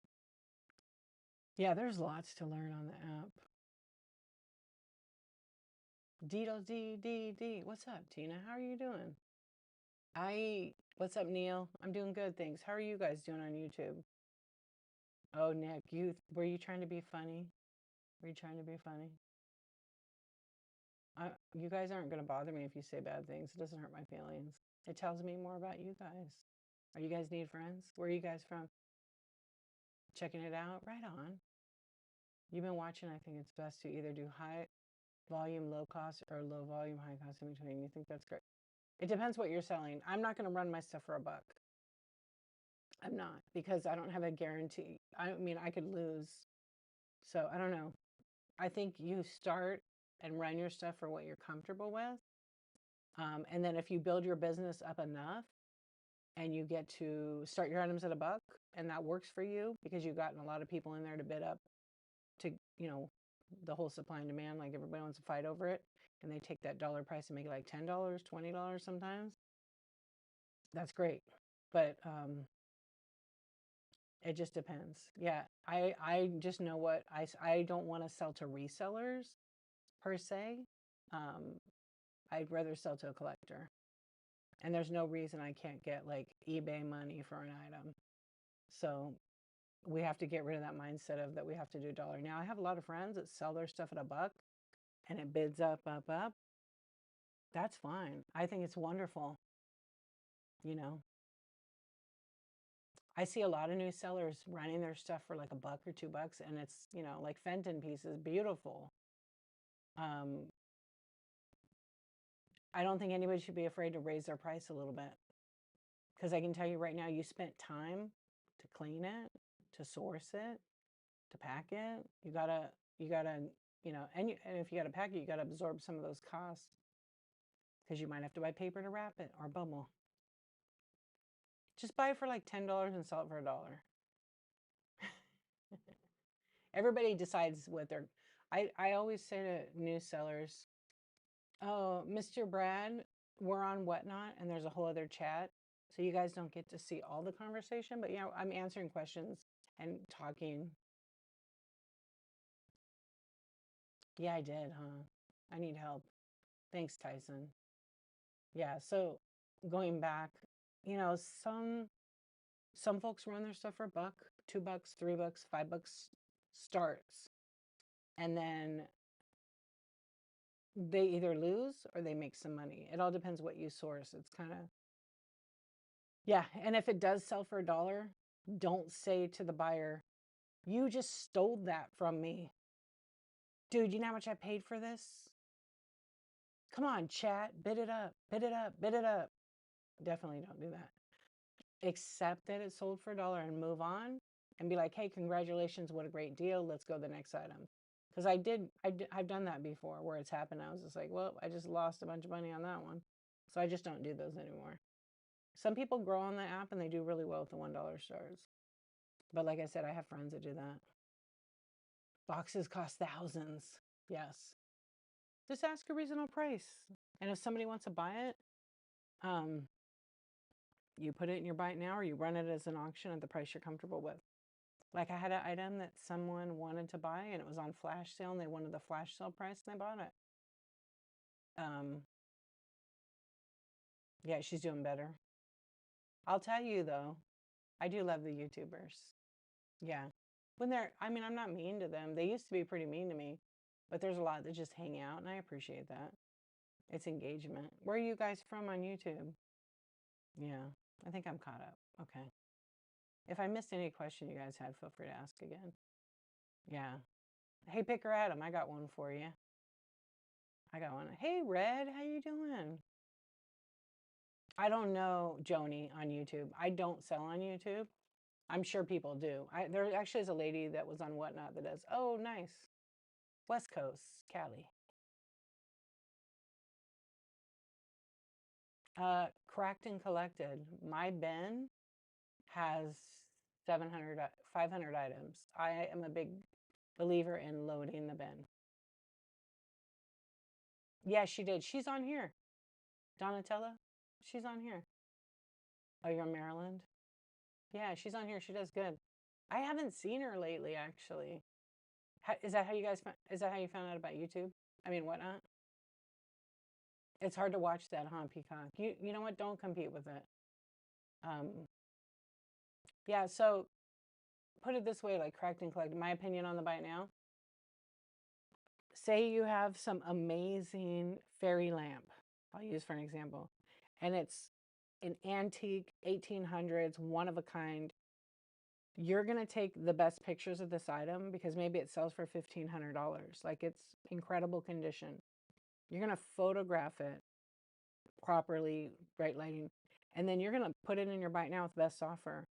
Yeah, there's lots to learn on the app. D. What's up, Tina? How are you doing? What's up, Neil? I'm doing good, thanks. How are you guys doing on YouTube? Oh, Nick, were you trying to be funny? Were you trying to be funny? You guys aren't going to bother me if you say bad things. It doesn't hurt my feelings. It tells me more about you guys. Are you guys need friends? Where are you guys from? Checking it out? Right on. You've been watching. I think it's best to either do high volume, low cost, or low volume, high cost in between. You think that's great? It depends what you're selling. I'm not going to run my stuff for $1. I'm not, because I don't have a guarantee. I mean, I could lose. So I don't know. I think you start and run your stuff for what you're comfortable with. And then if you build your business up enough and you get to start your items at $1, and that works for you because you've gotten a lot of people in there to bid up to, the whole supply and demand, like everybody wants to fight over it, and they take that dollar price and make it like $10, $20 sometimes. That's great. But it just depends. Yeah, I just know what I don't want to sell to resellers per se. I'd rather sell to a collector. And there's no reason I can't get like eBay money for an item. So we have to get rid of that mindset of that we have to do $1. Now I have a lot of friends that sell their stuff at $1 and it bids up. That's fine. I think it's wonderful. I see a lot of new sellers running their stuff for like $1 or $2, and it's, like Fenton pieces, beautiful. I don't think anybody should be afraid to raise their price a little bit, because I can tell you right now, you spent time to clean it, to source it, to pack it. You gotta, and if you gotta pack it, you gotta absorb some of those costs, because you might have to buy paper to wrap it or bubble. Just buy it for like $10 and sell it for $1. Everybody decides what they're. I always say to new sellers, oh, Mr. Brad, we're on Whatnot, and there's a whole other chat, so you guys don't get to see all the conversation. But yeah, I'm answering questions and talking. Yeah, I did, huh? I need help. Thanks, Tyson. Yeah, so going back, some folks run their stuff for $1, $2, $3, $5 starts. And then they either lose or they make some money. It all depends what you source. It's kind of, yeah. And if it does sell for $1, don't say to the buyer, you just stole that from me. Dude, you know how much I paid for this? Come on, chat, bid it up, bid it up, bid it up. Definitely don't do that. Accept that it sold for $1 and move on and be like, hey, congratulations, what a great deal. Let's go to the next item. Because I've done that before where it's happened. I was just like, well, I just lost a bunch of money on that one. So I just don't do those anymore. Some people grow on the app and they do really well with the $1 stars. But like I said, I have friends that do that. Boxes cost thousands. Yes. Just ask a reasonable price. And if somebody wants to buy it, you put it in your buy it now, or you run it as an auction at the price you're comfortable with. Like I had an item that someone wanted to buy and it was on flash sale and they wanted the flash sale price and I bought it. Yeah, she's doing better. I'll tell you though, I do love the YouTubers. Yeah. I'm not mean to them. They used to be pretty mean to me, but there's a lot that just hang out and I appreciate that. It's engagement. Where are you guys from on YouTube? Yeah, I think I'm caught up. Okay. If I missed any question you guys had, feel free to ask again. Yeah. Hey, Picker Adam, I got one for you. I got one. Hey, Red, how you doing? I don't know Joni on YouTube. I don't sell on YouTube. I'm sure people do. There actually is a lady that was on Whatnot that does. Oh, nice. West Coast, Cali. Cracked and Collected. My bin has 700, 500 items. I am a big believer in loading the bin. Yeah, she did. She's on here. Donatella, she's on here. Oh, you're in Maryland? Yeah, she's on here. She does good. I haven't seen her lately, actually. Is that how you guys? Is that how you found out about YouTube? I mean, Whatnot. It's hard to watch that, huh, Peacock? You know what? Don't compete with it. Yeah. So put it this way, like Cracked and Collected. My opinion on the bite now. Say you have some amazing fairy lamp. I'll use for an example, and it's an antique 1800s, one of a kind. You're going to take the best pictures of this item because maybe it sells for $1,500. Like it's incredible condition. You're going to photograph it properly, bright lighting, and then you're going to put it in your Bite Now with best offer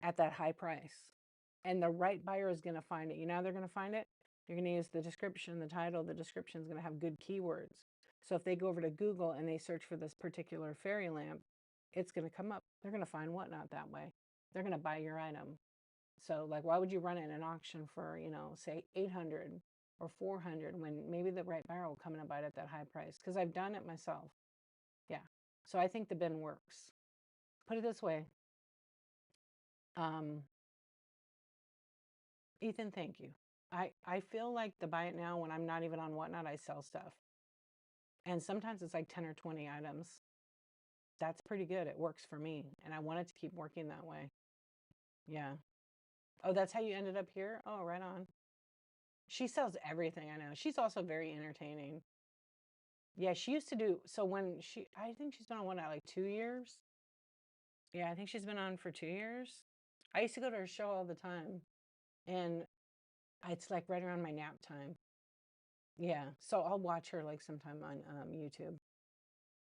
at that high price. And the right buyer is going to find it. You know how they're going to find it? You're going to use the description, the title. The description is going to have good keywords. So if they go over to Google and they search for this particular fairy lamp, it's going to come up. They're going to find Whatnot that way. They're going to buy your item. So like, why would you run it in an auction for, you know, say 800 or 400 when maybe the right buyer will come in and buy it at that high price? Because I've done it myself. Yeah. So I think the bin works. Put it this way. Ethan, thank you. I feel like the Buy It Now, when I'm not even on Whatnot, I sell stuff. And sometimes it's like 10 or 20 items. That's pretty good. It works for me. And I want it to keep working that way. Yeah. Oh, that's how you ended up here? Oh, right on. She sells everything, I know. She's also very entertaining. Yeah, she used to do, so when I think she's been on Whatnot like 2 years. Yeah, I think she's been on for 2 years. I used to go to her show all the time. And it's like right around my nap time. Yeah, so I'll watch her like sometime on YouTube.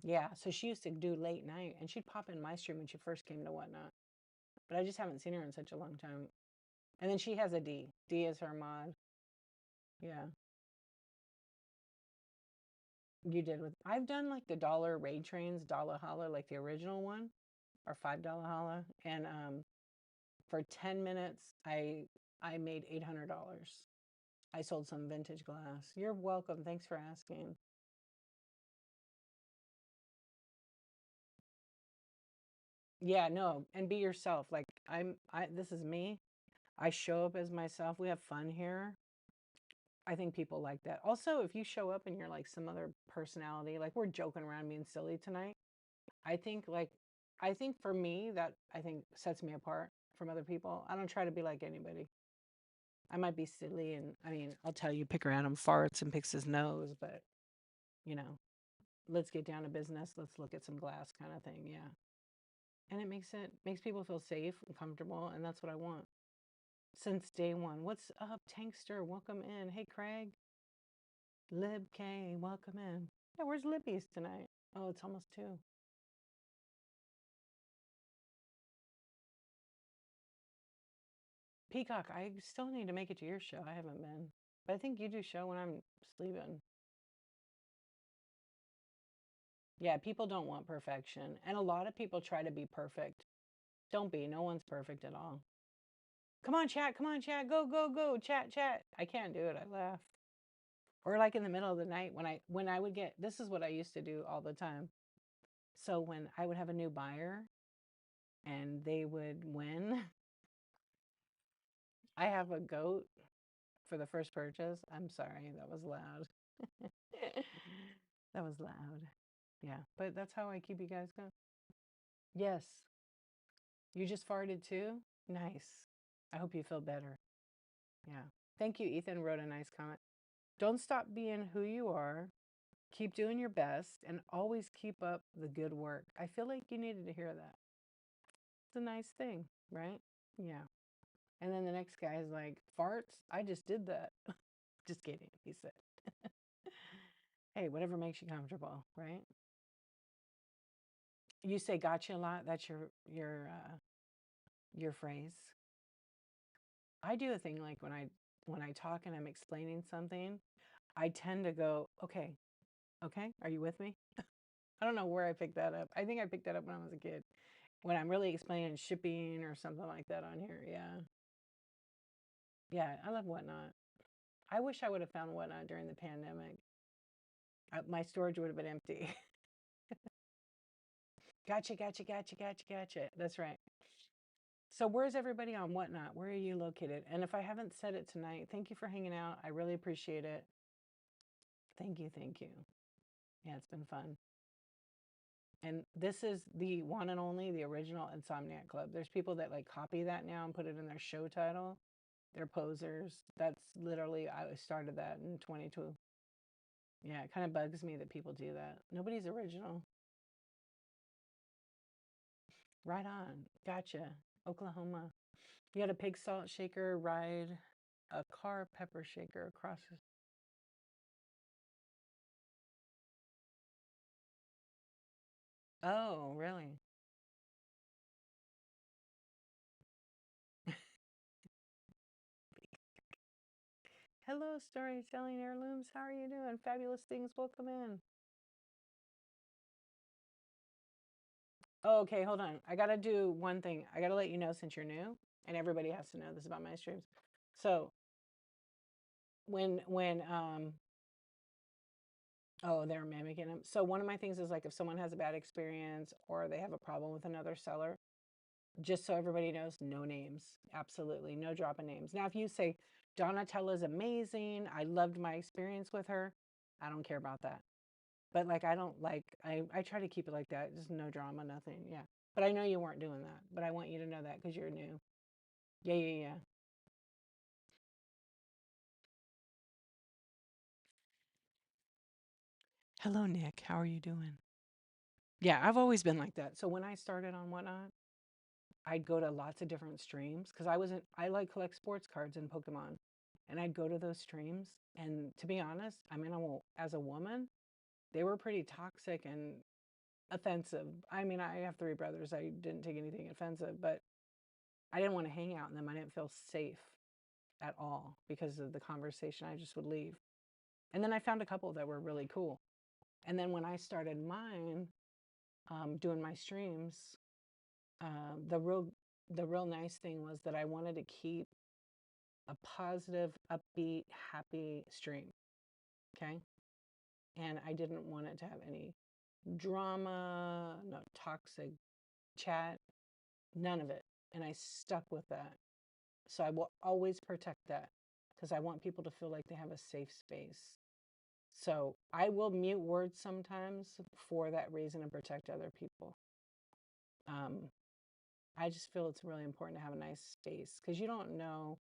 Yeah, so she used to do late night, and she'd pop in my stream when she first came to Whatnot. But I just haven't seen her in such a long time. And then she has a D. D is her mod. Yeah, you did with. I've done like the dollar raid trains, dollar holla, like the original one, or $5 holla, and for 10 minutes, I made $800. I sold some vintage glass. You're welcome. Thanks for asking. Yeah, no, and be yourself. Like this is me. I show up as myself. We have fun here. I think people like that. Also, if you show up and you're like some other personality, like we're joking around being silly tonight, I think for me that I think sets me apart from other people. I don't try to be like anybody. I might be silly and I mean, I'll tell you, Picker Adam farts and picks his nose, but you know, let's get down to business. Let's look at some glass kind of thing. Yeah. And it makes people feel safe and comfortable, and that's what I want since day one. What's up, Tankster? Welcome in. Hey, Craig. Lib K, welcome in. Yeah, where's Libby's tonight? Oh, it's almost 2. Peacock, I still need to make it to your show. I haven't been. But I think you do show when I'm sleeping. Yeah, people don't want perfection. And a lot of people try to be perfect. Don't be. No one's perfect at all. Come on, chat. Come on, chat. Go, go, go. Chat, chat. I can't do it. I laugh. Or like in the middle of the night when I would get, this is what I used to do all the time. So when I would have a new buyer and they would win, I have a goat for the first purchase. I'm sorry, that was loud. That was loud. Yeah, but that's how I keep you guys going. Yes. You just farted too? Nice. I hope you feel better. Yeah. Thank you. Ethan wrote a nice comment. Don't stop being who you are. Keep doing your best and always keep up the good work. I feel like you needed to hear that. It's a nice thing, right? Yeah. And then the next guy is like, farts? I just did that. Just kidding, he said. Hey, whatever makes you comfortable, right? You say gotcha a lot. That's your phrase. I do a thing like when I talk and I'm explaining something, I tend to go, okay, okay, are you with me? I don't know where I picked that up. I think I picked that up when I was a kid. When I'm really explaining shipping or something like that on here. Yeah. Yeah, I love Whatnot. I wish I would have found Whatnot during the pandemic. My storage would have been empty. Gotcha, gotcha, gotcha, gotcha, gotcha. That's right. So where's everybody on Whatnot? Where are you located? And if I haven't said it tonight, thank you for hanging out. I really appreciate it. Thank you, thank you. Yeah, it's been fun. And this is the one and only, the original Insomniac Club. There's people that like copy that now and put it in their show title. They're posers. That's literally, I started that in 22. Yeah, it kind of bugs me that people do that. Nobody's original. Right on. Gotcha. Oklahoma. You had a pig salt shaker ride a car pepper shaker across. Oh, really? Hello, storytelling heirlooms. How are you doing? Fabulous things. Welcome in. Oh, okay, hold on. I gotta do one thing. I gotta let you know since you're new, and everybody has to know this about my streams. So when oh, they're mimicking them. So one of my things is like if someone has a bad experience or they have a problem with another seller, just so everybody knows, no names. Absolutely. No dropping names. Now, if you say Donatella's amazing, I loved my experience with her, I don't care about that. But like I don't like I try to keep it like that. Just no drama, nothing. Yeah. But I know you weren't doing that. But I want you to know that because you're new. Yeah, yeah, yeah. Hello, Nick. How are you doing? Yeah, I've always been like that. So when I started on Whatnot, I'd go to lots of different streams because I like collect sports cards in Pokemon. And I'd go to those streams. And to be honest, I mean, as a woman, they were pretty toxic and offensive. I mean, I have three brothers. I didn't take anything offensive, but I didn't want to hang out in them. I didn't feel safe at all because of the conversation. I just would leave. And then I found a couple that were really cool. And then when I started mine, doing my streams, the real nice thing was that I wanted to keep a positive, upbeat, happy stream. Okay. And I didn't want it to have any drama, no toxic chat, none of it. And I stuck with that. So I will always protect that because I want people to feel like they have a safe space. So I will mute words sometimes for that reason and protect other people. Um, I just feel it's really important to have a nice space because you don't know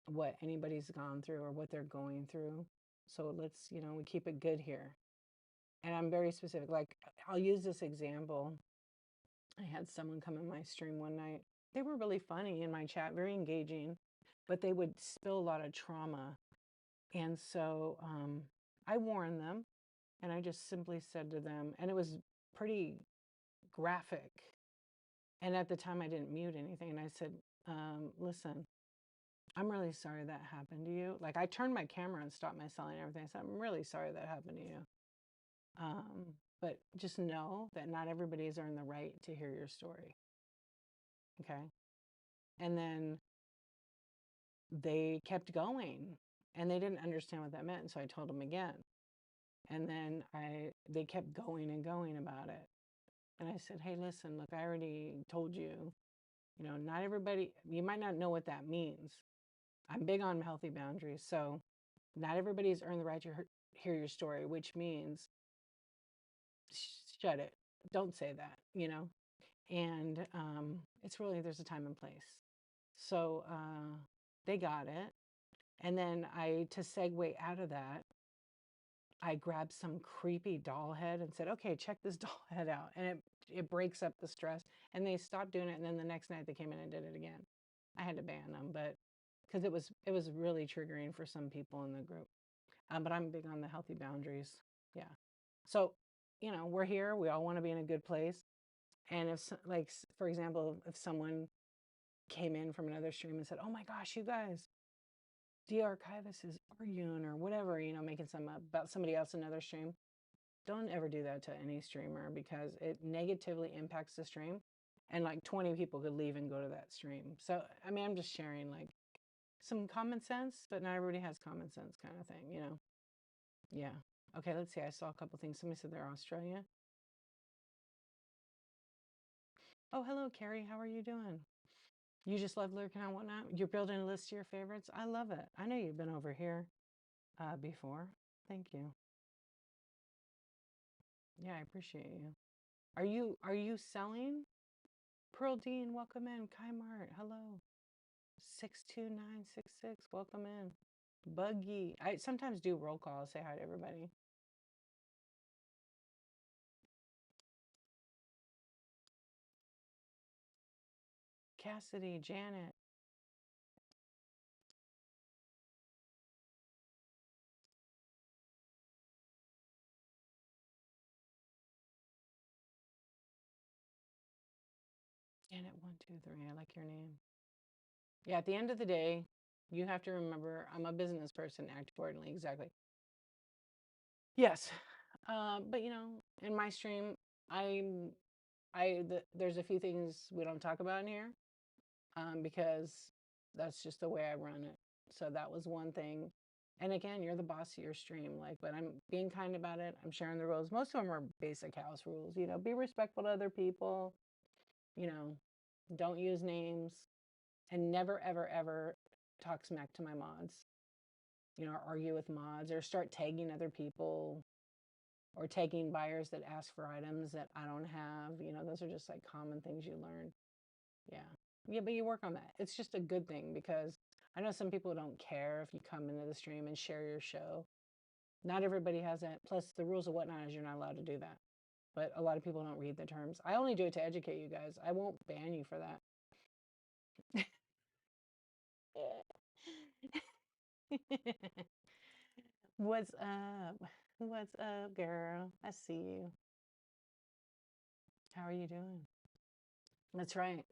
what anybody's gone through or what they're going through. So let's, we keep it good here. And I'm very specific. Like, I'll use this example. I had someone come in my stream one night. They were really funny in my chat, very engaging, but they would spill a lot of trauma. And so I warned them and I just simply said to them, and it was pretty graphic. And at the time, I didn't mute anything. And I said, listen, I'm really sorry that happened to you. Like, I turned my camera and stopped my selling and everything. I said, I'm really sorry that happened to you. But just know that not everybody's earned the right to hear your story. Okay. And then they kept going and they didn't understand what that meant. And so I told them again. And then they kept going and going about it. And I said, hey, listen, look, I already told you, not everybody, you might not know what that means. I'm big on healthy boundaries. So not everybody's earned the right to hear your story, which means shut it. Don't say that, And it's really, there's a time and place. So they got it. And then to segue out of that, I grabbed some creepy doll head and said, okay, check this doll head out. And it breaks up the stress. And they stopped doing it. And then the next night they came in and did it again. I had to ban them, but because it was really triggering for some people in the group. But I'm big on the healthy boundaries. Yeah. So, you know, we're here. We all want to be in a good place. And if, like, for example, if someone came in from another stream and said, oh my gosh, you guys, de-archivist is arguing or whatever, you know, making some about somebody else in another stream, don't ever do that to any streamer because it negatively impacts the stream. And like 20 people could leave and go to that stream. So, I mean, I'm just sharing like some common sense, but not everybody has common sense kind of thing, you know? Yeah. Okay, let's see. I saw a couple things. Somebody said they're Australia. Oh, hello, Carrie. How are you doing? You just love lurking on whatnot? You're building a list of your favorites? I love it. I know you've been over here before. Thank you. Yeah, I appreciate you. Are you selling? Pearl Dean, welcome in. Kai Mart, hello. 62966, welcome in. Buggy. I sometimes do roll calls, say hi to everybody. Cassidy, Janet. Janet 123, I like your name. Yeah, at the end of the day, you have to remember I'm a business person, act accordingly, exactly. Yes. But you know, in my stream, there's a few things we don't talk about in here, because that's just the way I run it. So that was one thing. And again, you're the boss of your stream, like, but I'm being kind about it. I'm sharing the rules. Most of them are basic house rules, you know, be respectful to other people, you know, don't use names, and never, ever, ever talk smack to my mods, you know, or argue with mods or start tagging other people or tagging buyers that ask for items that I don't have. You know, those are just like common things you learn. Yeah. Yeah, but you work on that. It's just a good thing because I know some people don't care if you come into the stream and share your show. Not everybody has that. Plus, the rules of whatnot is you're not allowed to do that. But a lot of people don't read the terms. I only do it to educate you guys. I won't ban you for that. What's up? What's up, girl? I see you. How are you doing? That's right.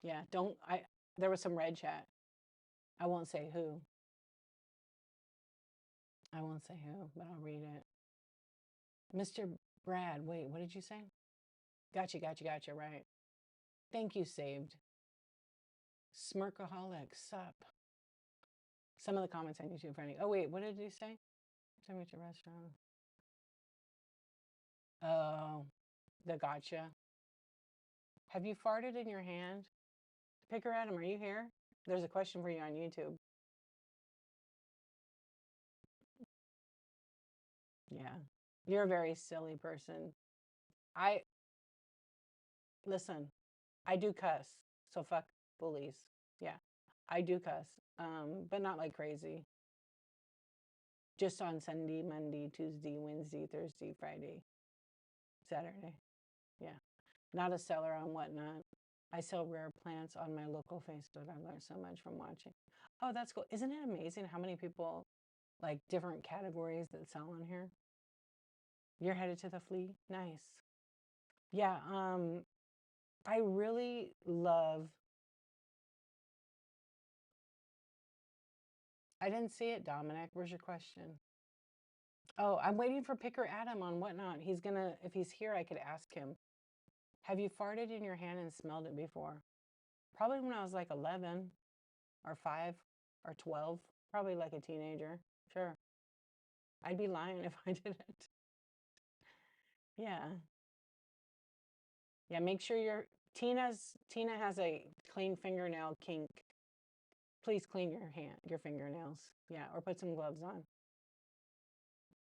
Yeah, there was some red chat. I won't say who. I won't say who, but I'll read it. Mr. Brad, wait, what did you say? Gotcha, right. Thank you, Saved. Smirkaholic, sup. Some of the comments I need to find. Oh, wait, what did you say? Send me to restaurant. Oh, the gotcha. Have you farted in your hand? Picker Adam, are you here? There's a question for you on YouTube. Yeah. You're a very silly person. Listen, I do cuss. So fuck bullies. Yeah. I do cuss. But not like crazy. Just on Sunday, Monday, Tuesday, Wednesday, Thursday, Friday, Saturday. Yeah. Not a seller on whatnot. I sell rare plants on my local Facebook. I learned so much from watching. Oh, that's cool. Isn't it amazing how many people like different categories that sell on here? You're headed to the flea? Nice. Yeah, I really love. I didn't see it, Dominic. Where's your question? Oh, I'm waiting for Picker Adam on whatnot. He's gonna, if he's here, I could ask him. Have you farted in your hand and smelled it before? Probably when I was like 11 or 5 or 12, probably like a teenager. Sure. I'd be lying if I didn't. Yeah. Yeah, make sure Tina has a clean fingernail kink. Please clean your fingernails. Yeah, or put some gloves on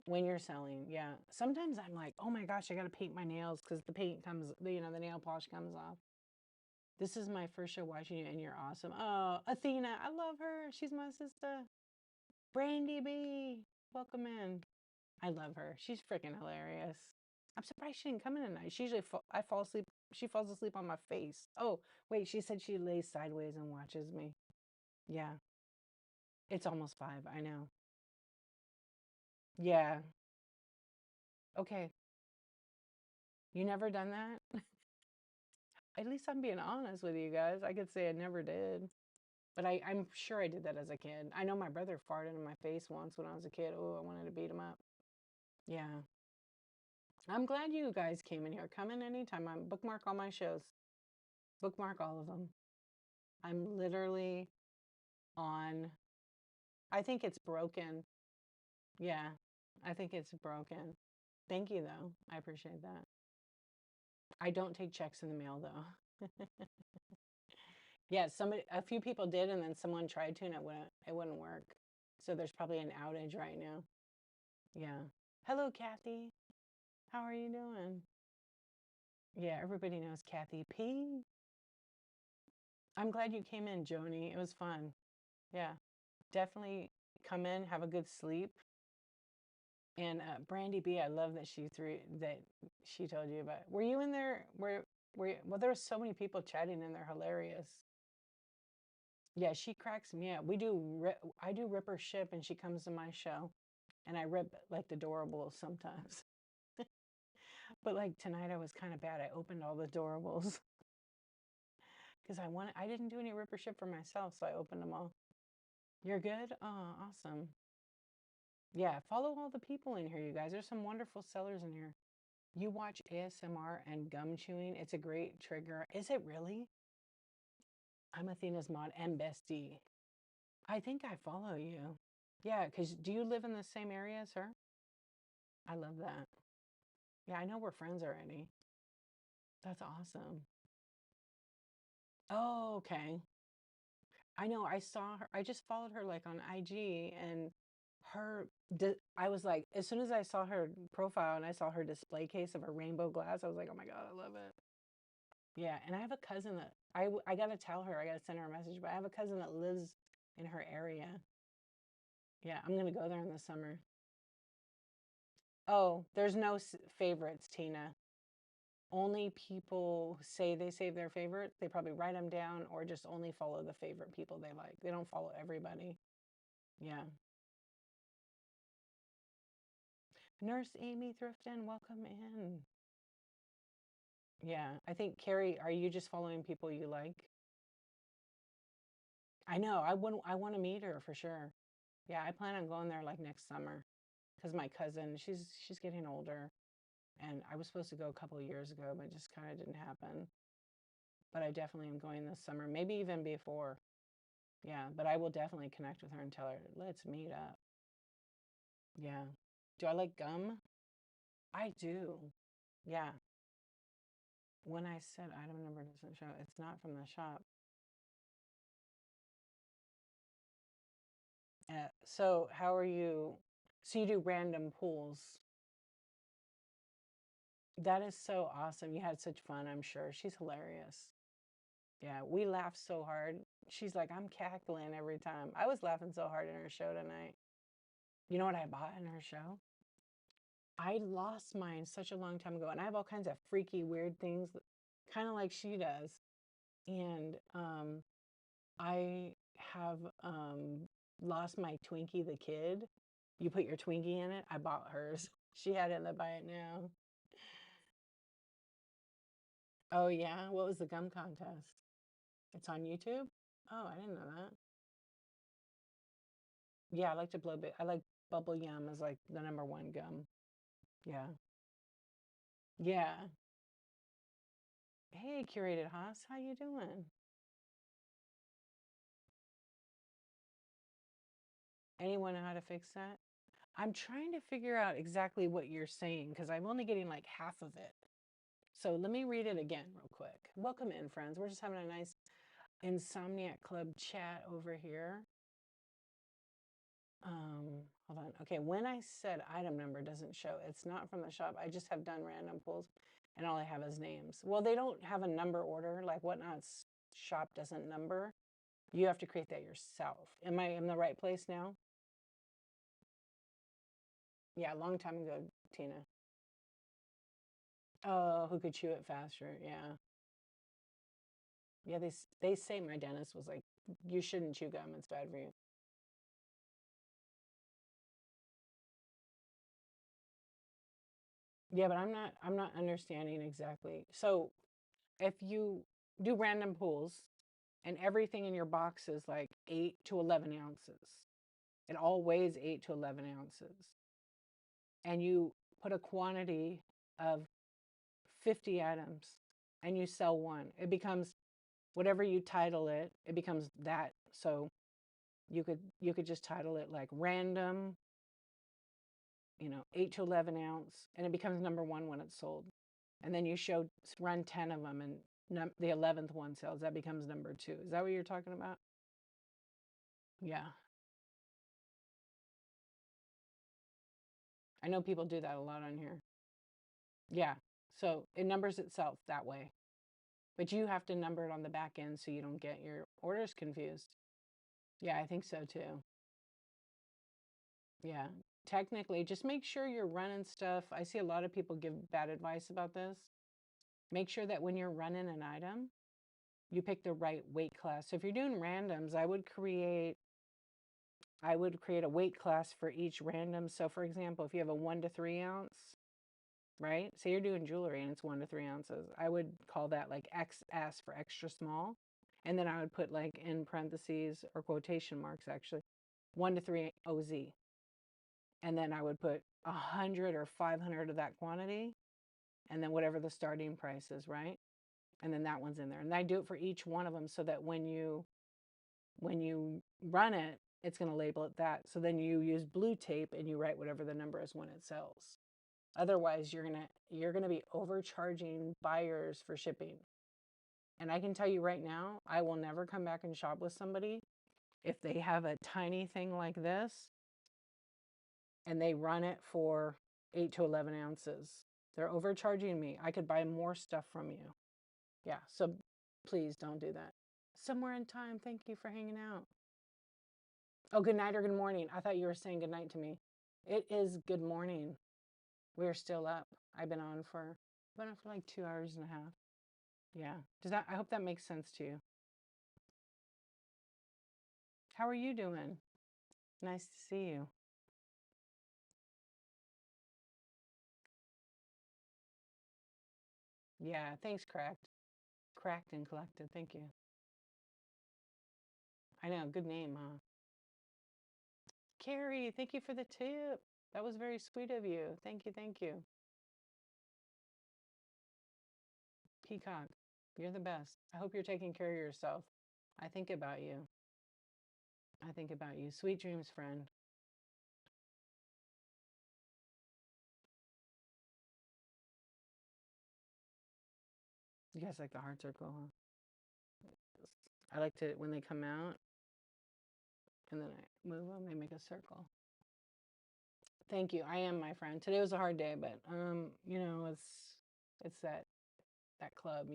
when you're selling. Yeah. Sometimes I'm like, oh my gosh, I gotta paint my nails because the paint comes, you know, the nail polish comes off. This is my first show watching you, and you're awesome. Oh, Athena, I love her. She's my sister. Brandy B, welcome in. I love her. She's freaking hilarious. I'm surprised she didn't come in tonight. She usually I fall asleep. She falls asleep on my face. Oh, wait, she said she lays sideways and watches me. Yeah, it's almost 5. I know. Yeah. Okay. You never done that? At least I'm being honest with you guys. I could say I never did. But I'm sure I did that as a kid. I know my brother farted in my face once when I was a kid. Oh, I wanted to beat him up. Yeah. I'm glad you guys came in here. Come in anytime. I'm bookmark all my shows. Bookmark all of them. I'm literally on. I think it's broken. Yeah. I think it's broken. Thank you though. I appreciate that. I don't take checks in the mail though. Yeah, a few people did, and then someone tried to, and it wouldn't work. So there's probably an outage right now. Yeah. Hello, Kathy. How are you doing? Yeah, everybody knows Kathy P. I'm glad you came in, Joni. It was fun. Yeah, definitely come in, have a good sleep. And Brandy B, I love that she told you about. Were you in there? Well, there were so many people chatting, and they're hilarious. Yeah, she cracks me up. I do rip her ship, and she comes to my show, and I rip like the doorables sometimes. But like tonight, I was kind of bad. I opened all the doorables because I didn't do any rip or ship for myself, so I opened them all. You're good? Oh, awesome. Yeah, follow all the people in here, you guys. There's some wonderful sellers in here. You watch ASMR and gum chewing. It's a great trigger. Is it really? I'm Athena's mod and bestie. I think I follow you. Yeah, because do you live in the same area as her? I love that. Yeah, I know we're friends already. That's awesome. Oh, okay. I know. I saw her. I just followed her like on IG, and I was like, as soon as I saw her profile and I saw her display case of her rainbow glass, I was like, oh my God, I love it. Yeah. And I have a cousin that I got to tell her, I got to send her a message, but I have a cousin that lives in her area. Yeah. I'm going to go there in the summer. Oh, there's no favorites, Tina. Only people say they save their favorites. They probably write them down or just only follow the favorite people they like. They don't follow everybody. Yeah. Nurse Amy Thrifton, welcome in. Yeah, I think Carrie, are you just following people you like? I know. I want to meet her for sure. Yeah, I plan on going there like next summer because my cousin, she's getting older, and I was supposed to go a couple of years ago, but it just kind of didn't happen. But I definitely am going this summer, maybe even before. Yeah, but I will definitely connect with her and tell her, let's meet up. Yeah. Do I like gum? I do. Yeah. When I said item number doesn't show, it's not from the shop. So how are you? So you do random pulls. That is so awesome. You had such fun, I'm sure. She's hilarious. Yeah, we laughed so hard. She's like, I'm cackling every time. I was laughing so hard in her show tonight. You know what I bought in her show? I lost mine such a long time ago, and I have all kinds of freaky, weird things, kind of like she does. And I have lost my Twinkie the kid. You put your Twinkie in it. I bought hers. She had it in the buy it now. Oh yeah, what was the gum contest? It's on YouTube? Oh, I didn't know that. Yeah, I like to blow big. I like bubble yum as like the number one gum. Yeah. Yeah. Hey, curated Haas, how you doing? Anyone know how to fix that? I'm trying to figure out exactly what you're saying because I'm only getting like half of it. So let me read it again real quick. Welcome in, friends. We're just having a nice Insomniac Club chat over here. Hold on. Okay, when I said item number doesn't show, it's not from the shop. I just have done random pulls and all I have is names. Well, they don't have a number order, like Whatnot's shop doesn't number. You have to create that yourself. Am I in the right place now? Yeah, a long time ago, Tina. Oh, who could chew it faster? Yeah. Yeah, they say my dentist was like, you shouldn't chew gum, it's bad for you. Yeah, but I'm not understanding exactly. So if you do random pulls and everything in your box is like 8 to 11 ounces, it all weighs 8 to 11 ounces, and you put a quantity of 50 items and you sell one, it becomes whatever you title it, it becomes that. So you could just title it like random, 8 to 11 ounce, and it becomes number one when it's sold. And then you run 10 of them, and the 11th one sells. That becomes number two. Is that what you're talking about? Yeah. I know people do that a lot on here. Yeah. So it numbers itself that way. But you have to number it on the back end so you don't get your orders confused. Yeah, I think so too. Yeah. Technically, just make sure you're running stuff. I see a lot of people give bad advice about this. Make sure that when you're running an item, you pick the right weight class. So if you're doing randoms, I would create a weight class for each random. So for example, if you have a 1 to 3 ounce, right? Say you're doing jewelry and it's 1 to 3 ounces. I would call that like XS for extra small. And then I would put like in parentheses or quotation marks actually 1 to 3 OZ. And then I would put 100 or 500 of that quantity, and then whatever the starting price is, right? And then that one's in there. And I do it for each one of them so that when you run it, it's going to label it that. So then you use blue tape and you write whatever the number is when it sells. Otherwise, you're going to be overcharging buyers for shipping. And I can tell you right now, I will never come back and shop with somebody if they have a tiny thing like this and they run it for 8 to 11 ounces. They're overcharging me. I could buy more stuff from you. Yeah, so please don't do that. Somewhere in time, thank you for hanging out. Oh, good night or good morning. I thought you were saying good night to me. It is good morning. We're still up. I've been on for like 2 hours and a half. Yeah. I hope that makes sense to you. How are you doing? Nice to see you. Yeah, thanks, Cracked. Cracked and Collected. Thank you. I know, good name, huh? Carrie, thank you for the tip. That was very sweet of you. Thank you, thank you. Peacock, you're the best. I hope you're taking care of yourself. I think about you. I think about you. Sweet dreams, friend. You guys like the heart circle, huh? I like to, when they come out and then I move them, they make a circle. Thank you. I am, my friend. Today was a hard day, but it's that club.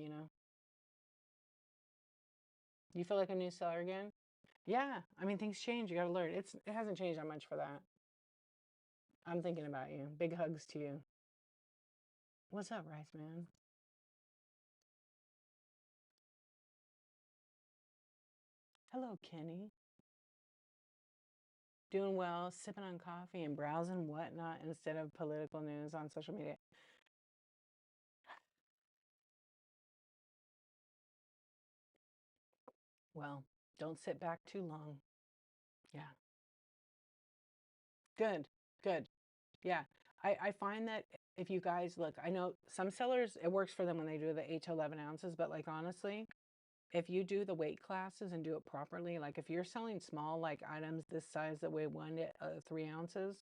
You feel like a new seller again? Yeah. I mean, things change. You got to learn. It hasn't changed that much for that. I'm thinking about you. Big hugs to you. What's up, Rice Man? Hello, Kenny. Doing well, sipping on coffee and browsing whatnot instead of political news on social media. Well, don't sit back too long. Yeah. Good. Good. Yeah. I find that if you guys look, I know some sellers, it works for them when they do the 8 to 11 ounces, but like honestly, if you do the weight classes and do it properly, like if you're selling small, like items this size that weigh 1 to 3 ounces,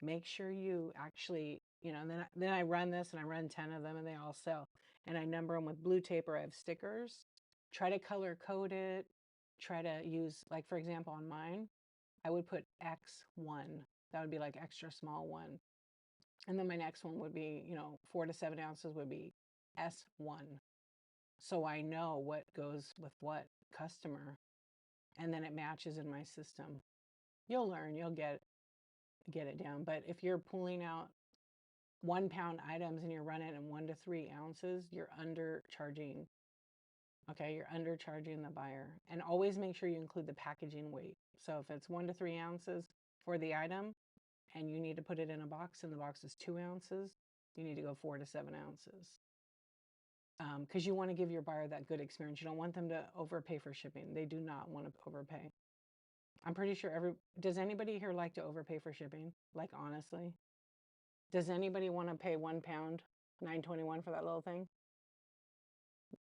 make sure you actually, and then I run this and I run 10 of them and they all sell. And I number them with blue tape or I have stickers. Try to color code it. Try to use, like for example, on mine, I would put X1. That would be like extra small one. And then my next one would be, 4 to 7 ounces would be S1. So I know what goes with what customer. And then it matches in my system. You'll learn, you'll get it. get it down. But if you're pulling out 1 pound items and you're running in 1 to 3 ounces, you're undercharging. Okay, you're undercharging the buyer. And always make sure you include the packaging weight. So if it's 1 to 3 ounces for the item and you need to put it in a box and the box is 2 ounces, you need to go 4 to 7 ounces. Because you want to give your buyer that good experience. You don't want them to overpay for shipping. They do not want to overpay. I'm pretty sure does anybody here like to overpay for shipping? Like, honestly? Does anybody want to pay 1 pound, $9.21 for that little thing?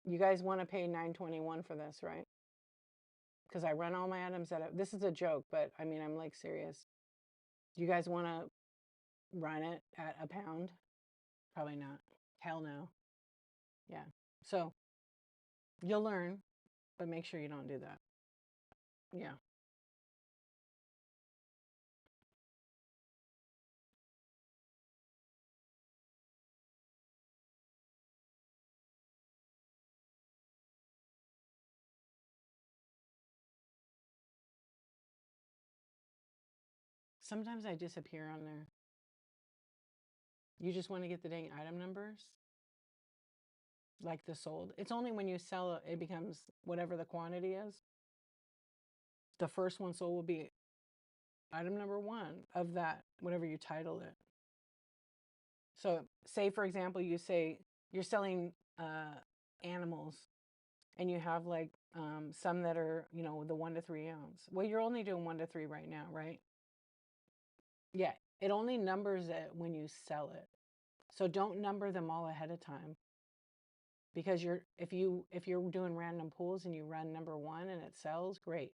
You guys want to pay $9.21 for this, right? Because I run all my items this is a joke, but I mean, I'm like serious. You guys want to run it at a pound? Probably not. Hell no. Yeah. So you'll learn, but make sure you don't do that. Yeah. Sometimes I disappear on there. You just want to get the dang item numbers? Like the sold. It's only when you sell it, it becomes whatever the quantity is. The first one sold will be item number 1 of that, whatever you title it. So say, for example, you say you're selling animals and you have like some that are, the 1 to 3 ounce. Well, you're only doing 1 to 3 right now, right? Yeah, it only numbers it when you sell it. So don't number them all ahead of time. Because if you're doing random pulls and you run number 1 and it sells, great.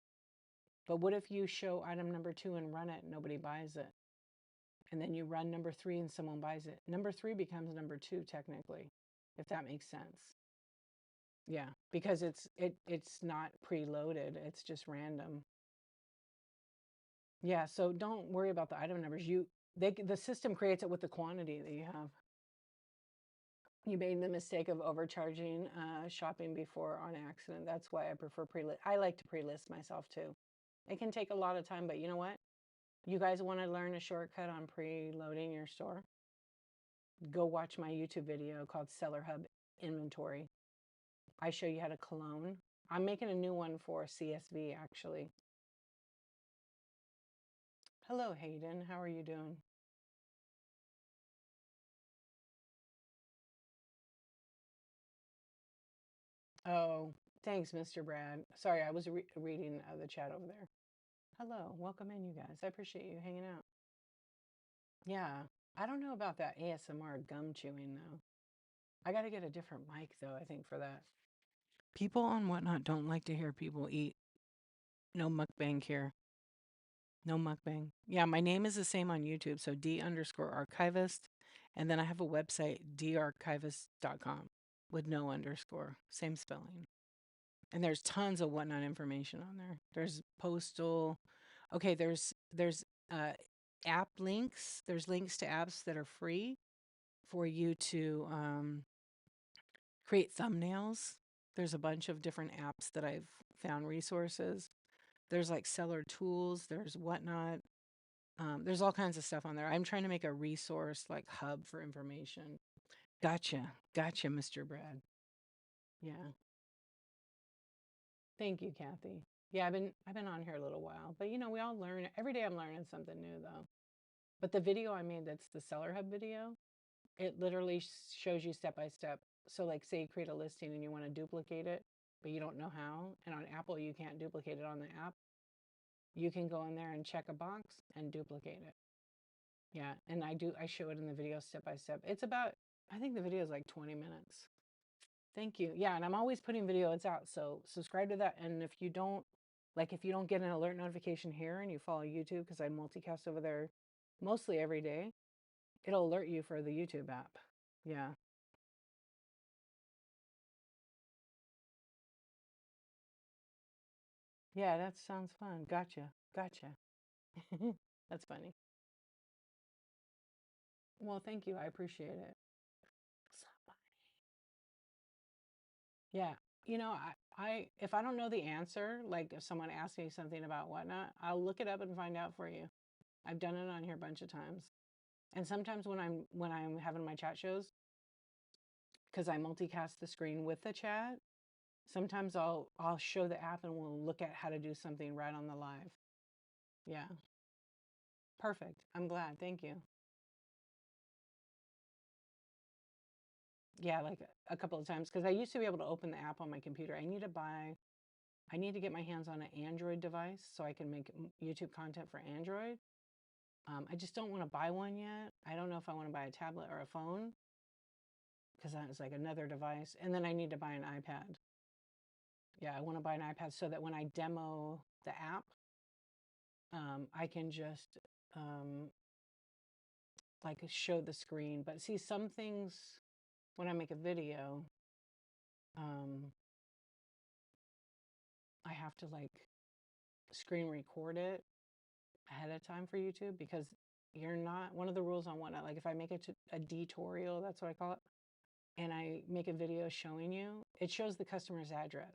But what if you show item number 2 and run it and nobody buys it? And then you run number 3 and someone buys it. Number 3 becomes number 2 technically, if that makes sense. Yeah, because it's not preloaded, it's just random. Yeah, so don't worry about the item numbers. The system creates it with the quantity that you have. You made the mistake of overcharging shopping before on accident. That's why I prefer pre-list. I like to pre-list myself too. It can take a lot of time, but you know what? You guys want to learn a shortcut on preloading your store? Go watch my YouTube video called Seller Hub Inventory. I show you how to clone. I'm making a new one for CSV actually. Hello, Hayden. How are you doing? Oh, thanks, Mr. Brad. Sorry, I was reading the chat over there. Hello, welcome in, you guys. I appreciate you hanging out. Yeah, I don't know about that ASMR gum chewing though. I got to get a different mic though, I think, for that. People on Whatnot don't like to hear people eat. No mukbang here. No mukbang. Yeah, my name is the same on YouTube, so D_archivist. And then I have a website, darchivist.com, with no underscore, same spelling. And there's tons of Whatnot information on there. There's postal. Okay, there's app links. There's links to apps that are free for you to create thumbnails. There's a bunch of different apps that I've found resources. There's like seller tools. There's Whatnot. There's all kinds of stuff on there. I'm trying to make a resource like hub for information. Gotcha, Mr. Brad. Yeah. Thank you, Kathy. Yeah, I've been on here a little while, but we all learn. Every day I'm learning something new though. But the video I made, that's the Seller Hub video, it literally shows you step by step. So like say you create a listing and you want to duplicate it, but you don't know how. And on Apple, you can't duplicate it on the app. You can go in there and check a box and duplicate it. Yeah, and I show it in the video step by step. It's about, I think the video is like 20 minutes. Thank you. Yeah, and I'm always putting videos out, so subscribe to that. And if you don't get an alert notification here and you follow YouTube, because I multicast over there mostly every day, it'll alert you for the YouTube app. Yeah. Yeah, that sounds fun. Gotcha. That's funny. Well, thank you. I appreciate it. So funny. Yeah. If I don't know the answer, like if someone asks me something about Whatnot, I'll look it up and find out for you. I've done it on here a bunch of times. And sometimes when I'm having my chat shows, because I multicast the screen with the chat, sometimes I'll show the app and we'll look at how to do something right on the live. Yeah. Perfect. I'm glad. Thank you. Yeah, like a couple of times, because I used to be able to open the app on my computer. I need to get my hands on an Android device so I can make YouTube content for Android. I just don't want to buy one yet. I don't know if I want to buy a tablet or a phone because that's like another device. And then I need to buy an iPad. Yeah, I want to buy an iPad so that when I demo the app, I can just like show the screen. But see, some things when I make a video, I have to like screen record it ahead of time for YouTube because you're not, one of the rules on whatnot, like if I make it to a tutorial, that's what I call it, and I make a video showing you, it shows the customer's address,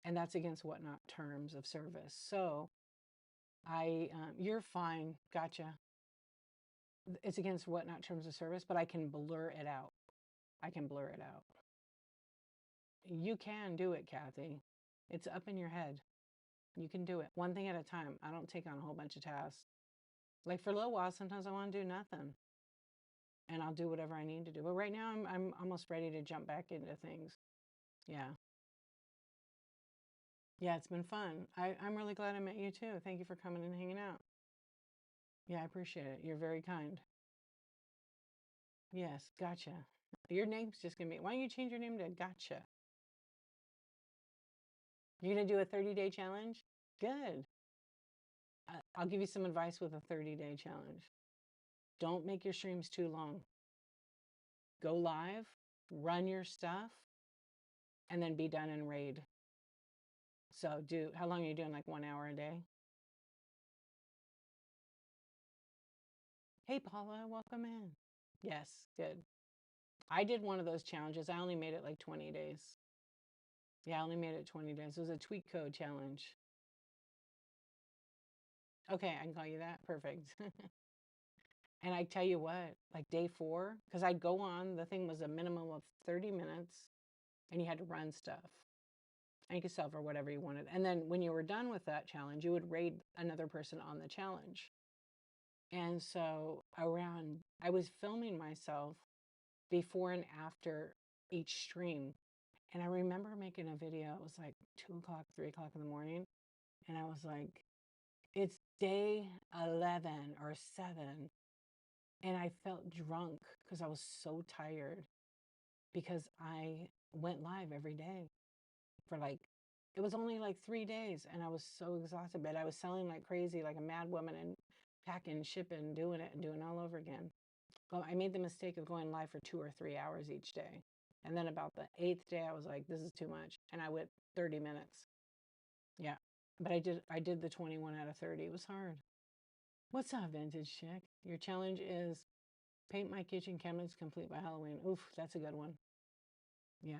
and that's against whatnot terms of service. So you're fine, gotcha. It's against whatnot terms of service, but I can blur it out. I can blur it out. You can do it, Kathy. It's up in your head. You can do it one thing at a time. I don't take on a whole bunch of tasks. Like for a little while, sometimes I want to do nothing, and I'll do whatever I need to do. But right now, I'm almost ready to jump back into things. Yeah. Yeah, it's been fun. I'm really glad I met you too. Thank you for coming and hanging out. Yeah, I appreciate it. You're very kind. Yes, gotcha. Your name's just gonna be, why don't you change your name to Gotcha? You're gonna do a 30-day challenge? Good. I'll give you some advice with a 30-day challenge. Don't make your streams too long. Go live, run your stuff, and then be done and raid. So how long are you doing? Like 1 hour a day? Hey, Paula, welcome in. Yes, good. I did one of those challenges. I only made it like 20 days. Yeah, I only made it 20 days. It was a tweet code challenge. Okay, I can call you that. Perfect. And I tell you what, like day 4, because I'd go on, the thing was a minimum of 30 minutes and you had to run stuff. And you could sell for whatever you wanted. And then when you were done with that challenge, you would raid another person on the challenge. And so I was filming myself before and after each stream. And I remember making a video, it was like 2 o'clock, 3 o'clock in the morning. And I was like, it's day 11 or 7. And I felt drunk because I was so tired because I went live every day for like, it was only like 3 days and I was so exhausted, but I was selling like crazy, like a mad woman and packing, shipping, doing it and doing it all over again. Well, I made the mistake of going live for 2 or 3 hours each day. And then about the 8th day, I was like, this is too much. And I went 30 minutes. Yeah. But I did the 21 out of 30. It was hard. What's up, Vintage Chick? Your challenge is paint my kitchen cabinets complete by Halloween. Oof, that's a good one. Yeah.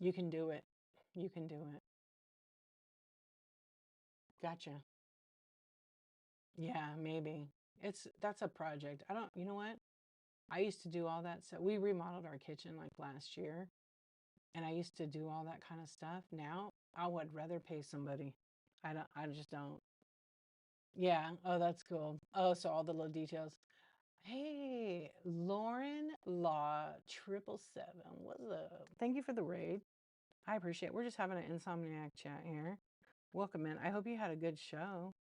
You can do it. You can do it. Gotcha. Yeah, maybe. That's a project. You know what? I used to do all that. So we remodeled our kitchen like last year. And I used to do all that kind of stuff. Now I would rather pay somebody. I just don't. Yeah. Oh, that's cool. Oh, so all the little details. Hey, Lauren Law 777. What's up? Thank you for the raid. I appreciate it. We're just having an Insomniac chat here. Welcome in. I hope you had a good show.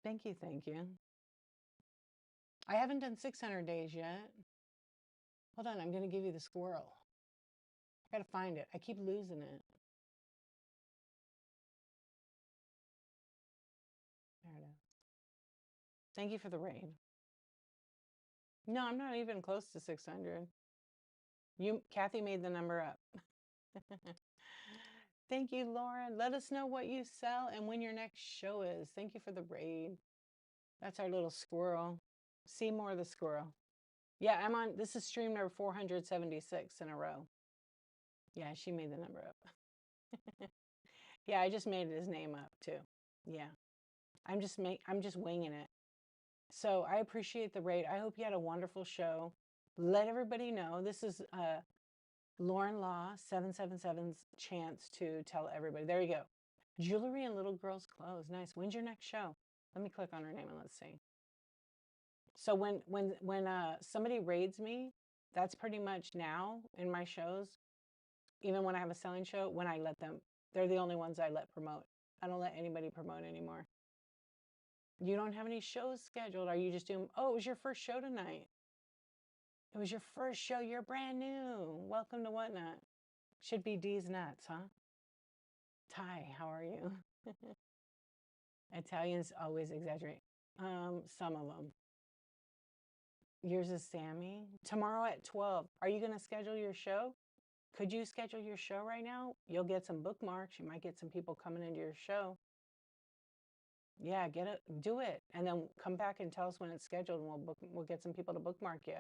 Thank you. Thank you. I haven't done 600 days yet. Hold on. I'm going to give you the squirrel. I got to find it. I keep losing it. There it is. Thank you for the raid. No, I'm not even close to 600. Kathy made the number up. Thank you, Lauren. Let us know what you sell and when your next show is. Thank you for the raid. That's our little squirrel. Seymour the squirrel. Yeah, this is stream number 476 in a row. Yeah, she made the number up. Yeah, I just made his name up too. Yeah. I'm just winging it. So I appreciate the rate. I hope you had a wonderful show. Let everybody know this is Lauren Law 777's chance to tell everybody. There you go. Jewelry and little girls' clothes. Nice. When's your next show? Let me click on her name and let's see. So when somebody raids me, that's pretty much now in my shows. Even when I have a selling show, when I let them, they're the only ones I let promote. I don't let anybody promote anymore. You don't have any shows scheduled. Are you just doing, oh, it was your first show tonight. It was your first show. You're brand new. Welcome to Whatnot. Should be D's Nuts, huh? Ty, how are you? Italians always exaggerate. Some of them. Yours is Sammy. Tomorrow at 12. Are you going to schedule your show? Could you schedule your show right now? You'll get some bookmarks. You might get some people coming into your show. Yeah, do it. And then come back and tell us when it's scheduled and we'll get some people to bookmark you.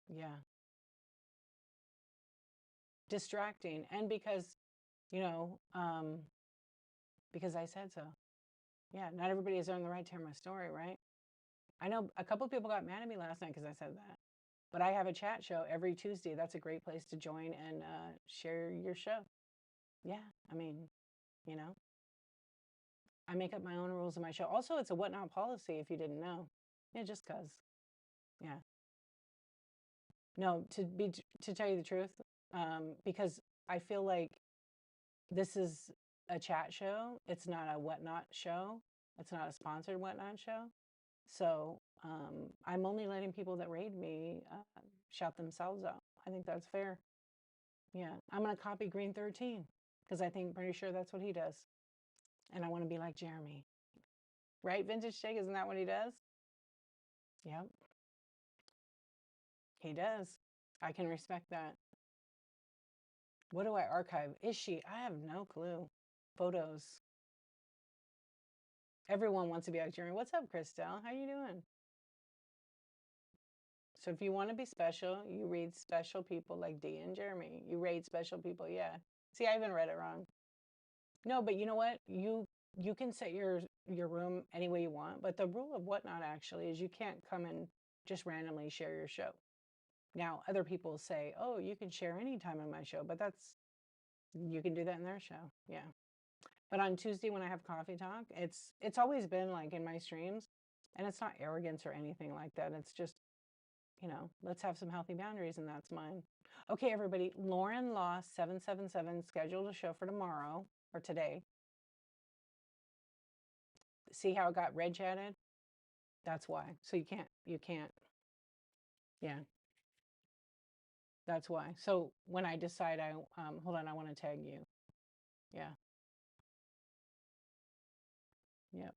Yeah. Distracting. And because, you know, because I said so. Yeah, not everybody has earned the right to hear my story, right? I know a couple people got mad at me last night because I said that. But I have a chat show every Tuesday. That's a great place to join and share your show. Yeah, I mean, you know, I make up my own rules in my show. Also, it's a Whatnot policy if you didn't know. Yeah, just cause. Yeah. No, to tell you the truth, because I feel like this is a chat show. It's not a Whatnot show. It's not a sponsored Whatnot show. So I'm only letting people that raid me shout themselves out. I think that's fair. Yeah, I'm gonna copy Green 13 because I think pretty sure that's what he does, and I want to be like Jeremy, right? Vintage Shake, isn't that what he does? Yep, he does. I can respect that. What do I archive? Is she? I have no clue. Photos. Everyone wants to be like Jeremy. What's up, Christelle? How you doing? So if you want to be special, you read special people like Dee and Jeremy. You raid special people, yeah. See, I even read it wrong. No, but you know what? You can set your room any way you want, but the rule of Whatnot actually is you can't come and just randomly share your show. Now, other people say, "Oh, you can share anytime in my show," but that's you can do that in their show. Yeah. But on Tuesday when I have coffee talk, it's always been like in my streams, and it's not arrogance or anything like that. It's just, let's have some healthy boundaries, and that's mine. Okay, everybody. Lauren Law 777 scheduled a show for tomorrow or today. See how it got red chatted? That's why. So you can't. Yeah, that's why. So when I decide hold on, I want to tag you. Yeah. Yep.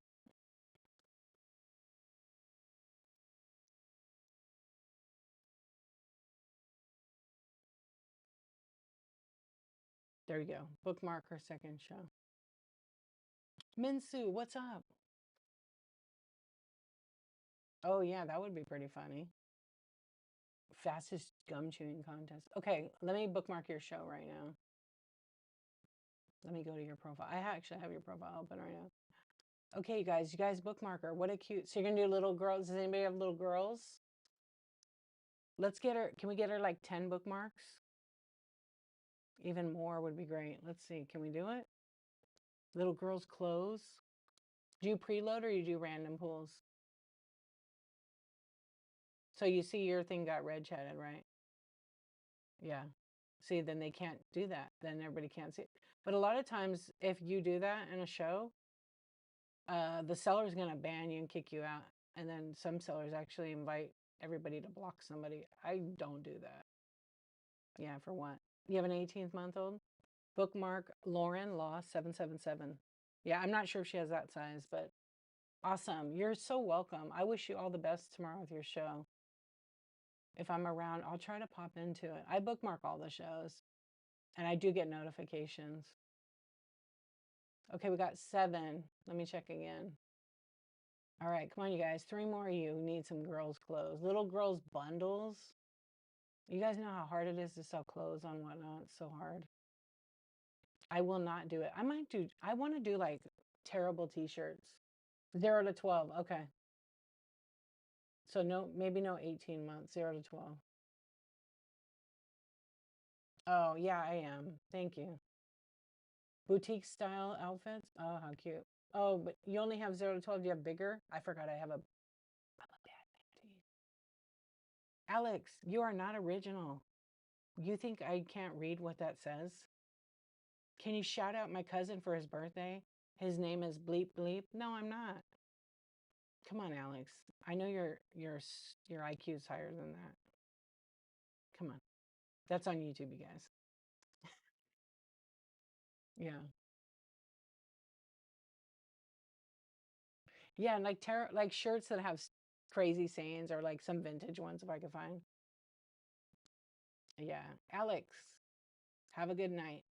There you go. Bookmark her second show. Minsu, what's up? Oh yeah, that would be pretty funny. Fastest gum chewing contest. Okay, let me bookmark your show right now. Let me go to your profile. I actually have your profile open right now. Okay, you guys bookmark her. What a cute. So you're gonna do little girls. Does anybody have little girls? Let's get her. Can we get her like 10 bookmarks? Even more would be great. Let's see. Can we do it? Little girls' clothes. Do you preload or you do random pulls? So you see your thing got red chatted, right? Yeah. See, then they can't do that. Then everybody can't see it. But a lot of times, if you do that in a show, the seller's going to ban you and kick you out. And then some sellers actually invite everybody to block somebody. I don't do that. Yeah, for what? You have an 18th month old? Bookmark Lauren Law 777. Yeah, I'm not sure if she has that size, but awesome. You're so welcome. I wish you all the best tomorrow with your show. If I'm around, I'll try to pop into it. I bookmark all the shows and I do get notifications. Okay, we got 7. Let me check again. All right, come on, you guys. 3 more of you need some girls' clothes. Little girls' bundles. You guys know how hard it is to sell clothes on Whatnot. It's so hard. I will not do it. I want to do like terrible t-shirts. 0 to 12. Okay. So no, maybe no 18 months, 0 to 12. Oh, yeah, I am. Thank you. Boutique style outfits. Oh, how cute. Oh, but you only have 0 to 12. Do you have bigger? I forgot I have I'm a bad manatee. Alex, you are not original. You think I can't read what that says? Can you shout out my cousin for his birthday? His name is Bleep Bleep. No, I'm not. Come on, Alex. I know your IQ is higher than that. Come on. That's on YouTube, you guys. Yeah. Yeah, and like like shirts that have crazy sayings or like some vintage ones if I could find. Yeah. Alex, have a good night.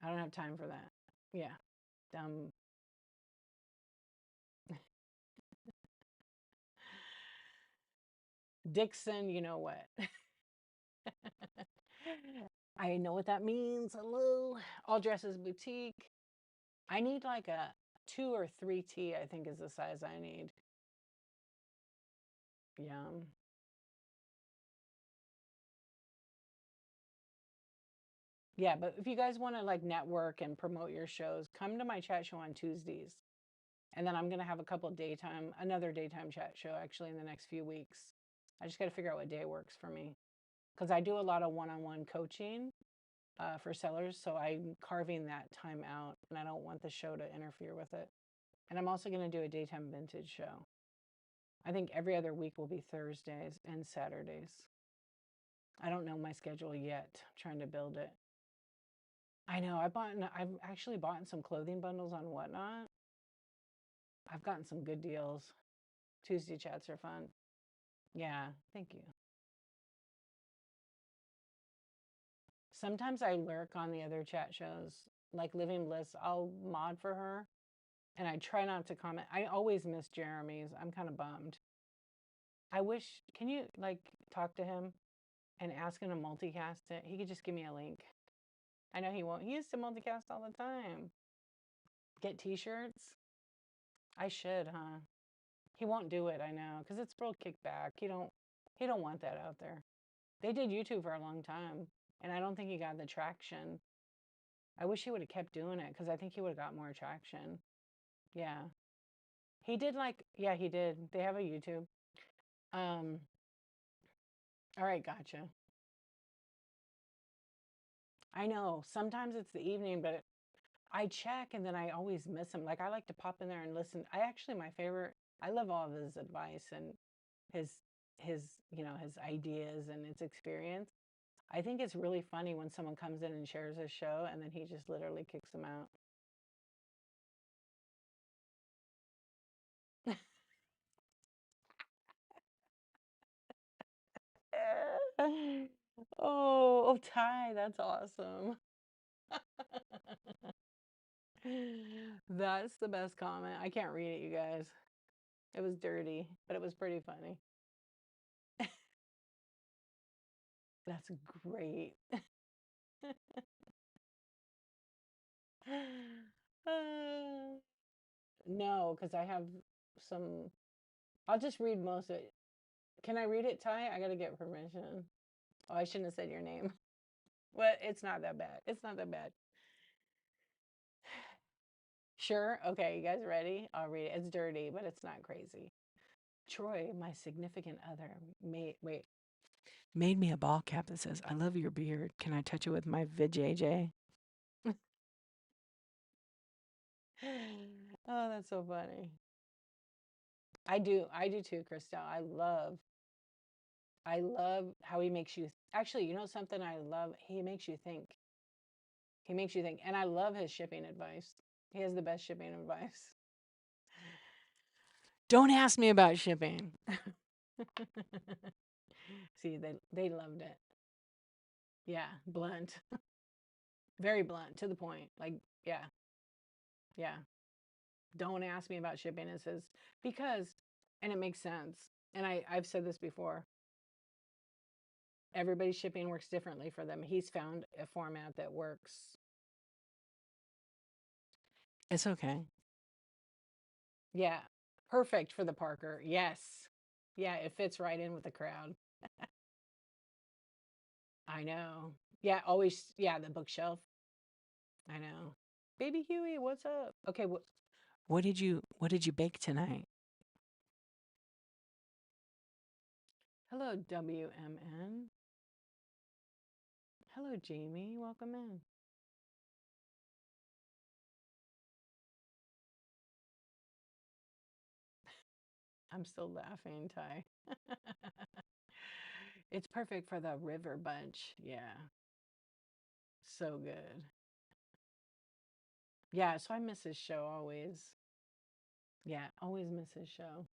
I don't have time for that. Yeah. Um Dixon, you know what? I know what that means. Hello. All dresses boutique. I need like a 2 or 3T, I think is the size I need. Yeah. Yeah, but if you guys want to like network and promote your shows, come to my chat show on Tuesdays. And then I'm going to have another daytime chat show actually in the next few weeks. I just got to figure out what day works for me because I do a lot of one-on-one coaching for sellers. So I'm carving that time out and I don't want the show to interfere with it. And I'm also going to do a daytime vintage show. I think every other week will be Thursdays and Saturdays. I don't know my schedule yet. I'm trying to build it. I know. I've actually bought some clothing bundles on Whatnot. I've gotten some good deals. Tuesday chats are fun. Yeah, thank you. Sometimes I lurk on the other chat shows, like Living Bliss. I'll mod for her, and I try not to comment. I always miss Jeremy's. I'm kind of bummed. I wish. Can you like talk to him and ask him to multicast it? He could just give me a link. I know he won't. He used to multicast all the time. Get T-shirts. I should, huh? He won't do it. I know, because it's real kickback. He don't want that out there. They did YouTube for a long time, and I don't think he got the traction. I wish he would have kept doing it because I think he would have got more traction. Yeah. He did like, yeah, he did. They have a YouTube. Um, all right, gotcha. I know. Sometimes it's the evening, but I check and then I always miss him. Like I like to pop in there and listen. My favorite, I love all of his advice and his his, his ideas and his experience. I think it's really funny when someone comes in and shares his show and then he just literally kicks them out. Oh, Ty, that's awesome. That's the best comment. I can't read it, you guys. It was dirty, but it was pretty funny. That's great. No, because I have some. I'll just read most of it. Can I read it, Ty? I gotta get permission. Oh, I shouldn't have said your name. But it's not that bad. It's not that bad. Sure. Okay, you guys ready? I'll read it. It's dirty, but it's not crazy. Troy, my significant other, made me a ball cap that says, "I love your beard. Can I touch it with my vajayjay?" Oh, that's so funny. I do too, Christelle. I love how he makes you. Actually, you know something I love? He makes you think. He makes you think. And I love his shipping advice. He has the best shipping advice. Don't ask me about shipping. See, they loved it. Yeah, blunt. Very blunt, to the point. Like, yeah, yeah. Don't ask me about shipping. It says, because, and it makes sense. And I've said this before. everybody's shipping works differently for them. He's found a format that works. It's okay. Yeah. Perfect for the Parker. Yes. Yeah, it fits right in with the crowd. I know. Yeah, always. Yeah, the bookshelf. I know. Baby Huey, what's up? Okay, what did you bake tonight? Hello, WMN. Hello, Jamie. Welcome in. I'm still laughing, Ty. It's perfect for the river bunch. Yeah. So good. Yeah, so I miss his show always. Yeah, always miss his show.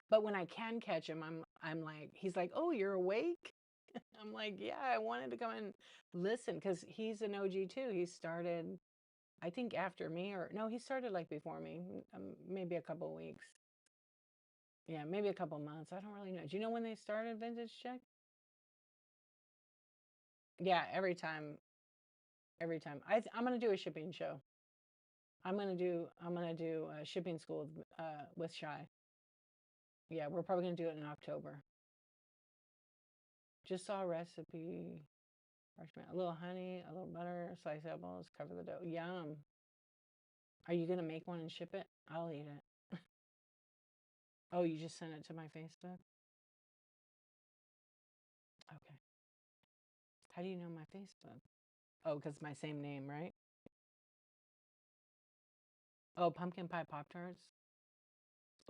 But when I can catch him, I'm like, he's like, "Oh, you're awake?" I'm like, "Yeah, I wanted to come and listen because he's an OG too. He started, I think, after me, or no, he started like before me, maybe a couple weeks. Yeah, maybe a couple months. I don't really know. Do you know when they started Vintage Check? Yeah, every time. I'm gonna do a shipping show. I'm gonna do a shipping school with Shy. Yeah, we're probably gonna do it in October. Just saw a recipe. Parchment, a little honey, a little butter, slice apples, cover the dough. Yum. Are you gonna make one and ship it? I'll eat it. Oh, you just sent it to my Facebook? Okay. How do you know my Facebook? Oh, because my same name, right? Oh, pumpkin pie Pop Tarts.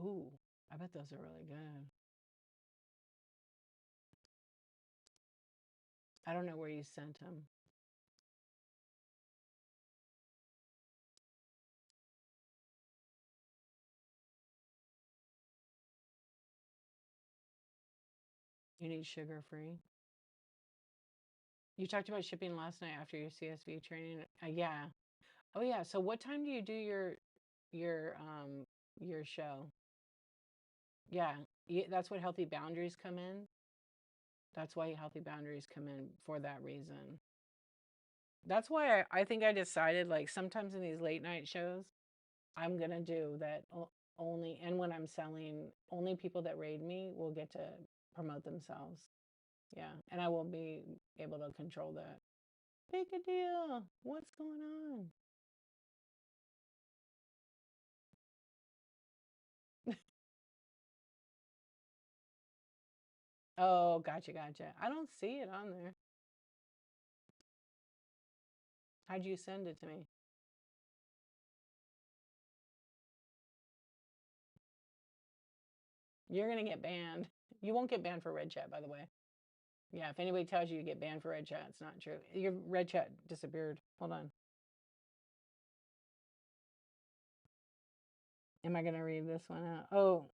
Ooh, I bet those are really good. I don't know where you sent them. You need sugar free. You talked about shipping last night after your CSV training. Yeah. Oh yeah. So what time do you do your your show? Yeah. That's what healthy boundaries come in. That's why healthy boundaries come in for that reason. That's why I think I decided like sometimes in these late night shows, I'm going to do that only, and when I'm selling, only people that raid me will get to promote themselves. Yeah. And I will be able to control that. Big a deal. What's going on? Oh, gotcha, gotcha. I don't see it on there. How'd you send it to me? You're going to get banned. You won't get banned for red chat, by the way. Yeah, if anybody tells you you get banned for red chat, it's not true. Your red chat disappeared. Hold on. Am I going to read this one out? Oh,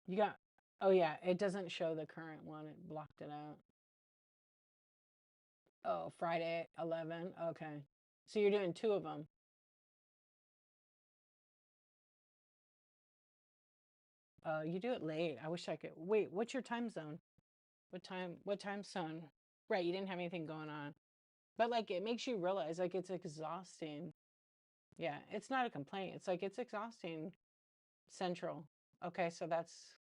you got, oh yeah, it doesn't show the current one. It blocked it out. Oh, Friday 11. Okay. So you're doing two of them. You do it late. I wish I could. Wait, what's your time zone? What time zone? Right, you didn't have anything going on. But like it makes you realize like it's exhausting. Yeah, it's not a complaint. It's like it's exhausting. Central. Okay, so that's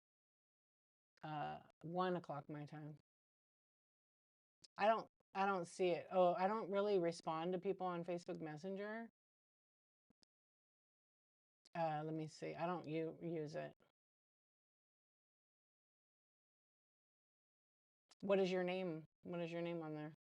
1 o'clock my time. I don't see it. Oh, I don't really respond to people on Facebook Messenger. Let me see. I don't use it. What is your name? What is your name on there?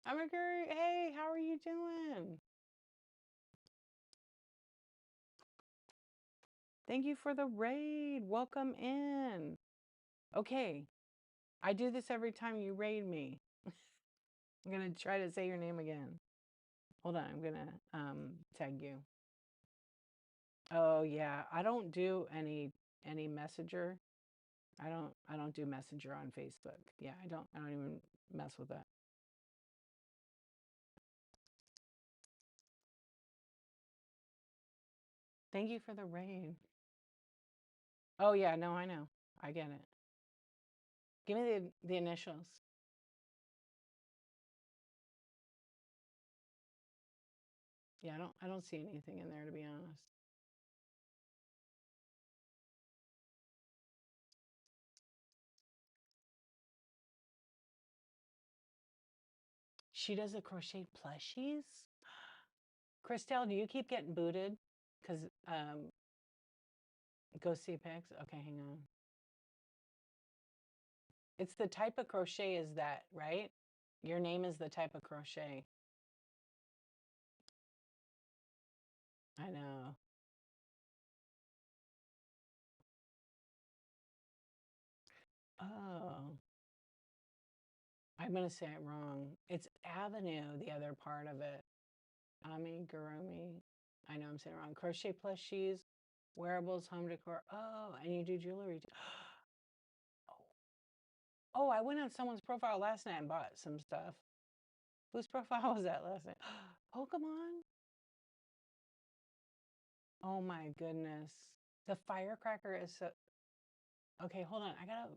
I'm Mercury. Hey, how are you doing? Thank you for the raid. Welcome in. Okay. I do this every time you raid me. I'm going to try to say your name again. Hold on. I'm going to tag you. Oh yeah, I don't do any messenger. I don't do messenger on Facebook. Yeah, I don't even mess with that. Thank you for the raid. Oh yeah, no, I know. I get it. Give me the initials. Yeah, I don't see anything in there, to be honest. She does the crocheted plushies? Christelle, do you keep getting booted? Because go see pics. Okay, hang on. It's the type of crochet is that, right? Your name is the type of crochet. I know. Oh, I'm going to say it wrong. It's Avenue, the other part of it. Amigurumi. I know I'm saying it wrong. Crochet plushies, wearables, home decor. Oh, and you do jewelry too. Oh, I went on someone's profile last night and bought some stuff. Whose profile was that last night? Pokemon? Oh my goodness. The firecracker is so okay, hold on. I gotta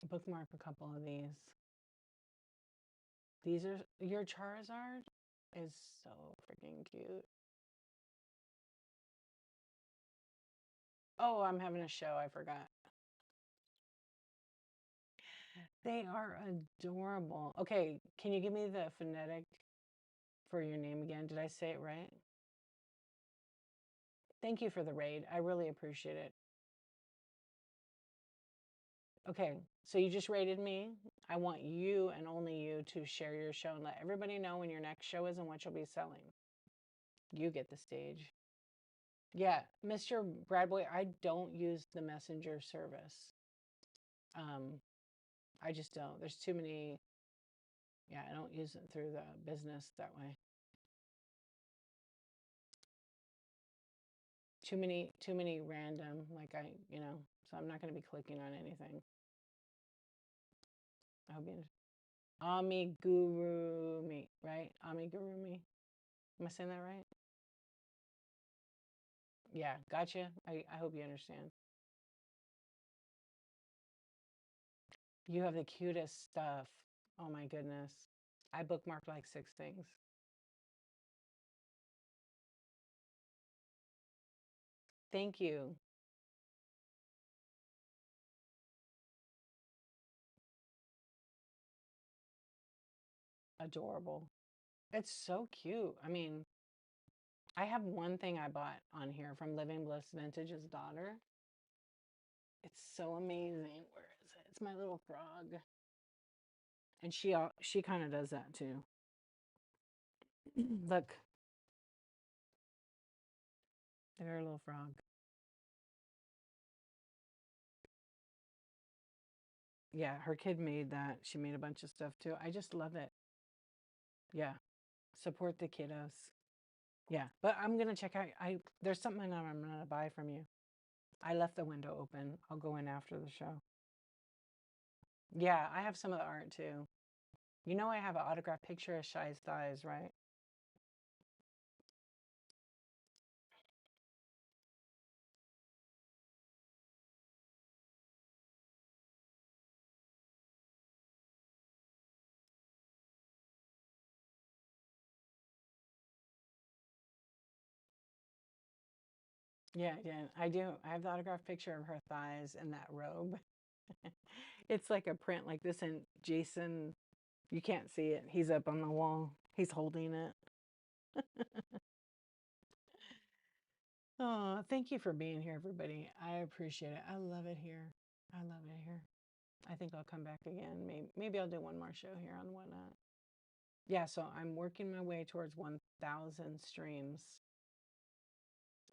bookmark a couple of these. These are your Charizard is so freaking cute. Oh, I'm having a show, I forgot. They are adorable. Okay, can you give me the phonetic for your name again? Did I say it right? Thank you for the raid. I really appreciate it. Okay, so you just rated me. I want you and only you to share your show and let everybody know when your next show is and what you'll be selling. You get the stage. Yeah, Mr. Bradboy, I don't use the messenger service. Um, I just don't. There's too many. Yeah, I don't use it through the business that way. Too many random, like so I'm not going to be clicking on anything. I hope you Amigurumi, right? Amigurumi. Am I saying that right? Yeah, gotcha. I hope you understand. You have the cutest stuff. Oh my goodness. I bookmarked like 6 things. Thank you. Adorable. It's so cute. I mean, I have one thing I bought on here from Living Bliss Vintage's daughter. It's so amazing. Where is it? It's my little frog. And she kind of does that too. Look, they're a little frog. Yeah, her kid made that. She made a bunch of stuff too. I just love it. Yeah. Support the kiddos. Yeah, but I'm gonna check out. There's something that I'm gonna buy from you. I left the window open. I'll go in after the show. Yeah, I have some of the art too. You know, I have an autographed picture of Shy's thighs, right? Yeah, yeah, I do. I have the autographed picture of her thighs in that robe. It's like a print like this, and Jason, you can't see it. He's up on the wall. He's holding it. Oh, thank you for being here, everybody. I appreciate it. I love it here. I love it here. I think I'll come back again. Maybe I'll do one more show here on Whatnot. Yeah, so I'm working my way towards 1,000 streams.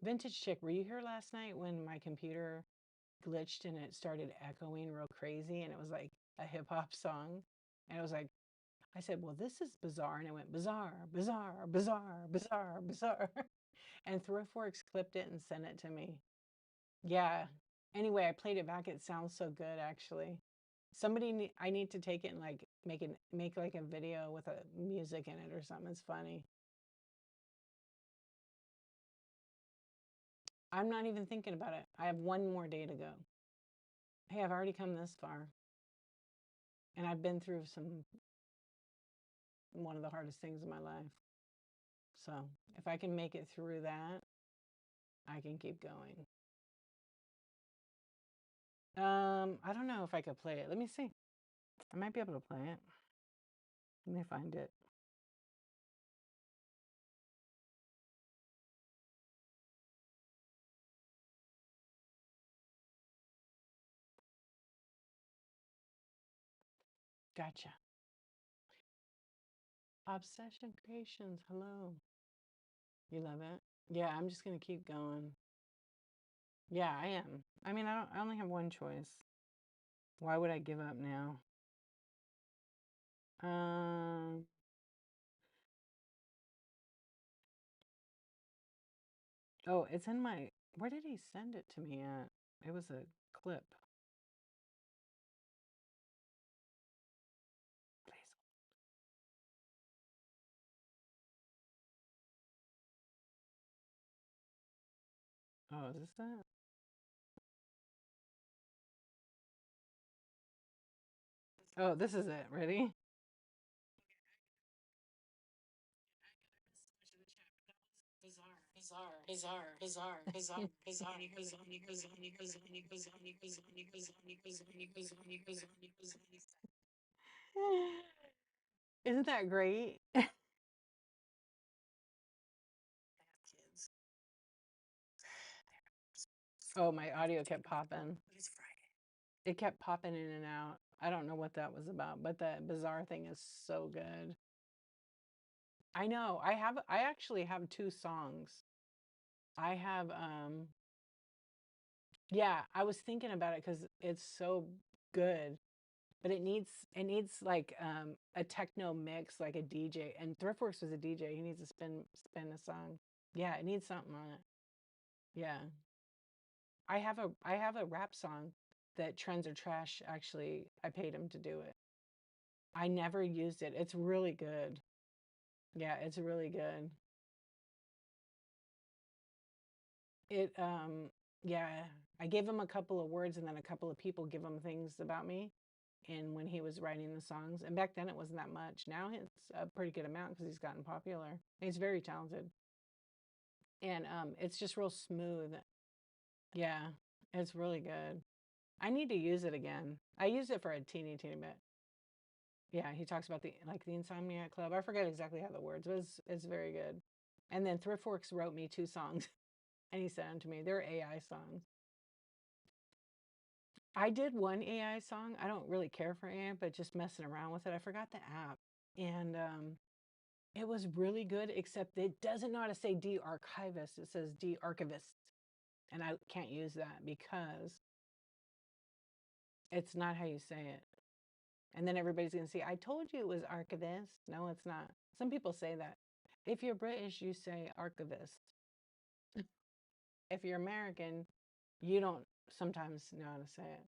Vintage Chick, were you here last night when my computer glitched and it started echoing real crazy and it was like a hip hop song? And it was like, I said, well, this is bizarre. And it went bizarre, bizarre, bizarre, bizarre, bizarre. And Thriftworks clipped it and sent it to me. Yeah. Anyway, I played it back. It sounds so good, actually. I need to take it and like make like a video with a music in it or something. It's funny. I'm not even thinking about it. I have one more day to go. Hey, I've already come this far. And I've been through one of the hardest things in my life. So if I can make it through that, I can keep going. I don't know if I could play it. Let me see. I might be able to play it. Let me find it. Gotcha. Obsession Creations. Hello. You love it? Yeah, I'm just gonna keep going. Yeah, I am. I mean, I only have one choice. Why would I give up now? Um, oh, it's in my, where did he send it to me at? It was a clip. Please. Oh, is this that? Oh, this is it. Ready? Isn't that great? Oh, my audio kept popping. It kept popping in and out. I don't know what that was about, but the bizarre thing is so good. I know. I actually have two songs. I have yeah, I was thinking about it because it's so good. But it needs like a techno mix, like a DJ. And Thriftworks was a DJ. He needs to spin a song. Yeah, it needs something on it. Yeah. I have a rap song that Trends Are Trash actually I paid him to do it. I never used it. It's really good. Yeah, it's really good. It yeah, I gave him a couple of words and then a couple of people give him things about me and when he was writing the songs. And back then it wasn't that much. Now it's a pretty good amount because he's gotten popular. He's very talented. And it's just real smooth. Yeah, it's really good. I need to use it again. I used it for a teeny bit. Yeah, he talks about the Insomniac Club. I forget exactly how the words, but it's very good. And then Thriftworks wrote me two songs and he sent them to me. They're AI songs. I did one AI song. I don't really care for AI, but just messing around with it. I forgot the app. And it was really good, except it doesn't know how to say de-archivist. It says de-archivist. And I can't use that because it's not how you say it. And then everybody's going to say, I told you it was archivist. No, it's not. Some people say that. If you're British, you say archivist. If you're American, you don't sometimes know how to say it.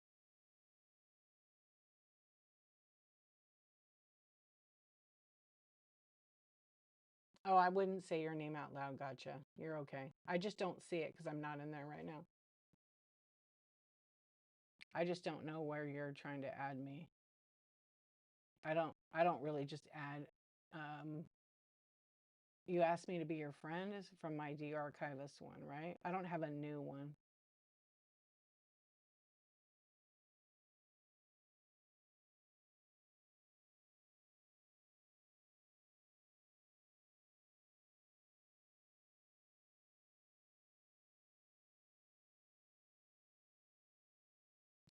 Oh, I wouldn't say your name out loud. Gotcha. You're okay. I just don't see it because I'm not in there right now. I just don't know where you're trying to add me. I don't really just add you asked me to be your friend is from my de-archivist one, right? I don't have a new one.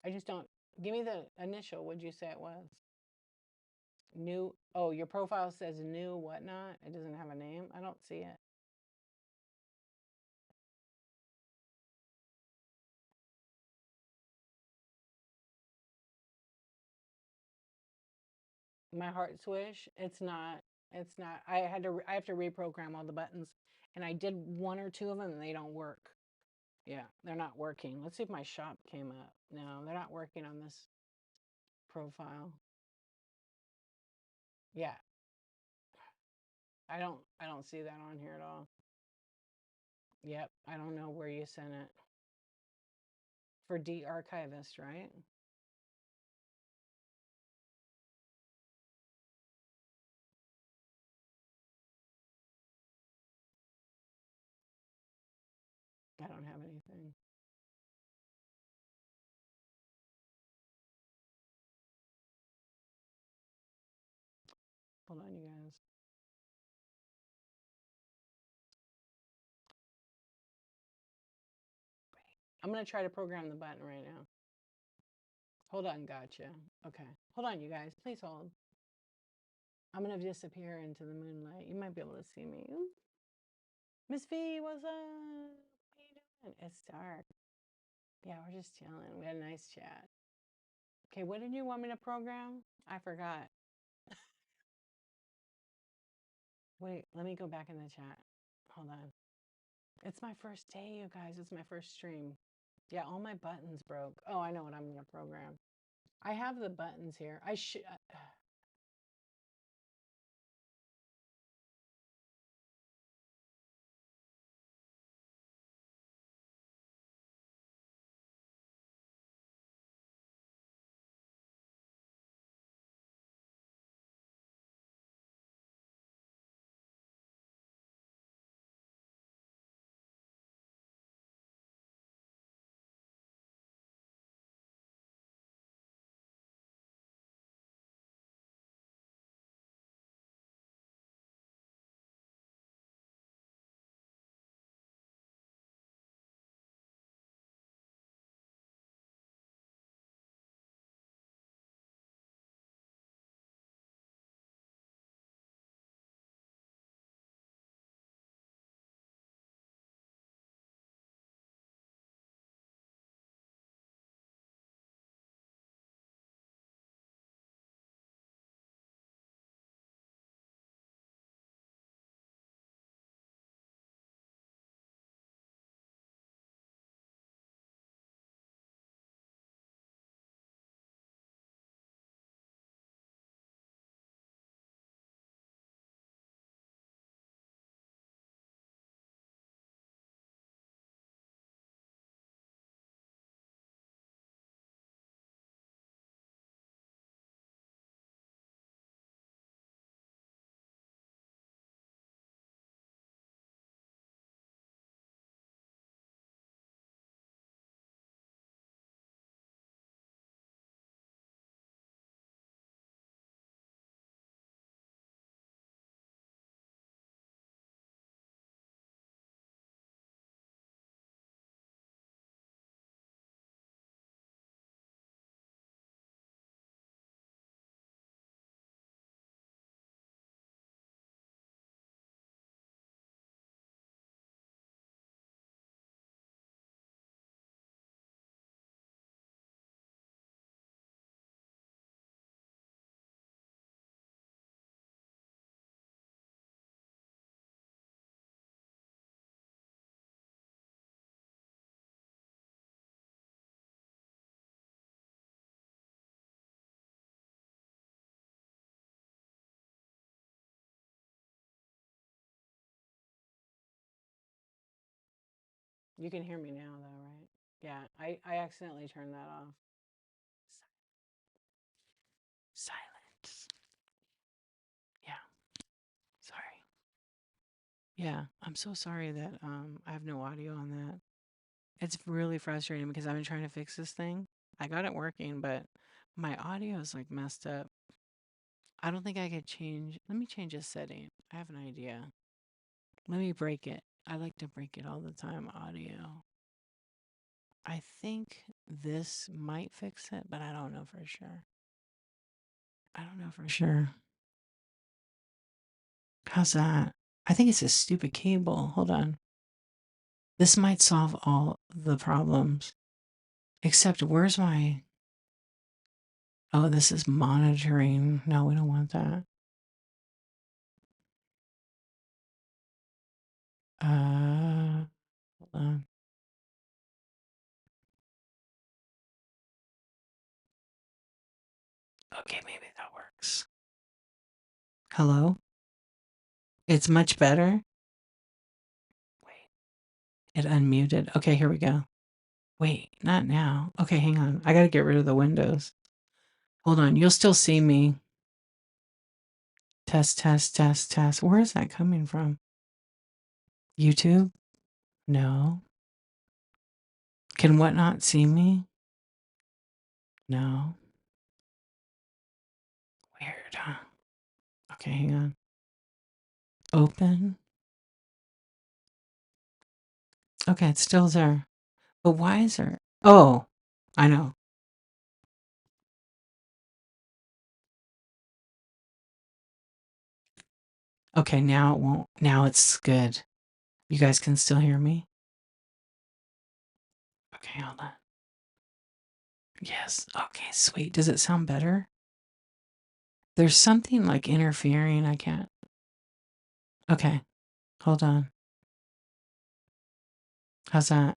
I just don't give me the initial. What'd you say it was? New. Oh, your profile says new whatnot. It doesn't have a name. I don't see it. My heart swish. It's not. It's not. I have to reprogram all the buttons, and I did one or two of them, and they don't work. Yeah, they're not working. Let's see if my shop came up. No, they're not working on this profile. Yeah, I don't see that on here at all. Yep. I don't know where you sent it. For de-archivist, right? I don't have anything. Hold on, you guys. I'm going to try to program the button right now. Hold on, gotcha. Okay. Hold on, you guys. Please hold. I'm going to disappear into the moonlight. You might be able to see me. Ooh. Miss V, what's up? What are you doing? It's dark. Yeah, we're just chilling. We had a nice chat. Okay, what did you want me to program? I forgot. Wait, let me go back in the chat. Hold on. It's my first day, you guys. It's my first stream. Yeah, all my buttons broke. Oh, I know what I'm going to program. I have the buttons here. I should. You can hear me now, though, right? Yeah, I accidentally turned that off. Silence. Yeah, sorry. Yeah, I'm so sorry that I have no audio on that. It's really frustrating because I've been trying to fix this thing. I got it working, but my audio is like messed up. I don't think I could change. Let me change a setting. I have an idea. Let me break it. I like to break it all the time. Audio. I think this might fix it, but I don't know for sure. I don't know for sure. How's that? I think it's a stupid cable. Hold on. This might solve all the problems. Except where's my... Oh, this is monitoring. No, we don't want that. Hold on. Okay, maybe that works. Hello? It's much better? Wait. It unmuted. Okay, here we go. Wait, not now. Okay, hang on. I got to get rid of the windows. Hold on. You'll still see me. Test, test, test, test. Where is that coming from? YouTube? No. Can Whatnot see me? No. Weird, huh? Okay, hang on. Open. Okay, it's still there. But why is there? Oh, I know. Okay, now it won't. Now it's good. You guys can still hear me? Okay, hold on. Yes. Okay, sweet. Does it sound better? There's something like interfering. I can't. Okay, hold on. How's that?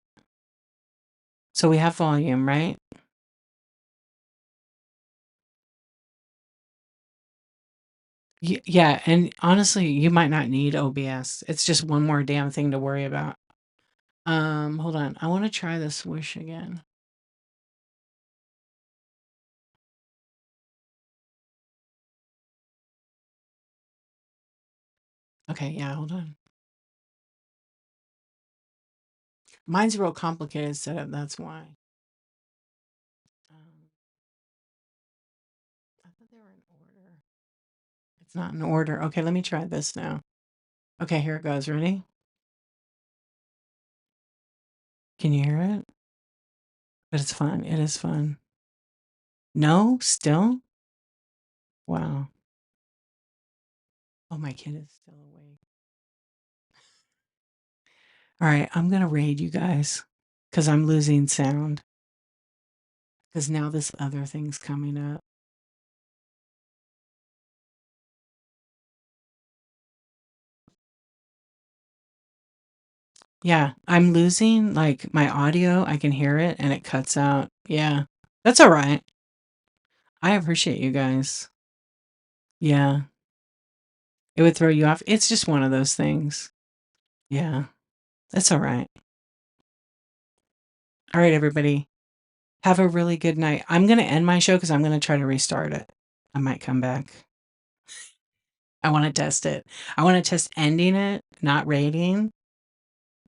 So we have volume, right? Yeah, and honestly, you might not need OBS. It's just one more damn thing to worry about. Hold on. I want to try the swoosh again. Okay, yeah, hold on. Mine's real complicated setup, that's why. I thought they were in order. It's not in order. Okay, let me try this now. Okay, here it goes. Ready? Can you hear it? But it's fun. It is fun. No? Still? Wow. Oh, my kid is still awake. All right, I'm going to raid you guys because I'm losing sound. Because now this other thing's coming up. Yeah, I'm losing like my audio. I can hear it and it cuts out. Yeah, that's all right. I appreciate you guys. Yeah, it would throw you off. It's just one of those things. Yeah, that's all right. All right, everybody. Have a really good night. I'm going to end my show because I'm going to try to restart it. I might come back. I want to test it. I want to test ending it, not rating,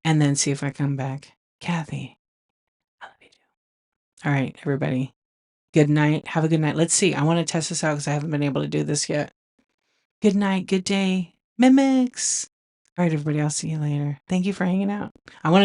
and then see if I come back. Kathy, I love you too. All right, everybody. Good night. Have a good night. Let's see. I want to test this out because I haven't been able to do this yet. Good night. Good day. Mimics. All right, everybody. I'll see you later. Thank you for hanging out. I want to